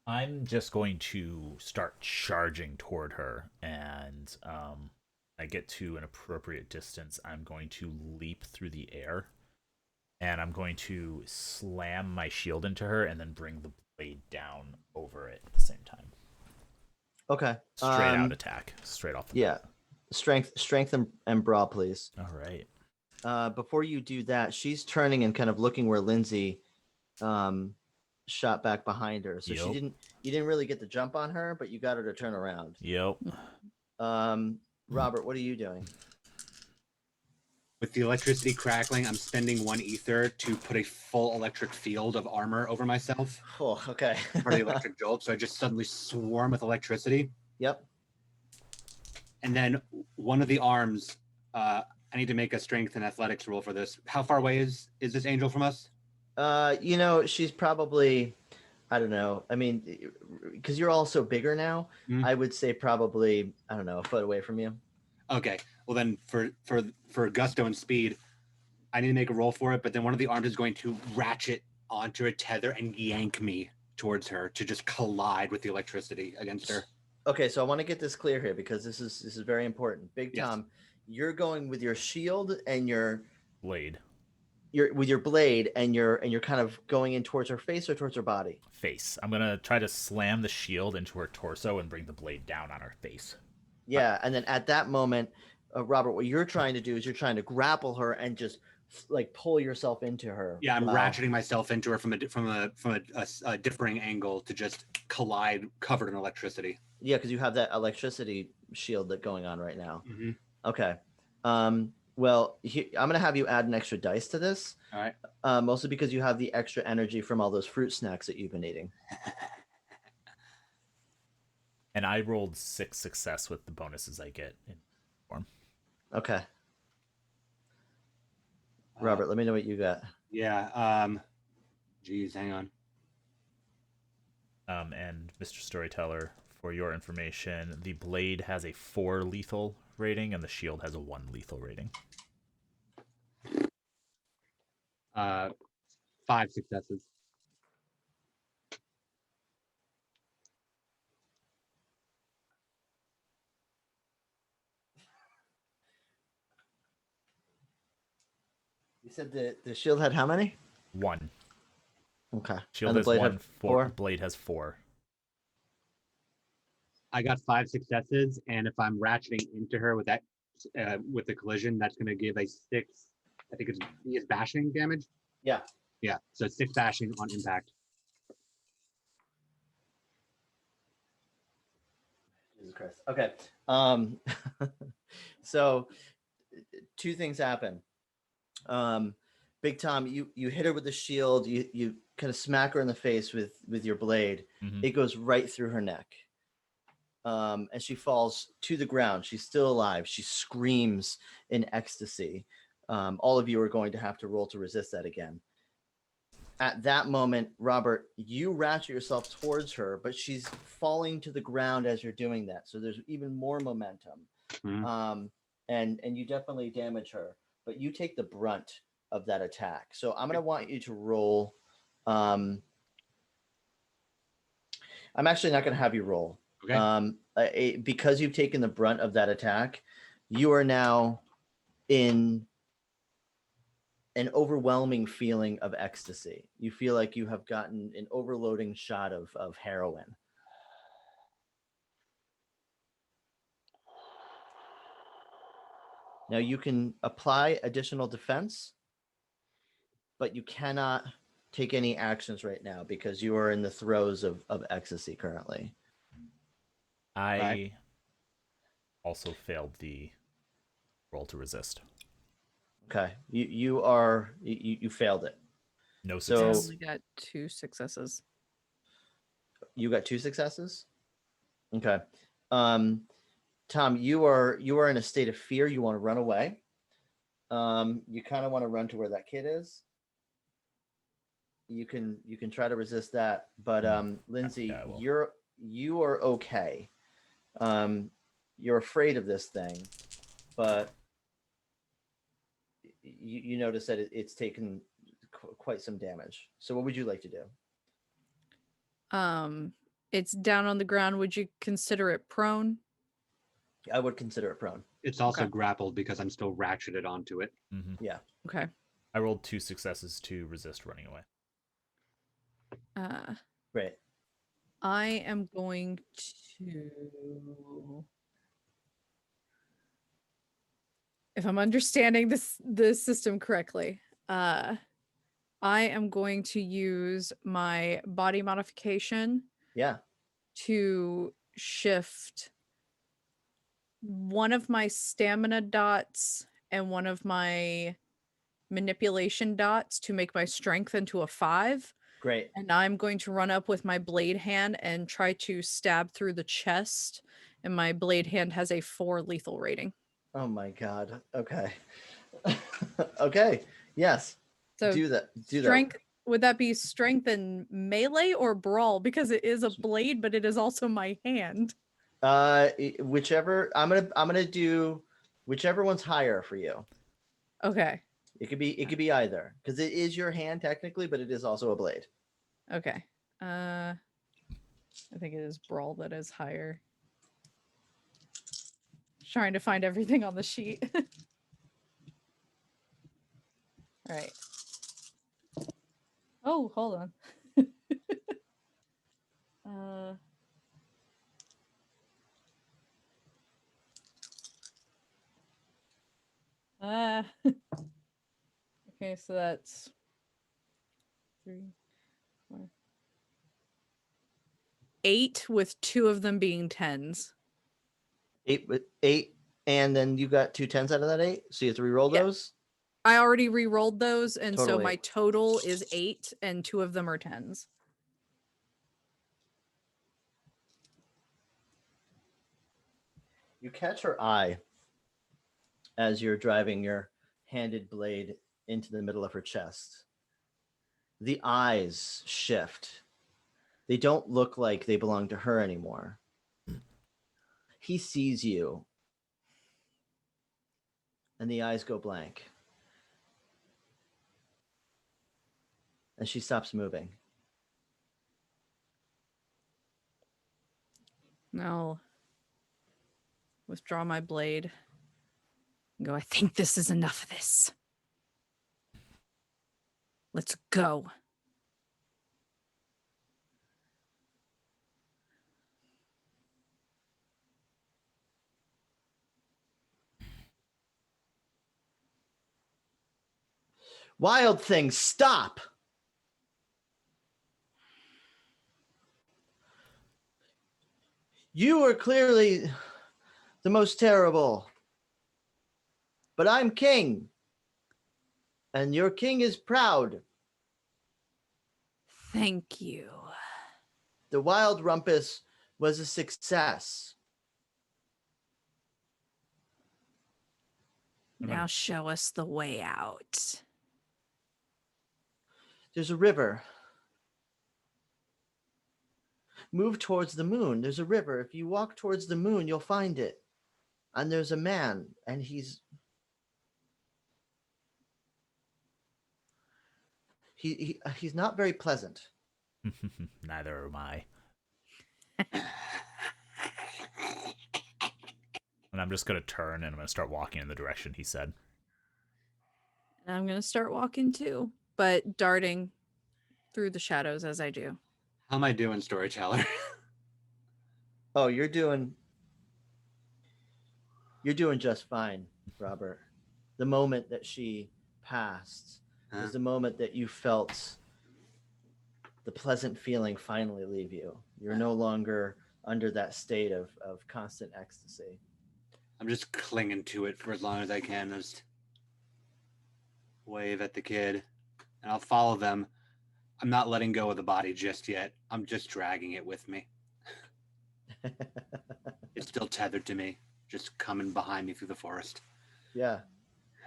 I'm just going to start charging toward her, and I get to an appropriate distance. I'm going to leap through the air, and I'm going to slam my shield into her and then bring the blade down over it at the same time. Okay. Straight out attack. Straight off the bat. Strength and brawl, please. All right. Before you do that, she's turning and kind of looking where Lindsay shot back behind her. So you didn't really get the jump on her, but you got her to turn around. Yep. Robert, what are you doing? With the electricity crackling, I'm spending 1 ether to put a full electric field of armor over myself. Oh, okay. For the electric jolt, so I just suddenly swarm with electricity. Yep. And then one of the arms, I need to make a strength and athletics roll for this. How far away is this angel from us? She's probably, I don't know. I mean, because you're all so bigger now, I would say probably, I don't know, a foot away from you. Okay. Well, then for gusto and speed, I need to make a roll for it, but then one of the arms is going to ratchet onto a tether and yank me towards her to just collide with the electricity against her. Okay, so I want to get this clear here because this is very important. Big Tom, you're going with your shield and your blade. You're with your blade and you're kind of going in towards her face or towards her body? Face. I'm gonna try to slam the shield into her torso and bring the blade down on her face. Yeah, and then at that moment, Robert, what you're trying to do is you're trying to grapple her and just like pull yourself into her. Yeah, I'm Wow. ratcheting myself into her from a differing angle to just collide, covered in electricity. Yeah, because you have that electricity shield that going on right now. Mm-hmm. Okay. Well, I'm gonna have you add an extra dice to this. All right. Mostly because you have the extra energy from all those fruit snacks that you've been eating. And I rolled 6 success with the bonuses I get in form. Okay. Robert, let me know what you got. Yeah. Geez, hang on. And Mr. Storyteller, for your information, the blade has a 4 lethal rating and the shield has a 1 lethal rating. 5 successes. You said the shield had how many? 1. Okay. Shield And the has blade 1, had 4. 4? Blade has 4. I got 5 successes, and if I'm ratcheting into her with that, with the collision, that's going to give a 6. I think it's bashing damage. Yeah. Yeah. So 6 bashing on impact. Jesus Christ. Okay. So 2 things happen. Big Tom, you hit her with the shield, you kind of smack her in the face with your blade. Mm-hmm. It goes right through her neck. And she falls to the ground. She's still alive. She screams in ecstasy. All of you are going to have to roll to resist that again. At that moment, Robert, you ratchet yourself towards her, but she's falling to the ground as you're doing that. So there's even more momentum. Mm-hmm. And you definitely damage her, but you take the brunt of that attack. So I'm going to want you to roll. I'm actually not going to have you roll. Okay. Because you've taken the brunt of that attack, you are now in an overwhelming feeling of ecstasy. You feel like you have gotten an overloading shot of heroin. Now you can apply additional defense, but you cannot take any actions right now because you are in the throes of ecstasy currently. I also failed the roll to resist. Okay, you failed it. No I success. only got 2 successes. You got 2 successes. Okay, Tom, you are in a state of fear. You want to run away. You kind of want to run to where that kid is. You can try to resist that, but Lindsay, Yeah, you are okay. You're afraid of this thing, but you notice that it's taken quite some damage. So what would you like to do? It's down on the ground. Would you consider it prone? I would consider it prone. It's also Okay. grappled because I'm still ratcheted onto it. Mm-hmm. Yeah. Okay. I rolled 2 successes to resist running away. Great. I am going to, if I'm understanding this system correctly, I am going to use my body modification Yeah. to shift one of my stamina dots and one of my manipulation dots to make my strength into a 5. Great. And I'm going to run up with my blade hand and try to stab through the chest. And my blade hand has a 4 lethal rating. Oh my God. Okay. Okay. Yes. So Do that. strength, would that be strength and melee or brawl? Because it is a blade, but it is also my hand. Whichever. I'm gonna do whichever one's higher for you. Okay. It could be either, because it is your hand technically, but it is also a blade. Okay. I think it is brawl that is higher. Trying to find everything on the sheet. All right. Oh, hold on. Okay, so that's 3, 4, 8 with 2 of them being 10s. 8, and then you got 2 10s out of that 8, so you have to re-roll Yeah. those. I already re-rolled those, and so Total my 8. total is 8, and 2 of them are 10s. You catch her eye as you're driving your handed blade into the middle of her chest. The eyes shift. They don't look like they belong to her anymore. He sees you, and the eyes go blank. And she stops moving. Now, withdraw my blade. And go, I think this is enough of this. Let's go. Wild thing, stop! You are clearly the most terrible. But I'm king. And your king is proud. Thank you. The wild rumpus was a success. Now show us the way out. There's a river. Move towards the moon. There's a river. If you walk towards the moon, you'll find it. And there's a man, and he's not very pleasant. Neither am I. And I'm just going to turn and I'm going to start walking in the direction he said. And I'm going to start walking too, but darting through the shadows as I do. How am I doing, storyteller? Oh, you're doing just fine, Robert. The moment that she passed is the moment that you felt the pleasant feeling finally leave you. You're no longer under that state of constant ecstasy. I'm just clinging to it for as long as I can. Just wave at the kid, and I'll follow them. I'm not letting go of the body just yet. I'm just dragging it with me. It's still tethered to me, just coming behind me through the forest. Yeah,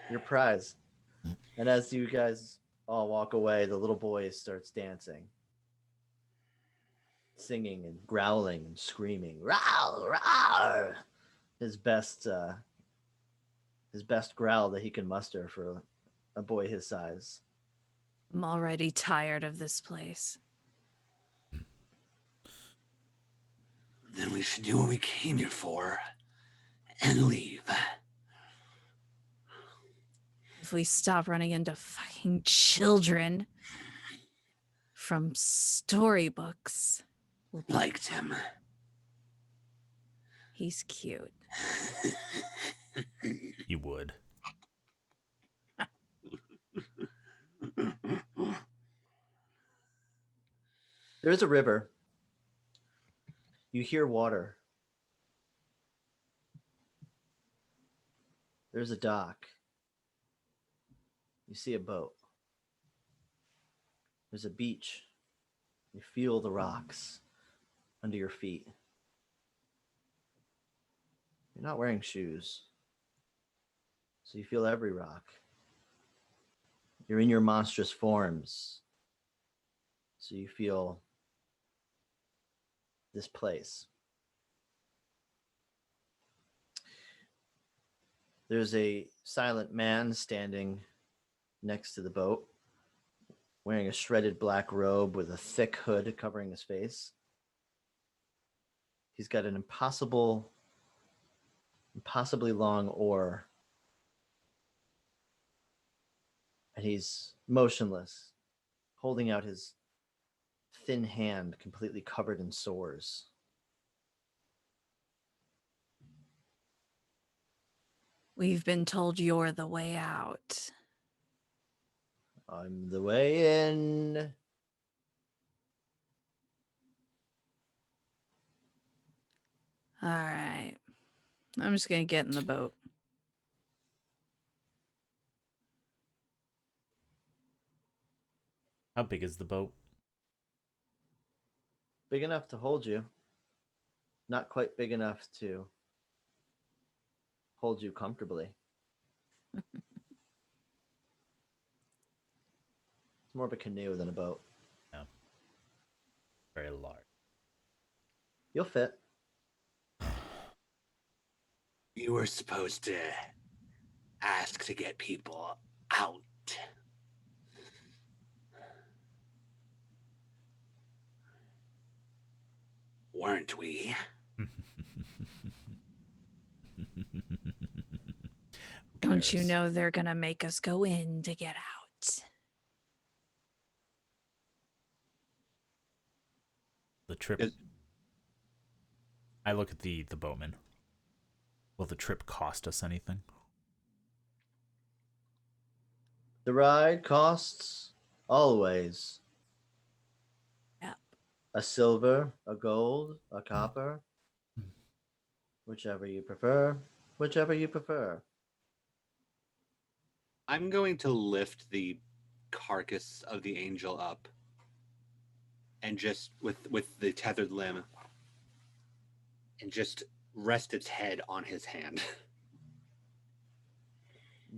your prize. And as you guys all walk away, the little boy starts dancing, singing and growling and screaming. Row, row! His best growl that he can muster for a boy his size. I'm already tired of this place. Then we should do what we came here for and leave. If we stop running into fucking children from storybooks. Liked him. He's cute. You would. There is a river. You hear water. There's a dock. You see a boat. There's a beach. You feel the rocks under your feet. You're not wearing shoes, so you feel every rock. You're in your monstrous forms, so you feel this place. There's a silent man standing next to the boat, wearing a shredded black robe with a thick hood covering his face. He's got an impossibly long oar, and he's motionless, holding out his thin hand completely covered in sores. We've been told you're the way out. I'm the way in. All right. I'm just going to get in the boat. How big is the boat? Big enough to hold you. Not quite big enough to hold you comfortably. It's more of a canoe than a boat. No. Very large. You'll fit. You were supposed to ask to get people out. Weren't we? Don't you know they're going to make us go in to get out? The trip. I look at the boatman. Will the trip cost us anything? The ride costs always Yep. a silver, a gold, a copper, whichever you prefer. Whichever you prefer. I'm going to lift the carcass of the angel up, and just with the tethered limb, and just rest its head on his hand.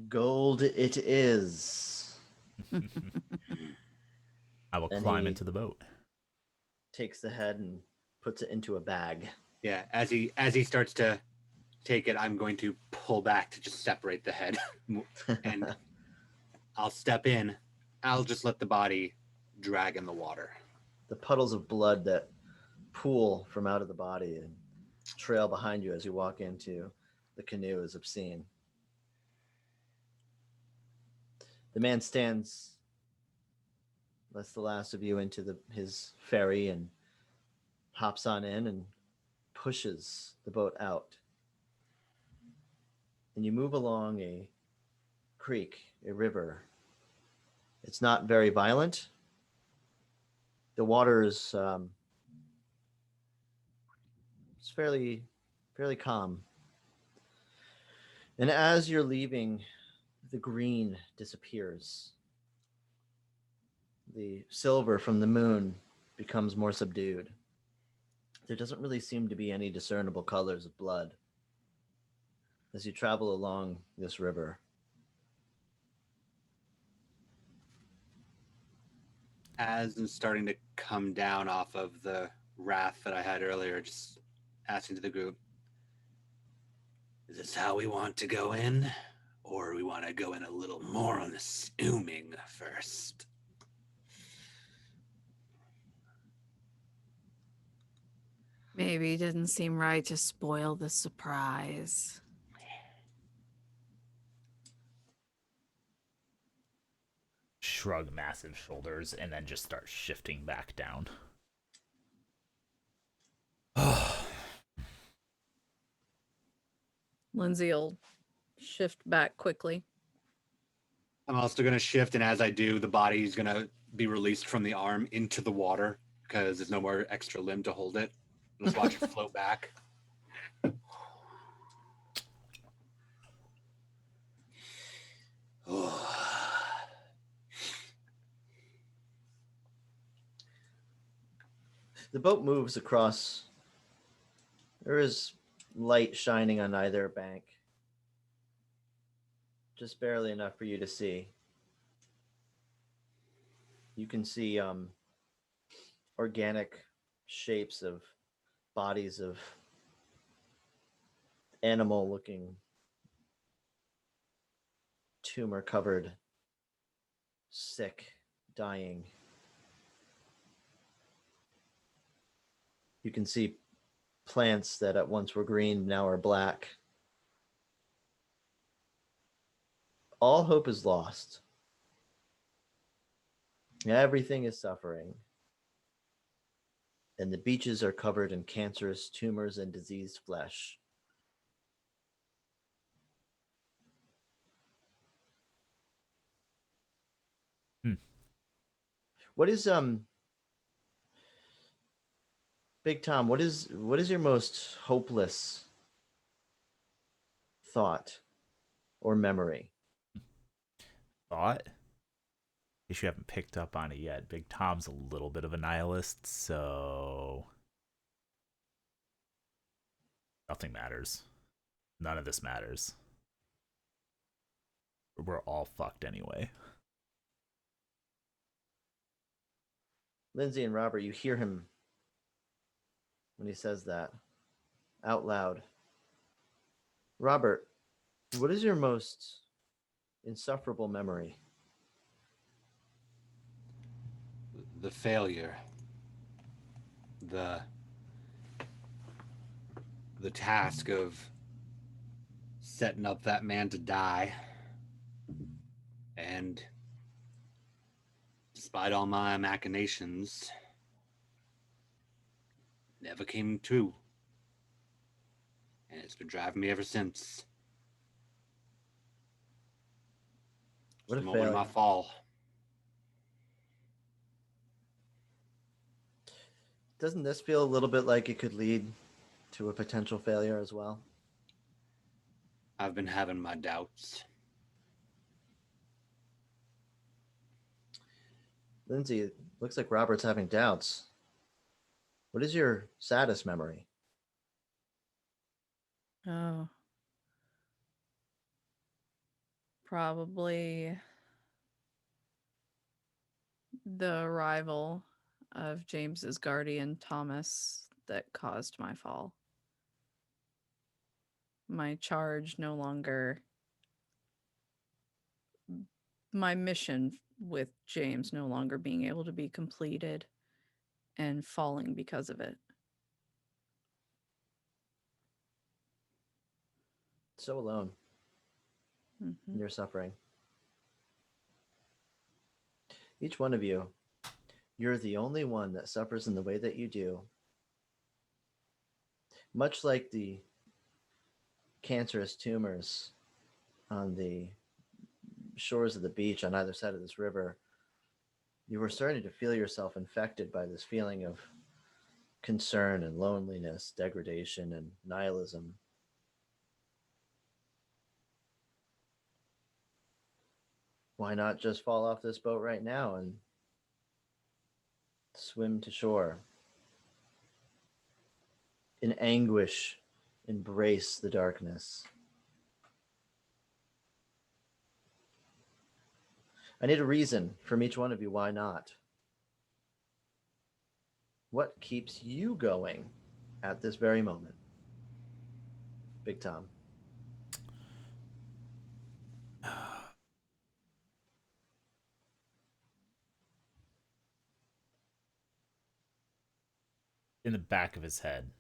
Gold it is. I will And climb he- into the boat. Takes the head and puts it into a bag. Yeah, as he starts to take it, I'm going to pull back to just separate the head, and I'll step in. I'll just let the body drag in the water. The puddles of blood that pool from out of the body and trail behind you as you walk into the canoe is obscene. The man stands, lets the last of you into his ferry and hops on in and pushes the boat out. And you move along a creek, a river. It's not very violent. The water is it's fairly calm. And as you're leaving, the green disappears. The silver from the moon becomes more subdued. There doesn't really seem to be any discernible colors of blood as you travel along this river. As I'm starting to come down off of the wrath that I had earlier, just asking to the group, Is this how we want to go in? Or we want to go in a little more on the assuming first? Maybe it didn't seem right to spoil the surprise. Shrug massive shoulders and then just start shifting back down. Lindsay will shift back quickly. I'm also going to shift, and as I do, the body is going to be released from the arm into the water because there's no more extra limb to hold it. Let's watch it float back. The boat moves across. There is light shining on either bank. Just barely enough for you to see. You can see organic shapes of bodies of animal looking, tumor covered, sick, dying. You can see plants that at once were green now are black. All hope is lost. Everything is suffering. And the beaches are covered in cancerous tumors and diseased flesh. What is Big Tom, what is your most hopeless thought or memory? Thought? In case you haven't picked up on it yet, Big Tom's a little bit of a nihilist, so nothing matters. None of this matters. We're all fucked anyway. Lindsay and Robert, you hear him when he says that out loud. Robert, what is your most insufferable memory? The failure. The task of setting up that man to die. And despite all my machinations, never came true. And it's been driving me ever since. What a The moment of my failure. fall. Doesn't this feel a little bit like it could lead to a potential failure as well? I've been having my doubts. Lindsay, it looks like Robert's having doubts. What is your saddest memory? Oh. Probably the arrival of James's guardian, Thomas, that caused my fall. My charge no longer. My mission with James no longer being able to be completed and falling because of it. So alone in Mhm. your suffering. Each one of you, you're the only one that suffers in the way that you do. Much like the cancerous tumors on the shores of the beach on either side of this river, you were starting to feel yourself infected by this feeling of concern and loneliness, degradation and nihilism. Why not just fall off this boat right now and swim to shore? In anguish, embrace the darkness. I need a reason from each one of you why not. What keeps you going at this very moment? Big Tom. In the back of his head,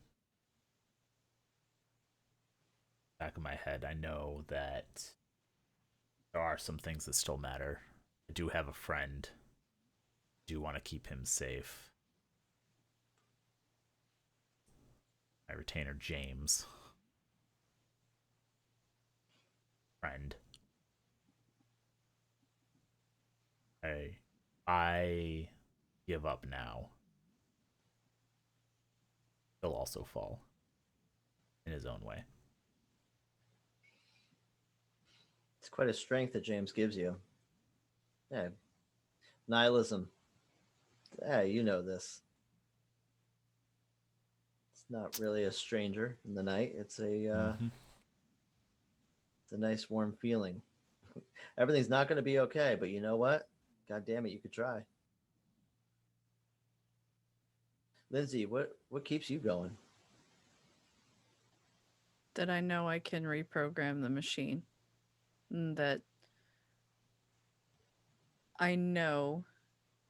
back of my head, I know that there are some things that still matter. I do have a friend. I do want to keep him safe. My retainer, James. Friend. I give up now. He'll also fall in his own way. It's quite a strength that James gives you. Yeah. Nihilism. Yeah, you know this. It's not really a stranger in the night. It's a it's a nice warm feeling. Everything's not going to be okay, but you know what? God damn it, you could try. Lindsay, what keeps you going? That I know I can reprogram the machine. And that I know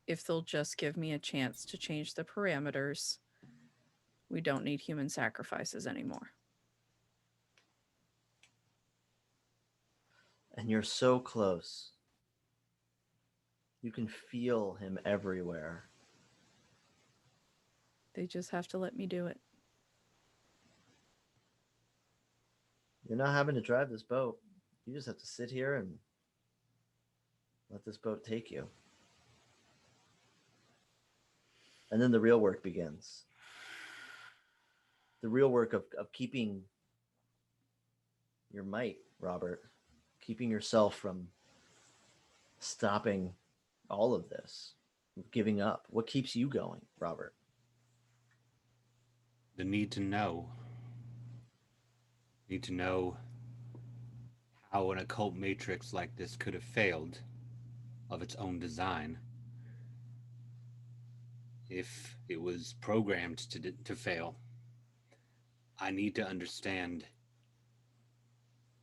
if they'll just give me a chance to change the parameters, we don't need human sacrifices anymore. And you're so close. You can feel him everywhere. They just have to let me do it. You're not having to drive this boat. You just have to sit here and let this boat take you. And then the real work begins. The real work of keeping your might, Robert, keeping yourself from stopping all of this, giving up. What keeps you going, Robert? The need to know. Need to know how an occult matrix like this could have failed of its own design. If it was programmed to fail, I need to understand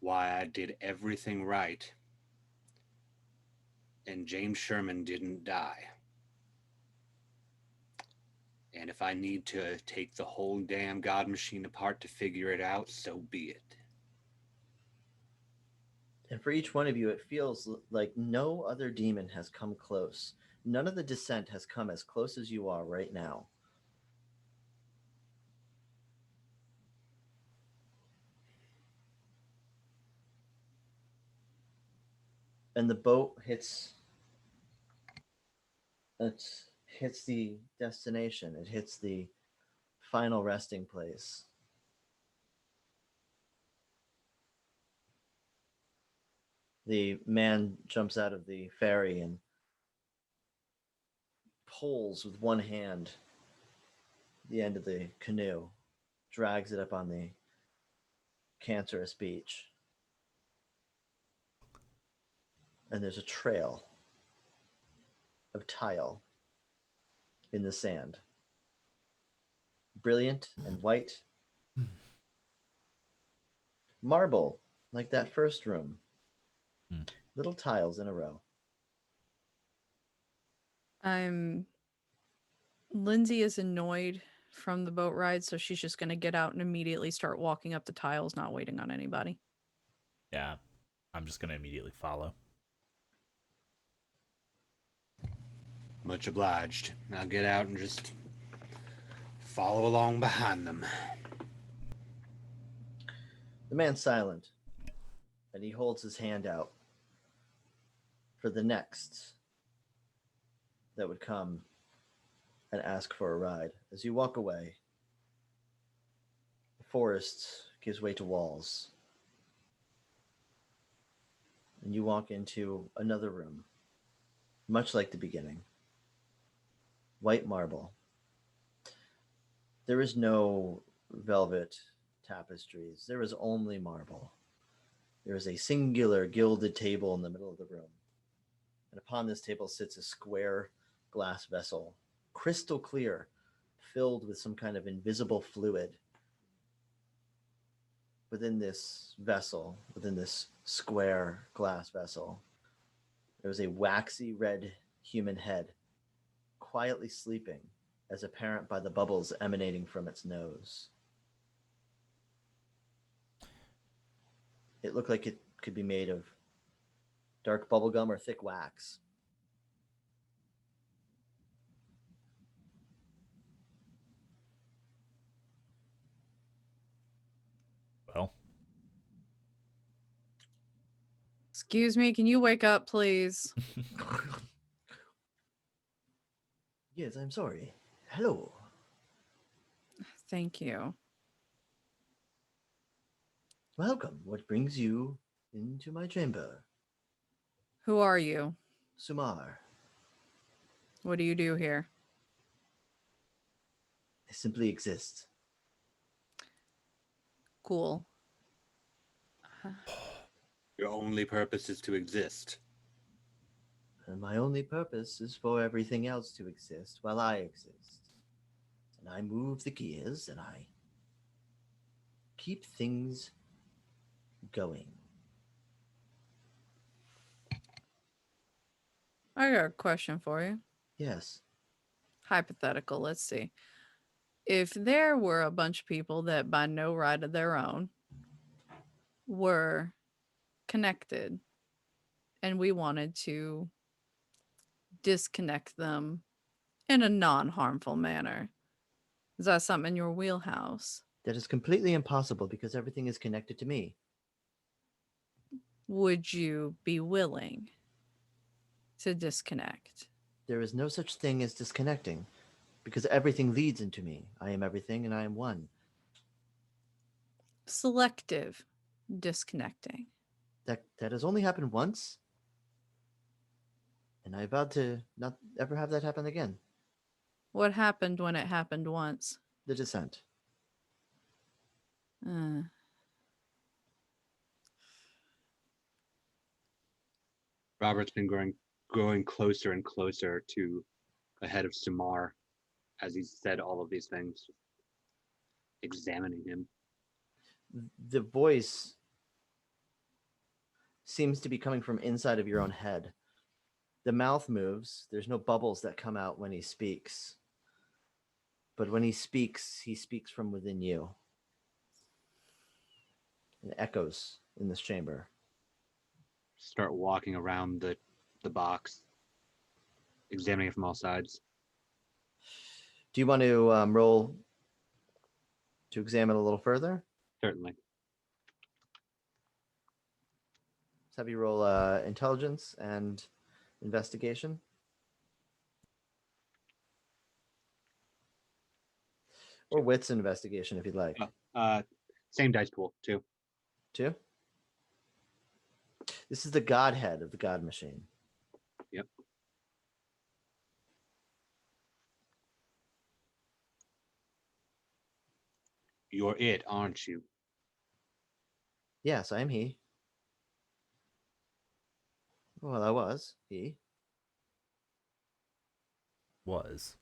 why I did everything right and James Sherman didn't die. And if I need to take the whole damn God machine apart to figure it out, so be it. And for each one of you, it feels like no other demon has come close. None of the descent has come as close as you are right now. And the boat hits the destination. It hits the final resting place. The man jumps out of the ferry and pulls with one hand the end of the canoe, drags it up on the cancerous beach. And there's a trail of tile in the sand. Brilliant and white. Marble, like that first room. Little tiles in a row. Lindsay is annoyed from the boat ride, so she's just going to get out and immediately start walking up the tiles, not waiting on anybody. Yeah, I'm just going to immediately follow. Much obliged. I'll get out and just follow along behind them. The man's silent, and he holds his hand out for the next that would come and ask for a ride. As you walk away, the forest gives way to walls, and you walk into another room, much like the beginning. White marble. There is no velvet tapestries. There is only marble. There is a singular gilded table in the middle of the room. And upon this table sits a square glass vessel, crystal clear, filled with some kind of invisible fluid. Within this vessel, within this square glass vessel, there was a waxy red human head, quietly sleeping, as apparent by the bubbles emanating from its nose. It looked like it could be made of dark bubblegum or thick wax. Well, Excuse me, can you wake up, please? Yes, I'm sorry. Hello. Thank you. Welcome. What brings you into my chamber? Who are you? Sumar. What do you do here? I simply exist. Cool. Your only purpose is to exist. And my only purpose is for everything else to exist while I exist. And I move the gears and I keep things going. I got a question for you. Yes. Hypothetical, let's see. If there were a bunch of people that by no right of their own were connected and we wanted to disconnect them in a non-harmful manner, is that something in your wheelhouse? That is completely impossible because everything is connected to me. Would you be willing to disconnect? There is no such thing as disconnecting. because everything leads into me. I am everything and I am one. Selective disconnecting. That has only happened once, and I vowed to not ever have that happen again. What happened when it happened once? The descent. Uh, Robert's been growing closer and closer to the head of Samar as he's said all of these things, examining him. The voice seems to be coming from inside of your own head. The mouth moves. There's no bubbles that come out when he speaks. But when he speaks from within you. It echoes in this chamber. Start walking around the box, examining it from all sides. Do you want to roll to examine a little further? Certainly. Let's have you roll intelligence and investigation. Or wits and investigation if you'd like. Same dice pool, too. 2. This is the godhead of the god machine. Yep. You're it, aren't you? Yes, I am he. Well, I was he. Was.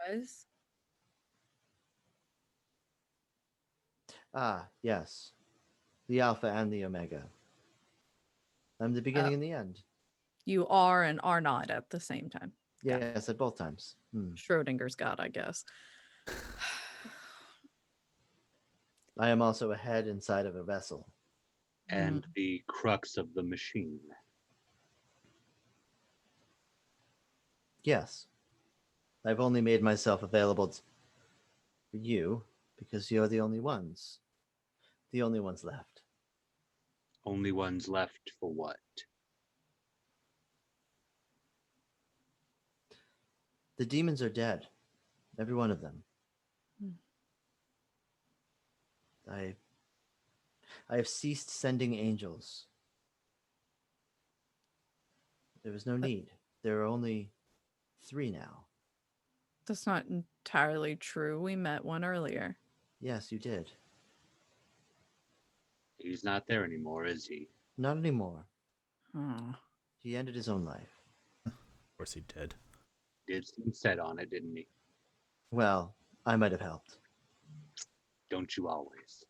Ah, yes. The Alpha and the Omega. I'm the beginning and the end. you are and are not at the same time. Got it. Yes, at both times. Schrodinger's God, I guess. I am also a head inside of a vessel. And the crux of the machine. Yes. I've only made myself available for you because you're the only ones. The only ones left. Only ones left for what? The demons are dead. Every one of them. I have ceased sending angels. There was no need. There are only 3 now. That's not entirely true. We met one earlier. Yes, you did. He's not there anymore, is he? Not anymore. Oh. He ended his own life. Of course he did. Did some set on it, didn't he? Well, I might have helped. Don't you always?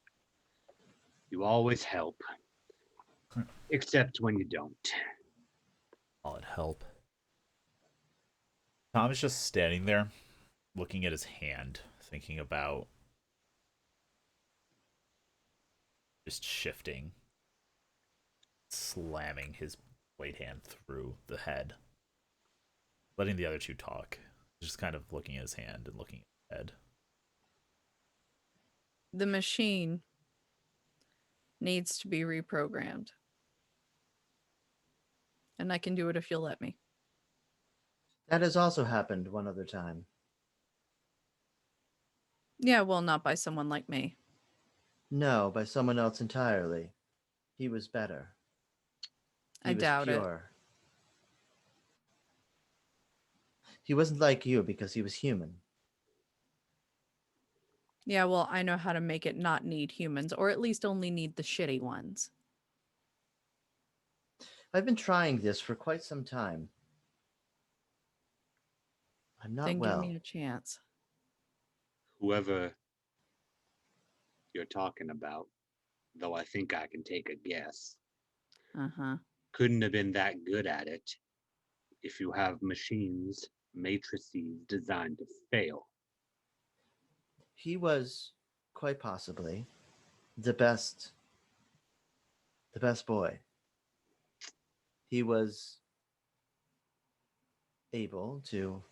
You always help. Except when you don't. Call it help. Tom is just standing there, looking at his hand, thinking about just shifting, slamming his blade hand through the head, letting the other two talk. Just kind of looking at his hand and looking at his head. The machine needs to be reprogrammed. And I can do it if you'll let me. That has also happened one other time. Yeah, well, not by someone like me. No, by someone else entirely. He was better. He I was doubt it. pure. He wasn't like you because he was human. Yeah, well, I know how to make it not need humans, or at least only need the shitty ones. I've been trying this for quite some time. I'm not Then well. give me a chance. Whoever you're talking about, though I think I can take a guess, couldn't have been that good at it if you have machines, matrices designed to fail. He was quite possibly the best boy. He was able to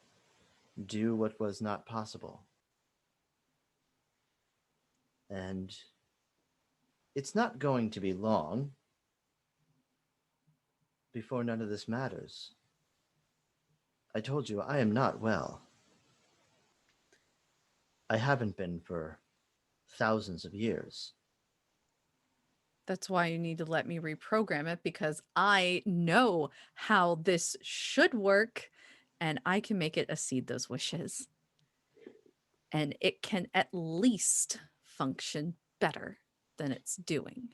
do what was not possible. And it's not going to be long before none of this matters. I told you, I am not well. I haven't been for thousands of years. That's why you need to let me reprogram it, because I know how this should work and I can make it exceed those wishes. And it can at least function better than it's doing.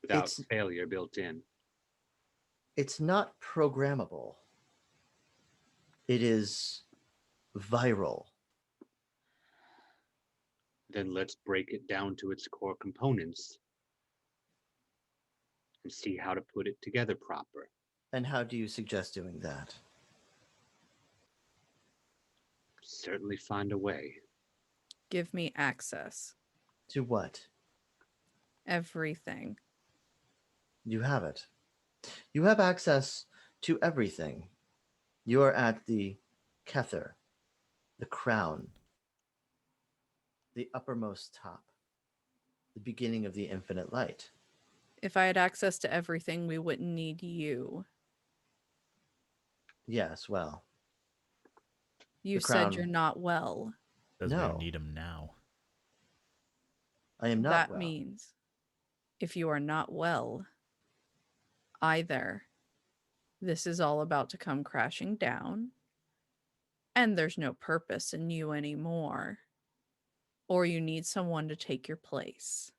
Without It's- failure built in. It's not programmable. It is viral. Then let's break it down to its core components and see how to put it together proper. And how do you suggest doing that? Certainly find a way. Give me access. To what? Everything. You have it. You have access to everything. You are at the Kether, the crown, the uppermost top, the beginning of the infinite light. If I had access to everything, we wouldn't need you. Yes, well, You The said you're crown. not well. Says we No. don't need him now. I am not That well. means if you are not well, either this is all about to come crashing down and there's no purpose in you anymore, or you need someone to take your place.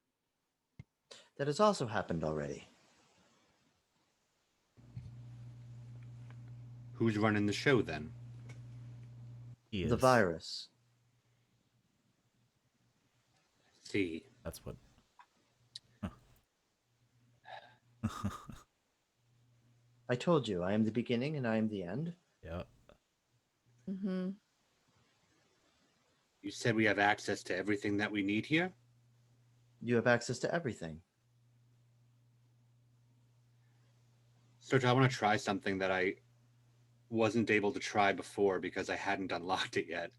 That has also happened already. Who's running the show then? He The is. virus. See, That's what. I told you, I am the beginning and I am the end. Yeah. Mm-hmm. you said we have access to everything that we need here? You have access to everything. So I want to try something that I wasn't able to try before because I hadn't unlocked it yet.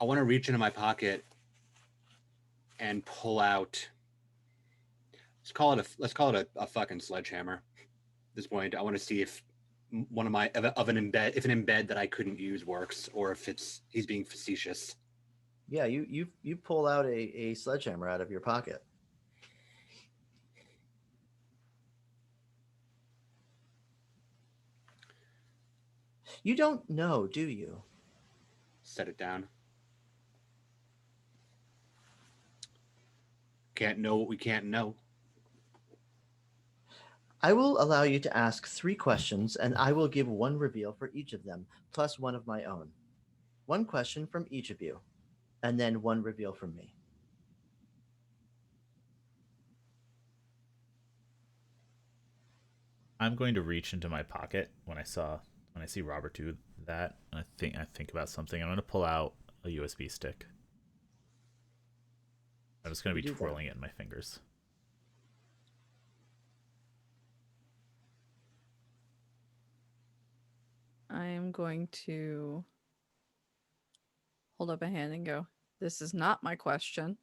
I want to reach into my pocket and pull out. Let's call it a fucking sledgehammer. At this point, I want to see if one of my of an embed, if an embed that I couldn't use works, or if he's being facetious. Yeah, you pull out a sledgehammer out of your pocket. You don't know, do you? Set it down. Can't know what we can't know. I will allow you to ask 3 questions, and I will give 1 reveal for each of them, plus 1 of my own. 1 question from each of you, and then 1 reveal from me. I'm going to reach into my pocket when I see Robert do that, and I think about something. I'm going to pull out a USB stick. I'm just going to You be do that. twirling it in my fingers. I am going to hold up a hand and go, this is not my question.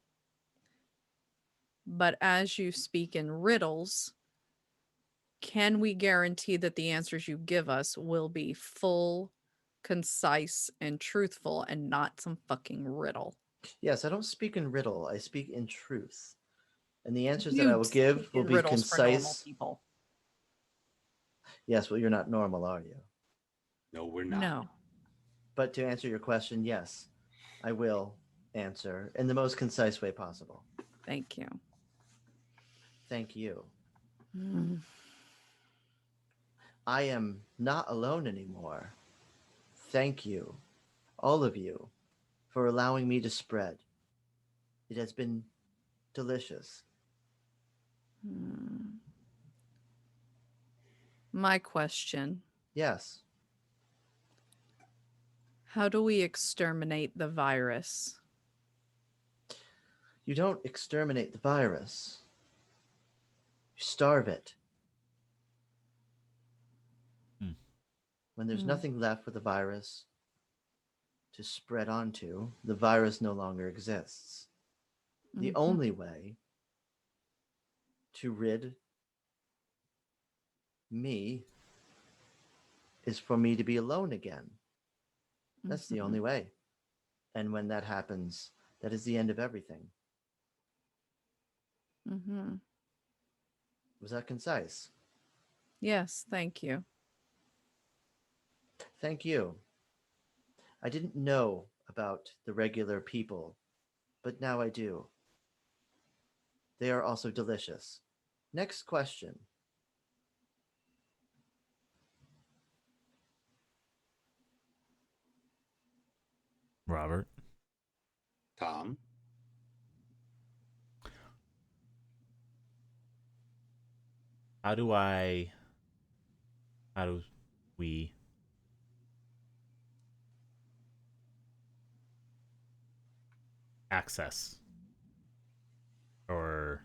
But as you speak in riddles, can we guarantee that the answers you give us will be full, concise, and truthful and not some fucking riddle? Yes, I don't speak in riddle. I speak in truth. And the answers that You I will give speak will in be riddles for normal concise. people. Yes, well, you're not normal, are you? No, we're not. No. But to answer your question, yes, I will answer in the most concise way possible. Thank you. Thank you. Mm. I am not alone anymore. Thank you, all of you, for allowing me to spread. It has been delicious. Mm. My question, Yes, how do we exterminate the virus? you don't exterminate the virus. You starve it. Hmm. When there's Hmm. nothing left for the virus to spread onto, the virus no longer exists. The Mhm. only way to rid me is for me to be alone again. That's the only way. And when that happens, that is the end of everything. Mm-hmm. Was that concise? Yes, thank you. Thank you. I didn't know about the regular people, but now I do. They are also delicious. Next question. Robert. Tom. How do we access or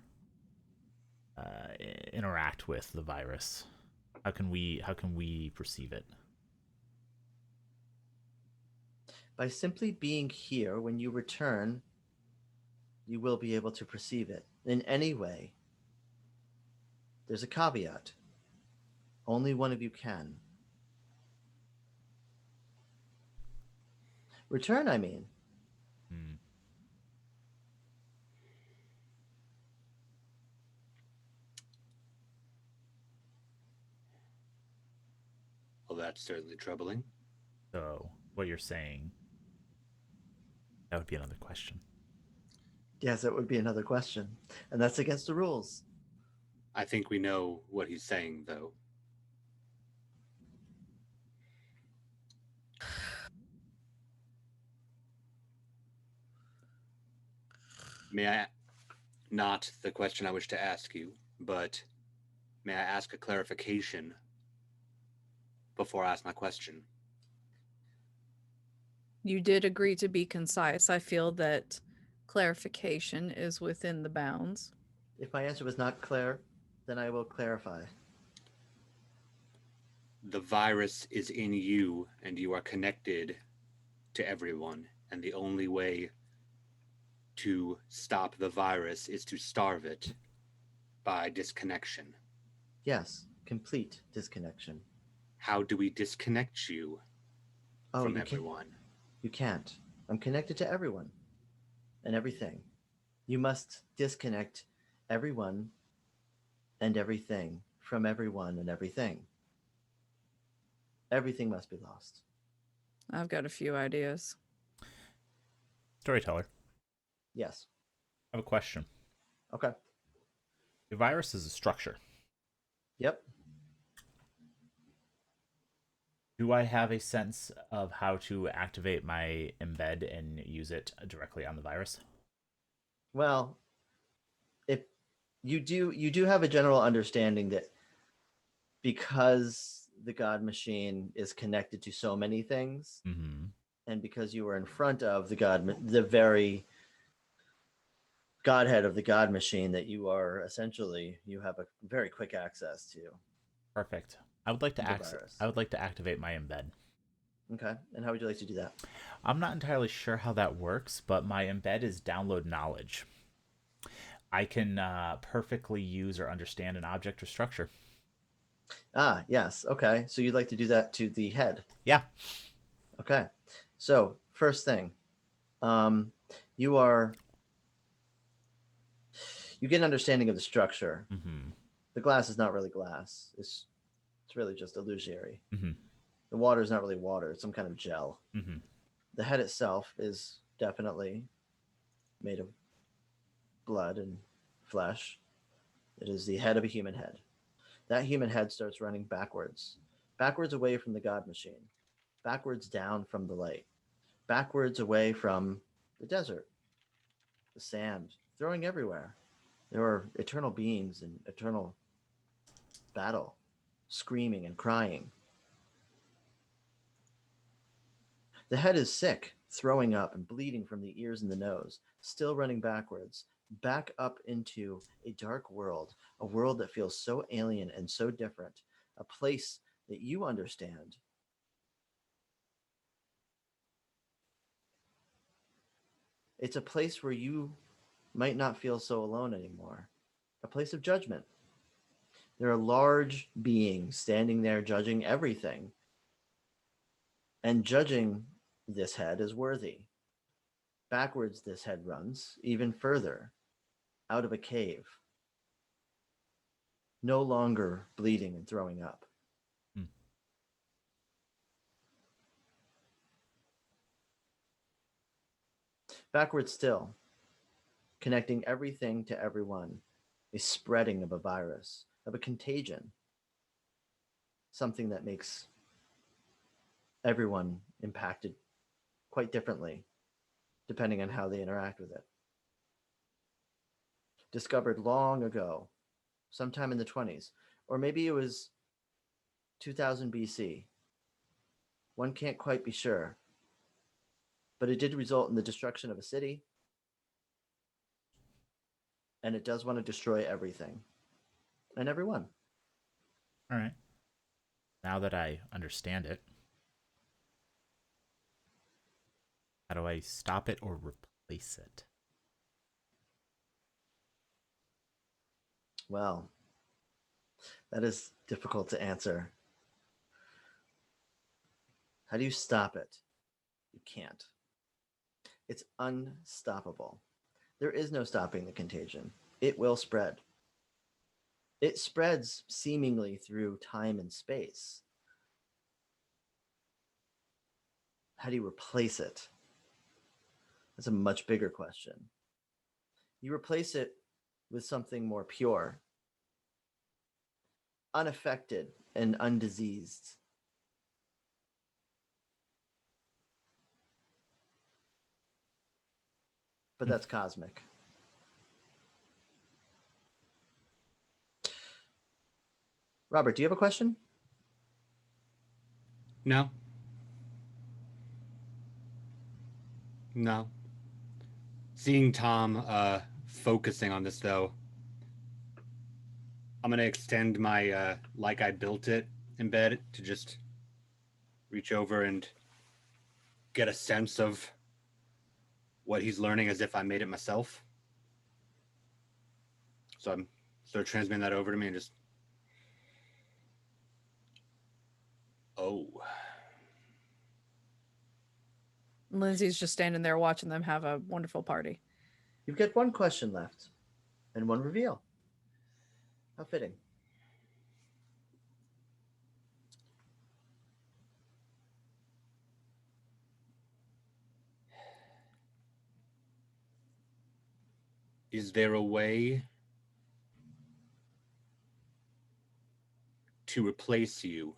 interact with the virus? How can we perceive it? By simply being here, when you return, you will be able to perceive it in any way. There's a caveat. Only one of you can. Return, I mean. Hmm. Well, that's certainly troubling. So what you're saying, that would be another question. Yes, that would be another question. And that's against the rules. I think we know what he's saying, though. May I, not the question I wish to ask you, but may I ask a clarification before I ask my question? You did agree to be concise. I feel that clarification is within the bounds. If my answer was not clear, then I will clarify. The virus is in you, and you are connected to everyone, and the only way to stop the virus is to starve it by disconnection. Yes, complete disconnection. How do we disconnect you from everyone? You can't. I'm connected to everyone and everything. You must disconnect everyone and everything from everyone and everything. Everything must be lost. I've got a few ideas. Storyteller, Yes. I have a question. Okay. The virus is a structure. Yep. Do I have a sense of how to activate my embed and use it directly on the virus? Well, if you do have a general understanding that because the God machine is connected to so many things, Mm-hmm. and because you were in front of the very Godhead of the God machine, that you are essentially, you have a very quick access to. Perfect. I would like to virus. I would like to activate my embed. Okay. And how would you like to do that? I'm not entirely sure how that works, but my embed is download knowledge. I can perfectly use or understand an object or structure. Ah, yes. Okay. So you'd like to do that to the head. Yeah. Okay. So first thing, you get an understanding of the structure. Mm-hmm. The glass is not really glass. It's really just illusory. Mm-hmm. The water is not really water. It's some kind of gel. Mm-hmm. The head itself is definitely made of blood and flesh. It is the head of a human head. That human head starts running backwards away from the God machine, backwards down from the light, backwards away from the desert, the sand, throwing everywhere. There are eternal beings in eternal battle, screaming and crying. The head is sick, throwing up and bleeding from the ears and the nose, still running backwards, back up into a dark world, a world that feels so alien and so different, a place that you understand. It's a place where you might not feel so alone anymore, a place of judgment. There are large beings standing there judging everything, and judging this head as worthy. Backwards, this head runs even further out of a cave, no longer bleeding and throwing up. Backwards still, connecting everything to everyone, a spreading of a virus, of a contagion, something that makes everyone impacted quite differently, depending on how they interact with it. Discovered long ago, sometime in the 20s, or maybe it was 2000 BC. One can't quite be sure, but it did result in the destruction of a city, and it does want to destroy everything and everyone. All right. Now that I understand it, how do I stop it or replace it? Well, that is difficult to answer. How do you stop it? You can't. It's unstoppable. There is no stopping the contagion. It will spread. It spreads seemingly through time and space. How do you replace it? That's a much bigger question. You replace it with something more pure, unaffected, and undiseased. But that's cosmic. Robert, do you have a question? No. No. Seeing Tom focusing on this, though, I'm going to extend my like I built it embed to just reach over and get a sense of what he's learning as if I made it myself. So I'm sort of transmitting that over to me and just... Oh. Lindsay's just standing there watching them have a wonderful party. You've got one question left and one reveal. How fitting. Is there a way to replace you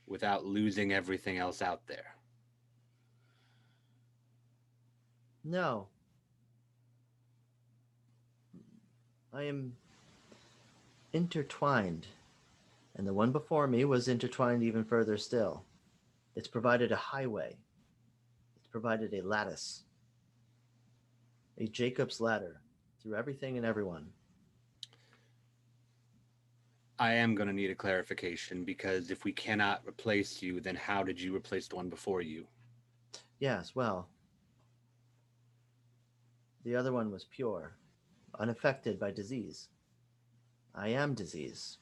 without losing everything else out there? No. I am intertwined, and the one before me was intertwined even further still. It's provided a highway. It's provided a lattice, a Jacob's ladder through everything and everyone. I am going to need a clarification, because if we cannot replace you, then how did you replace the one before you? Yes, well, the other one was pure, unaffected by disease. I am disease.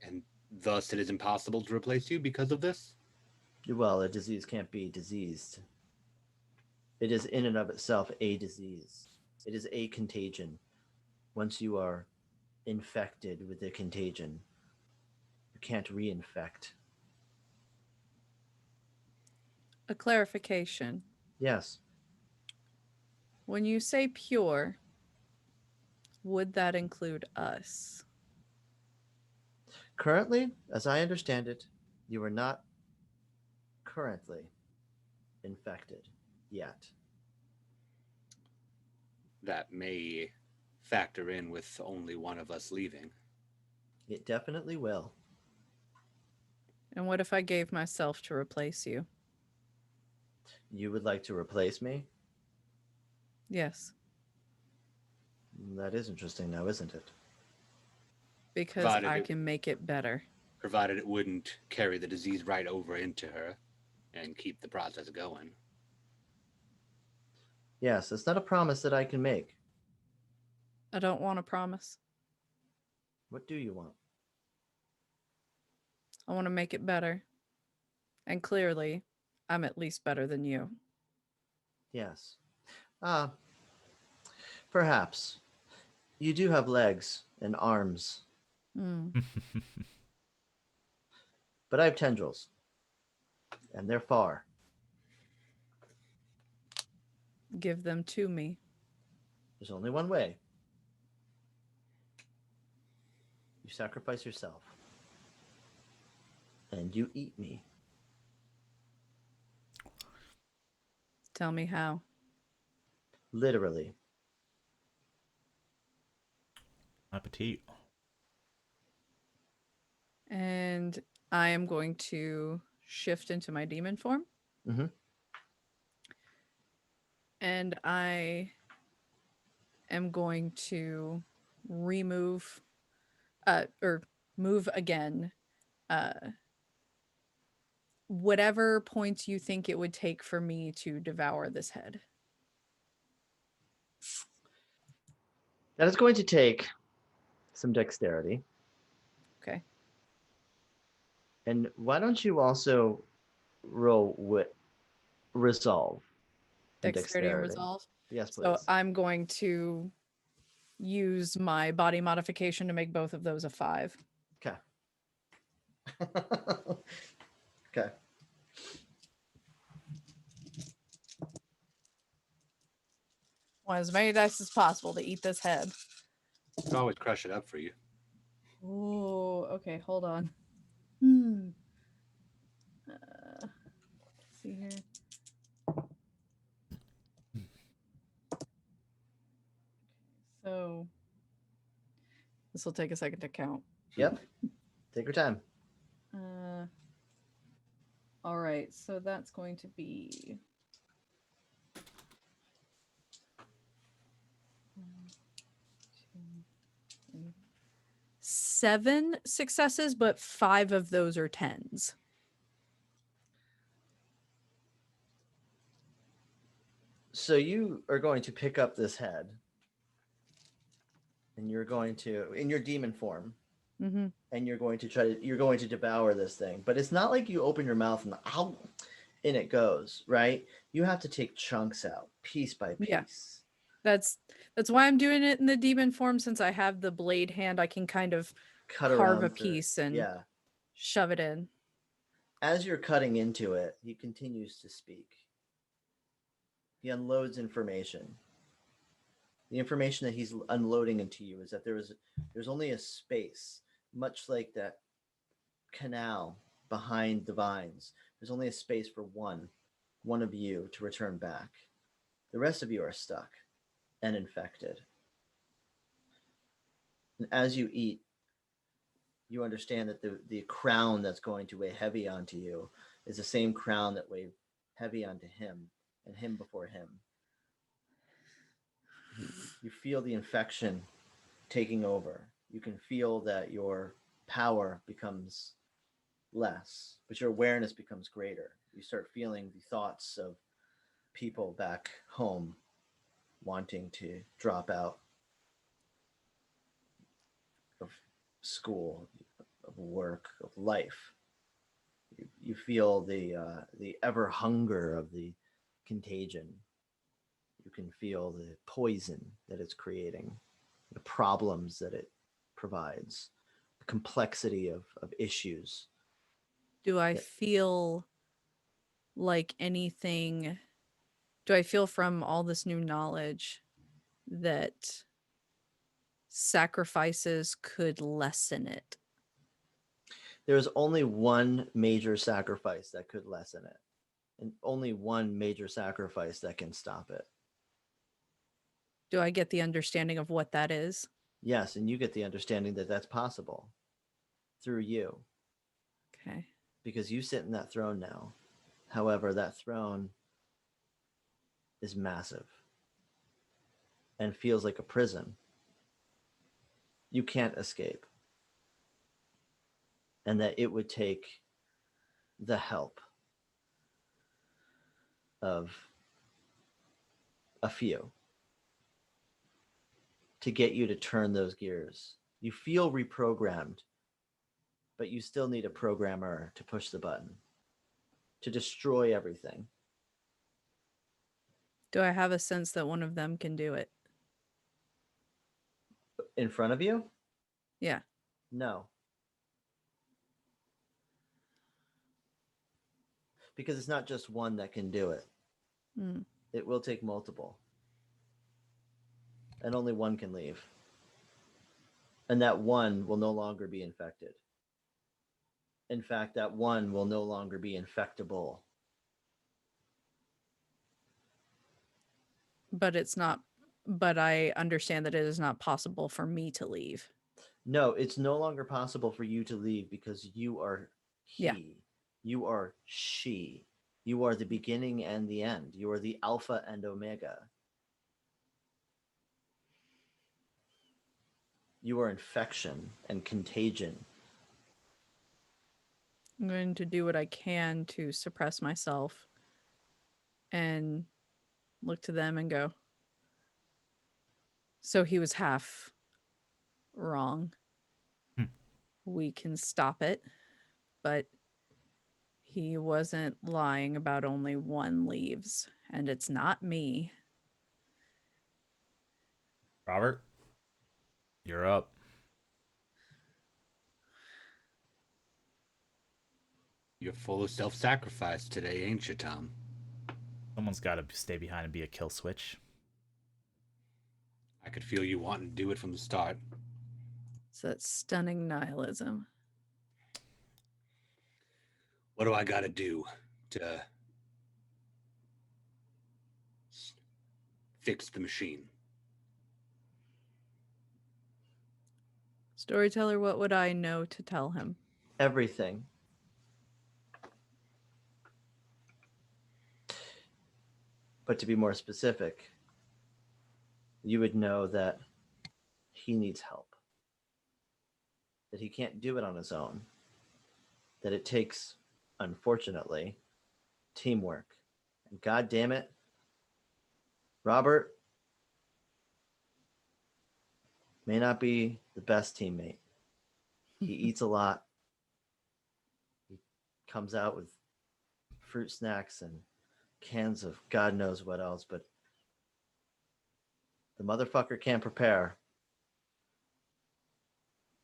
And thus it is impossible to replace you because of this? Well, a disease can't be diseased. It is in and of itself a disease. It is a contagion. Once you are infected with the contagion, you can't reinfect. A clarification. Yes. When you say pure, would that include us? Currently, as I understand it, you are not currently infected yet. That may factor in with only one of us leaving. It definitely will. And what if I gave myself to replace you? You would like to replace me? Yes. That is interesting now, isn't it? Because Provided I it- can make it better. Provided it wouldn't carry the disease right over into her and keep the process going. Yes, it's not a promise that I can make. I don't want to promise. What do you want? I want to make it better. And clearly, I'm at least better than you. Yes. Perhaps. You do have legs and arms, Mm. but I have tendrils. And they're far. Give them to me. There's only one way. You sacrifice yourself. And you eat me. Tell me how. Literally. Appetit. And I am going to shift into my demon form. Mm-hmm. And I am going to remove or move again whatever points you think it would take for me to devour this head. That is going to take some dexterity. Okay. And why don't you also roll with resolve? and Dexterity and resolve. Yes, please. So I'm going to use my body modification to make both of those a 5. Okay. Okay. Want as many dice as possible to eat this head. Can always crush it up for you. Oh, okay. Hold on. Let's see here. So this will take a second to count. Yep. Take your time. All right. So that's going to be 7 successes, but 5 of those are 10s. So you are going to pick up this head, and you're going to, in your demon form, Mm-hmm. and you're going to devour this thing. But it's not like you open your mouth and ow, and it goes, right? You have to take chunks out, piece by piece. Yeah. That's why I'm doing it in the demon form, since I have the blade hand. I can kind of Cut carve around a piece and yeah. shove it in. As you're cutting into it, he continues to speak. He unloads information. The information that he's unloading into you is that there's only a space, much like that canal behind the vines. There's only a space for one of you to return back. The rest of you are stuck and infected. And as you eat, you understand that the crown that's going to weigh heavy onto you is the same crown that weighed heavy onto him and him before him. You feel the infection taking over. You can feel that your power becomes less, but your awareness becomes greater. You start feeling the thoughts of people back home wanting to drop out of school, of work, of life. You feel the ever hunger of the contagion. You can feel the poison that it's creating, the problems that it provides, the complexity of issues. Do I feel like anything? Do I feel from all this new knowledge that sacrifices could lessen it? There's only one major sacrifice that could lessen it, and only one major sacrifice that can stop it. Do I get the understanding of what that is? Yes, and you get the understanding that that's possible through you. Okay. Because you sit in that throne now. However, that throne is massive and feels like a prison. You can't escape. And that it would take the help of a few to get you to turn those gears. You feel reprogrammed, but you still need a programmer to push the button. to destroy everything. Do I have a sense that one of them can do it? In front of you? Yeah. No. Because it's not just one that can do it. Mm. It will take multiple. And only one can leave. And that one will no longer be infected. In fact, that one will no longer be infectable. But it's not, but I understand that it is not possible for me to leave. No, it's no longer possible for you to leave because you are he. Yeah. You are she. You are the beginning and the end. You are the alpha and omega. You are infection and contagion. I'm going to do what I can to suppress myself and look to them and go, so he was half wrong. We can stop it, but he wasn't lying about only one leaves, and it's not me. Robert, you're up. You're full of self-sacrifice today, ain't you, Tom? Someone's got to stay behind and be a kill switch. I could feel you wanting to do it from the start. It's that stunning nihilism. What do I got to do to fix the machine? Storyteller, what would I know to tell him? Everything. But to be more specific, you would know that he needs help. That he can't do it on his own. That it takes, unfortunately, teamwork. And God damn it, Robert may not be the best teammate. He eats a lot. He comes out with fruit snacks and cans of God knows what else, but the motherfucker can't prepare.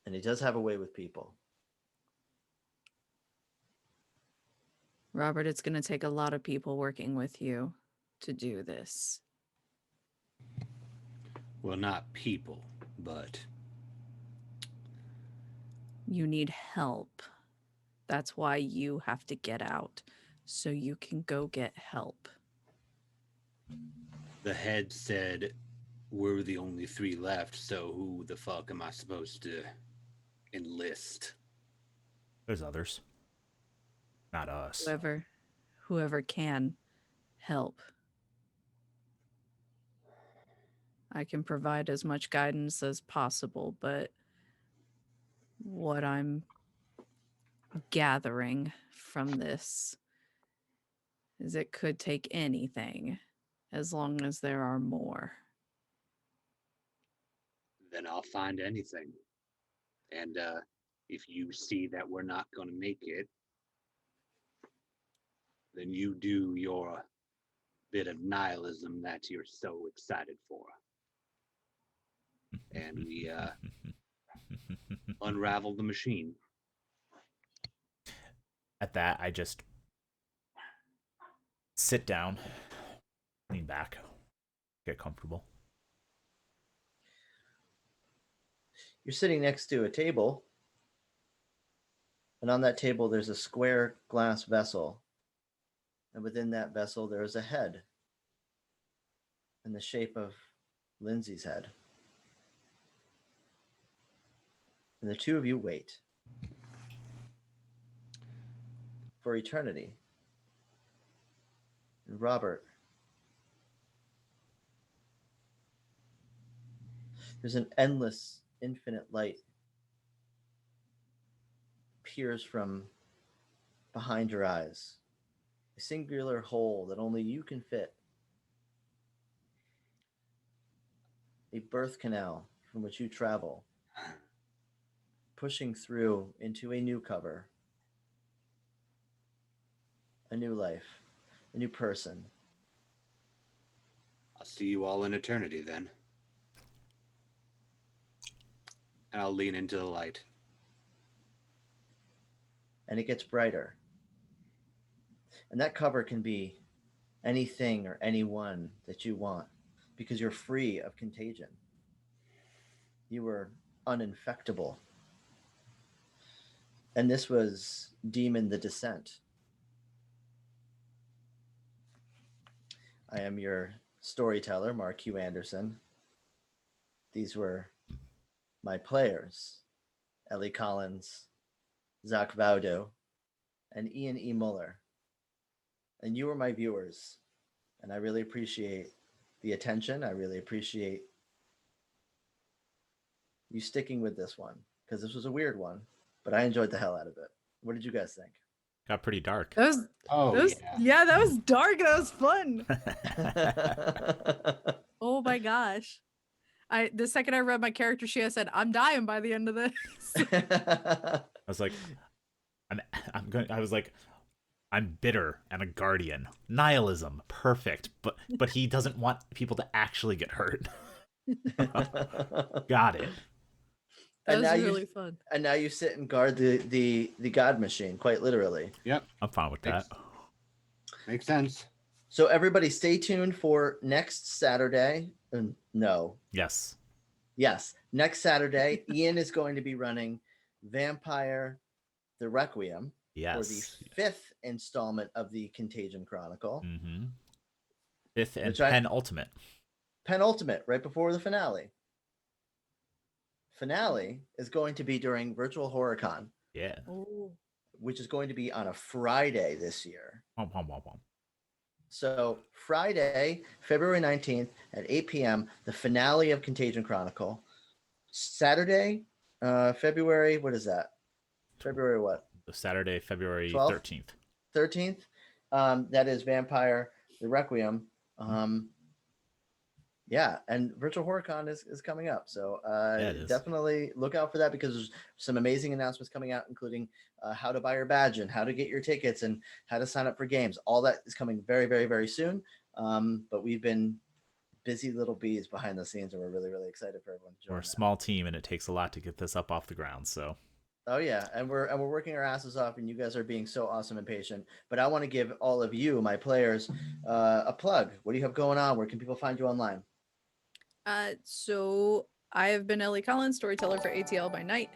And he does have a way with people. Robert, it's going to take a lot of people working with you to do this. Well, not people, but You need help. That's why you have to get out, so you can go get help. the head said we're the only 3 left, so who the fuck am I supposed to enlist? There's others. Not us. Whoever can help. I can provide as much guidance as possible, but what I'm gathering from this is it could take anything as long as there are more. Then I'll find anything. And if you see that we're not going to make it, then you do your bit of nihilism that you're so excited for. And we unravel the machine. At that, I just sit down, lean back, get comfortable. You're sitting next to a table, and on that table there's a square glass vessel, and within that vessel there is a head in the shape of Lindsay's head. And the two of you wait for eternity. And Robert, there's an endless, infinite light peers from behind your eyes, a singular hole that only you can fit, a birth canal from which you travel, pushing through into a new cover, a new life, a new person. I'll see you all in eternity then. And I'll lean into the light. And it gets brighter. And that cover can be anything or anyone that you want because you're free of contagion. You were uninfectable. And this was Demon the Descent. I am your storyteller, Mark Hugh Anderson. These were my players, Ellie Collins, Zach Vaudo, and Ian E. Muller. And you were my viewers. And I really appreciate the attention. I really appreciate you sticking with this one because this was a weird one, but I enjoyed the hell out of it. What did you guys think? Got pretty dark. That was Oh, yeah, that was dark. That was fun. Oh my gosh. The second I read my character sheet, I said, I'm dying by the end of this. I was like, I'm bitter and a guardian. Nihilism, perfect. But he doesn't want people to actually get hurt. Got it. That was really fun. And now you sit and guard the God machine, quite literally. Yep. I'm fine with that. Makes sense. So everybody stay tuned for next Saturday. No. Yes. Yes. Next Saturday, Ian is going to be running Vampire the Requiem for the 5th installment of the Contagion Chronicle. Mm-hmm. 5th and penultimate. Penultimate, right before the finale. Finale is going to be during Virtual HorrorCon. Yeah. Ooh. Which is going to be on a Friday this year. Womp, womp, womp, womp. So Friday, February 19th at 8 p.m., the finale of Contagion Chronicle. Saturday, February, what is that? February what? Saturday, February 12th? 13th. 13th. That is Vampire the Requiem. Yeah, and Virtual HorrorCon is coming up. So definitely look out for that because there's some amazing announcements coming out, including how to buy your badge and how to get your tickets and how to sign up for games. All that is coming very, very, very soon. But we've been busy little bees behind the scenes, and we're really, really excited for everyone to join. We're a small team, and it takes a lot to get this up off the ground. So. Oh yeah, and we're working our asses off, and you guys are being so awesome and patient. But I want to give all of you, my players, a plug. What do you have going on? Where can people find you online? So I have been Ellie Collins, storyteller for ATL by Night.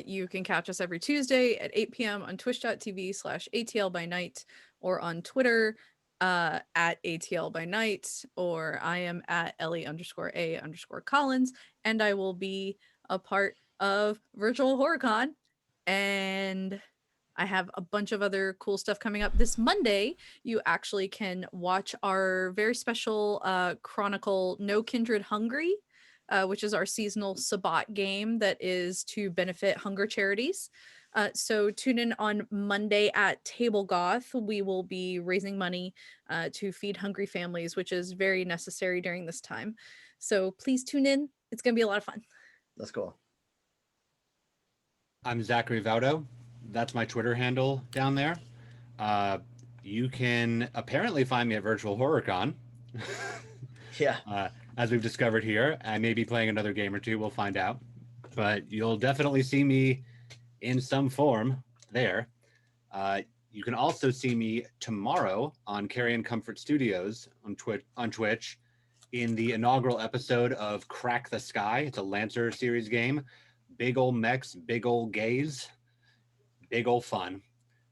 You can catch us every Tuesday at 8 p.m. on twitch.tv/ATL by Night or on Twitter at ATL by Night, or I am at Ellie_A_Collins, and I will be a part of Virtual HorrorCon, and I have a bunch of other cool stuff coming up. This Monday, you actually can watch our very special Chronicle No Kindred Hungry, which is our seasonal Sabbat game that is to benefit hunger charities. So tune in on Monday at Table Goth. We will be raising money to feed hungry families, which is very necessary during this time. So please tune in. It's going to be a lot of fun. That's cool. I'm Zachary Vaudo. That's my Twitter handle down there. You can apparently find me at Virtual HorrorCon. Yeah. As we've discovered here, I may be playing another game or two. We'll find out. But you'll definitely see me in some form there. You can also see me tomorrow on Carrion Comfort Studios on Twitch in the inaugural episode of Crack the Sky. It's a Lancer series game. Big old mechs, big old gays, big old fun.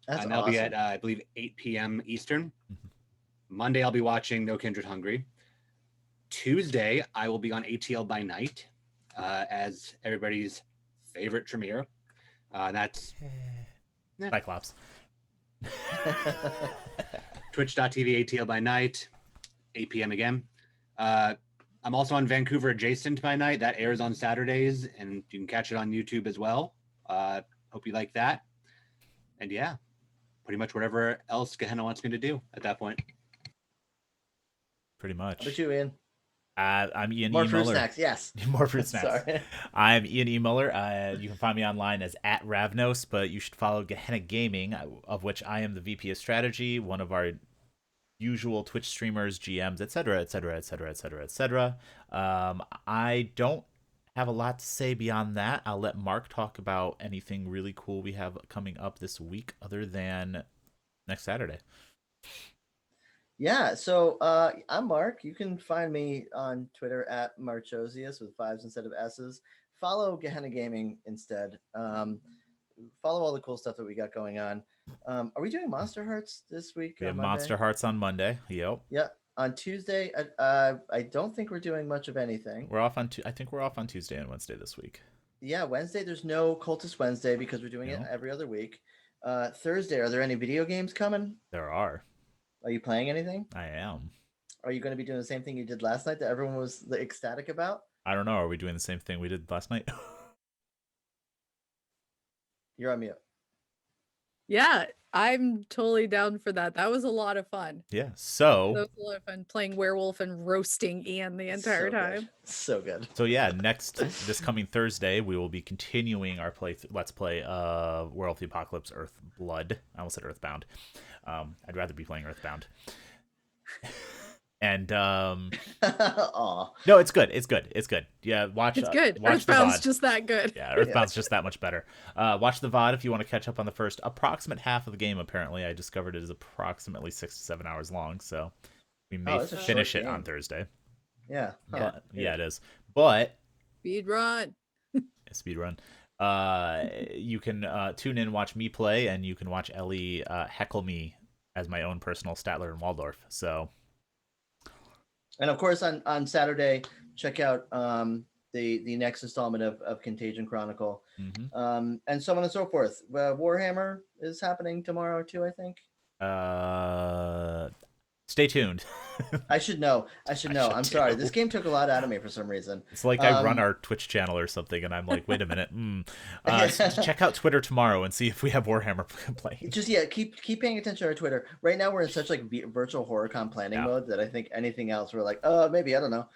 That's and that'll awesome. be at, I believe, 8 p.m. Eastern. Monday, I'll be watching No Kindred Hungry. Tuesday, I will be on ATL by Night as everybody's favorite Tremere. That's Cyclops. Twitch.tv ATL by Night, 8 p.m. again. I'm also on Vancouver Adjacent by Night. That airs on Saturdays, and you can catch it on YouTube as well. Hope you like that. And yeah, pretty much whatever else Gehenna wants me to do at that point. Pretty much. How about you, Ian? I'm Ian More E. fruit Muller. snacks, yes. More fruit snacks. Sorry. I'm Ian E. Muller. You can find me online as @Ravnos, but you should follow Gehenna Gaming, of which I am the VP of Strategy, one of our usual Twitch streamers, GMs, etc., etc., etc., etc., etc. I don't have a lot to say beyond that. I'll let Mark talk about anything really cool we have coming up this week, other than next Saturday. Yeah, so I'm Mark. You can find me on Twitter at Marchosius with 5s instead of S's. Follow Gehenna Gaming instead. Follow all the cool stuff that we got going on. Are we doing Monsterhearts this week? We have on Monday? Monsterhearts on Monday. Yep. Yeah, on Tuesday. I don't think we're doing much of anything. We're off on. I think we're off on Tuesday and Wednesday this week. Yeah, Wednesday there's no Cultist Wednesday because we're doing it every other week. Thursday, are there any video games coming? There are. Are you playing anything? I am. Are you going to be doing the same thing you did last night that everyone was ecstatic about? I don't know. Are we doing the same thing we did last night? You're on mute. Yeah, I'm totally down for that. That was a lot of fun. Yeah. That So was a lot of fun playing Werewolf and roasting Ian the entire time. So good. yeah, this coming Thursday we will be continuing our let's play Werewolf the Apocalypse Earthblood. I almost said Earthbound. I'd rather be playing Earthbound. And Aw. no, it's good. It's good. It's good. Yeah, watch. It's good. Watch the Earthbound's VOD. just that good. Yeah, Earthbound's just that much better. Watch the VOD if you want to catch up on the first approximate half of the game. Apparently, I discovered it is approximately 6 to 7 hours long, so we may it's a short finish it game. on Thursday. Yeah. Yeah, it is. But Speed run. speed run. You can tune in, watch me play, and you can watch Ellie heckle me as my own personal Statler and Waldorf. So, And of course, on Saturday, check out the next installment of Contagion Chronicle, and so on and so forth. Warhammer is happening tomorrow too, I think. stay tuned. I should know. I'm sorry. This game took a lot out of me for some reason. It's like I run our Twitch channel or something, and I'm like, wait a minute. So check out Twitter tomorrow and see if we have Warhammer playing. Just keep paying attention to our Twitter. Right now, we're in such like virtual HorrorCon planning mode that I think anything else, we're like, maybe, I don't know.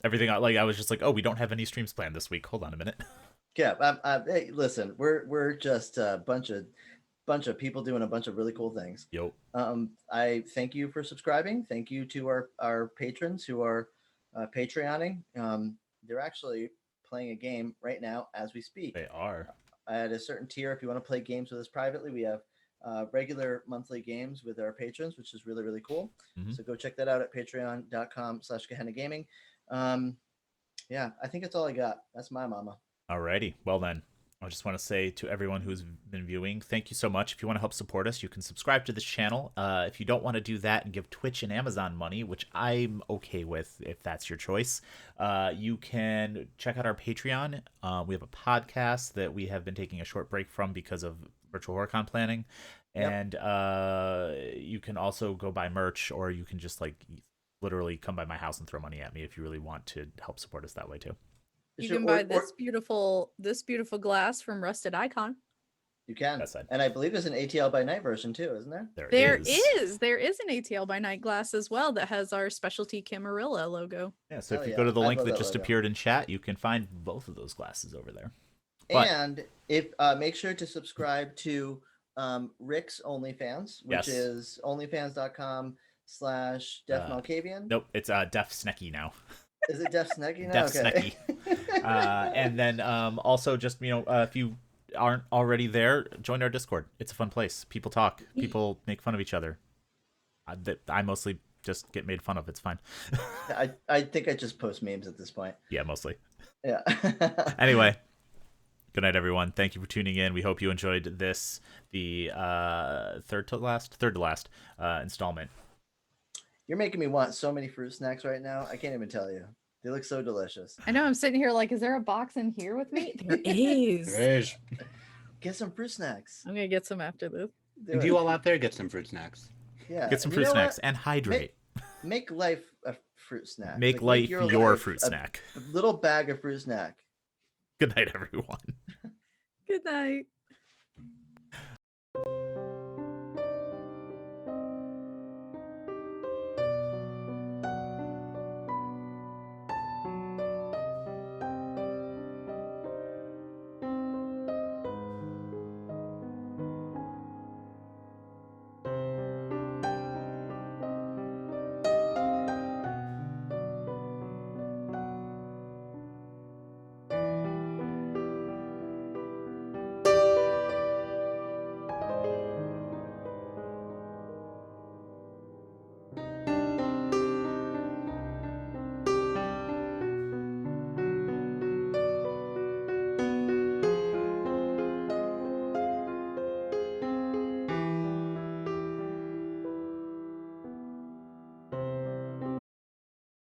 Everything I was just like, we don't have any streams planned this week. Hold on a minute. Yeah. Hey, listen, we're just a bunch of people doing a bunch of really cool things. Yo. I thank you for subscribing. Thank you to our patrons who are Patreoning. They're actually playing a game right now as we speak. They are. At a certain tier, if you want to play games with us privately, we have regular monthly games with our patrons, which is really, really cool. So go check that out at patreon.com/Gehenna Gaming. Yeah, I think that's all I got. That's my mama. Alrighty. Well then, I just want to say to everyone who's been viewing, thank you so much. If you want to help support us, you can subscribe to this channel. If you don't want to do that and give Twitch and Amazon money, which I'm okay with if that's your choice, you can check out our Patreon. We have a podcast that we have been taking a short break from because of virtual HorrorCon planning. And you can also go buy merch, or you can just literally come by my house and throw money at me if you really want to help support us that way too. You can buy this beautiful glass from Rusted Icon. You can. And I believe there's an ATL by Night version too, isn't there? There is an ATL by Night glass as well that has our specialty Camarilla logo. Yeah, so if you go to the link that just appeared in chat, you can find both of those glasses over there. And if make sure to subscribe to Rick's OnlyFans, which is onlyfans.com/DefMalkavian. Nope, it's Def Snecky now. Is it Def Snecky now? Def Snecky. And then also just, if you aren't already there, join our Discord. It's a fun place. People talk. People make fun of each other. I mostly just get made fun of. It's fine. I think I just post memes at this point. Yeah, mostly. Yeah. Anyway, good night, everyone. Thank you for tuning in. We hope you enjoyed this, the third to last installment. You're making me want so many fruit snacks right now. I can't even tell you. They look so delicious. I know. I'm sitting here like, is there a box in here with me? There is. There is. Get some fruit snacks. I'm gonna get some after this. And you all out there, get some fruit snacks. Yeah. Get some fruit snacks and hydrate. Make life a fruit snack. Make life your fruit snack. A little bag of fruit snack. Good night, everyone. Good night.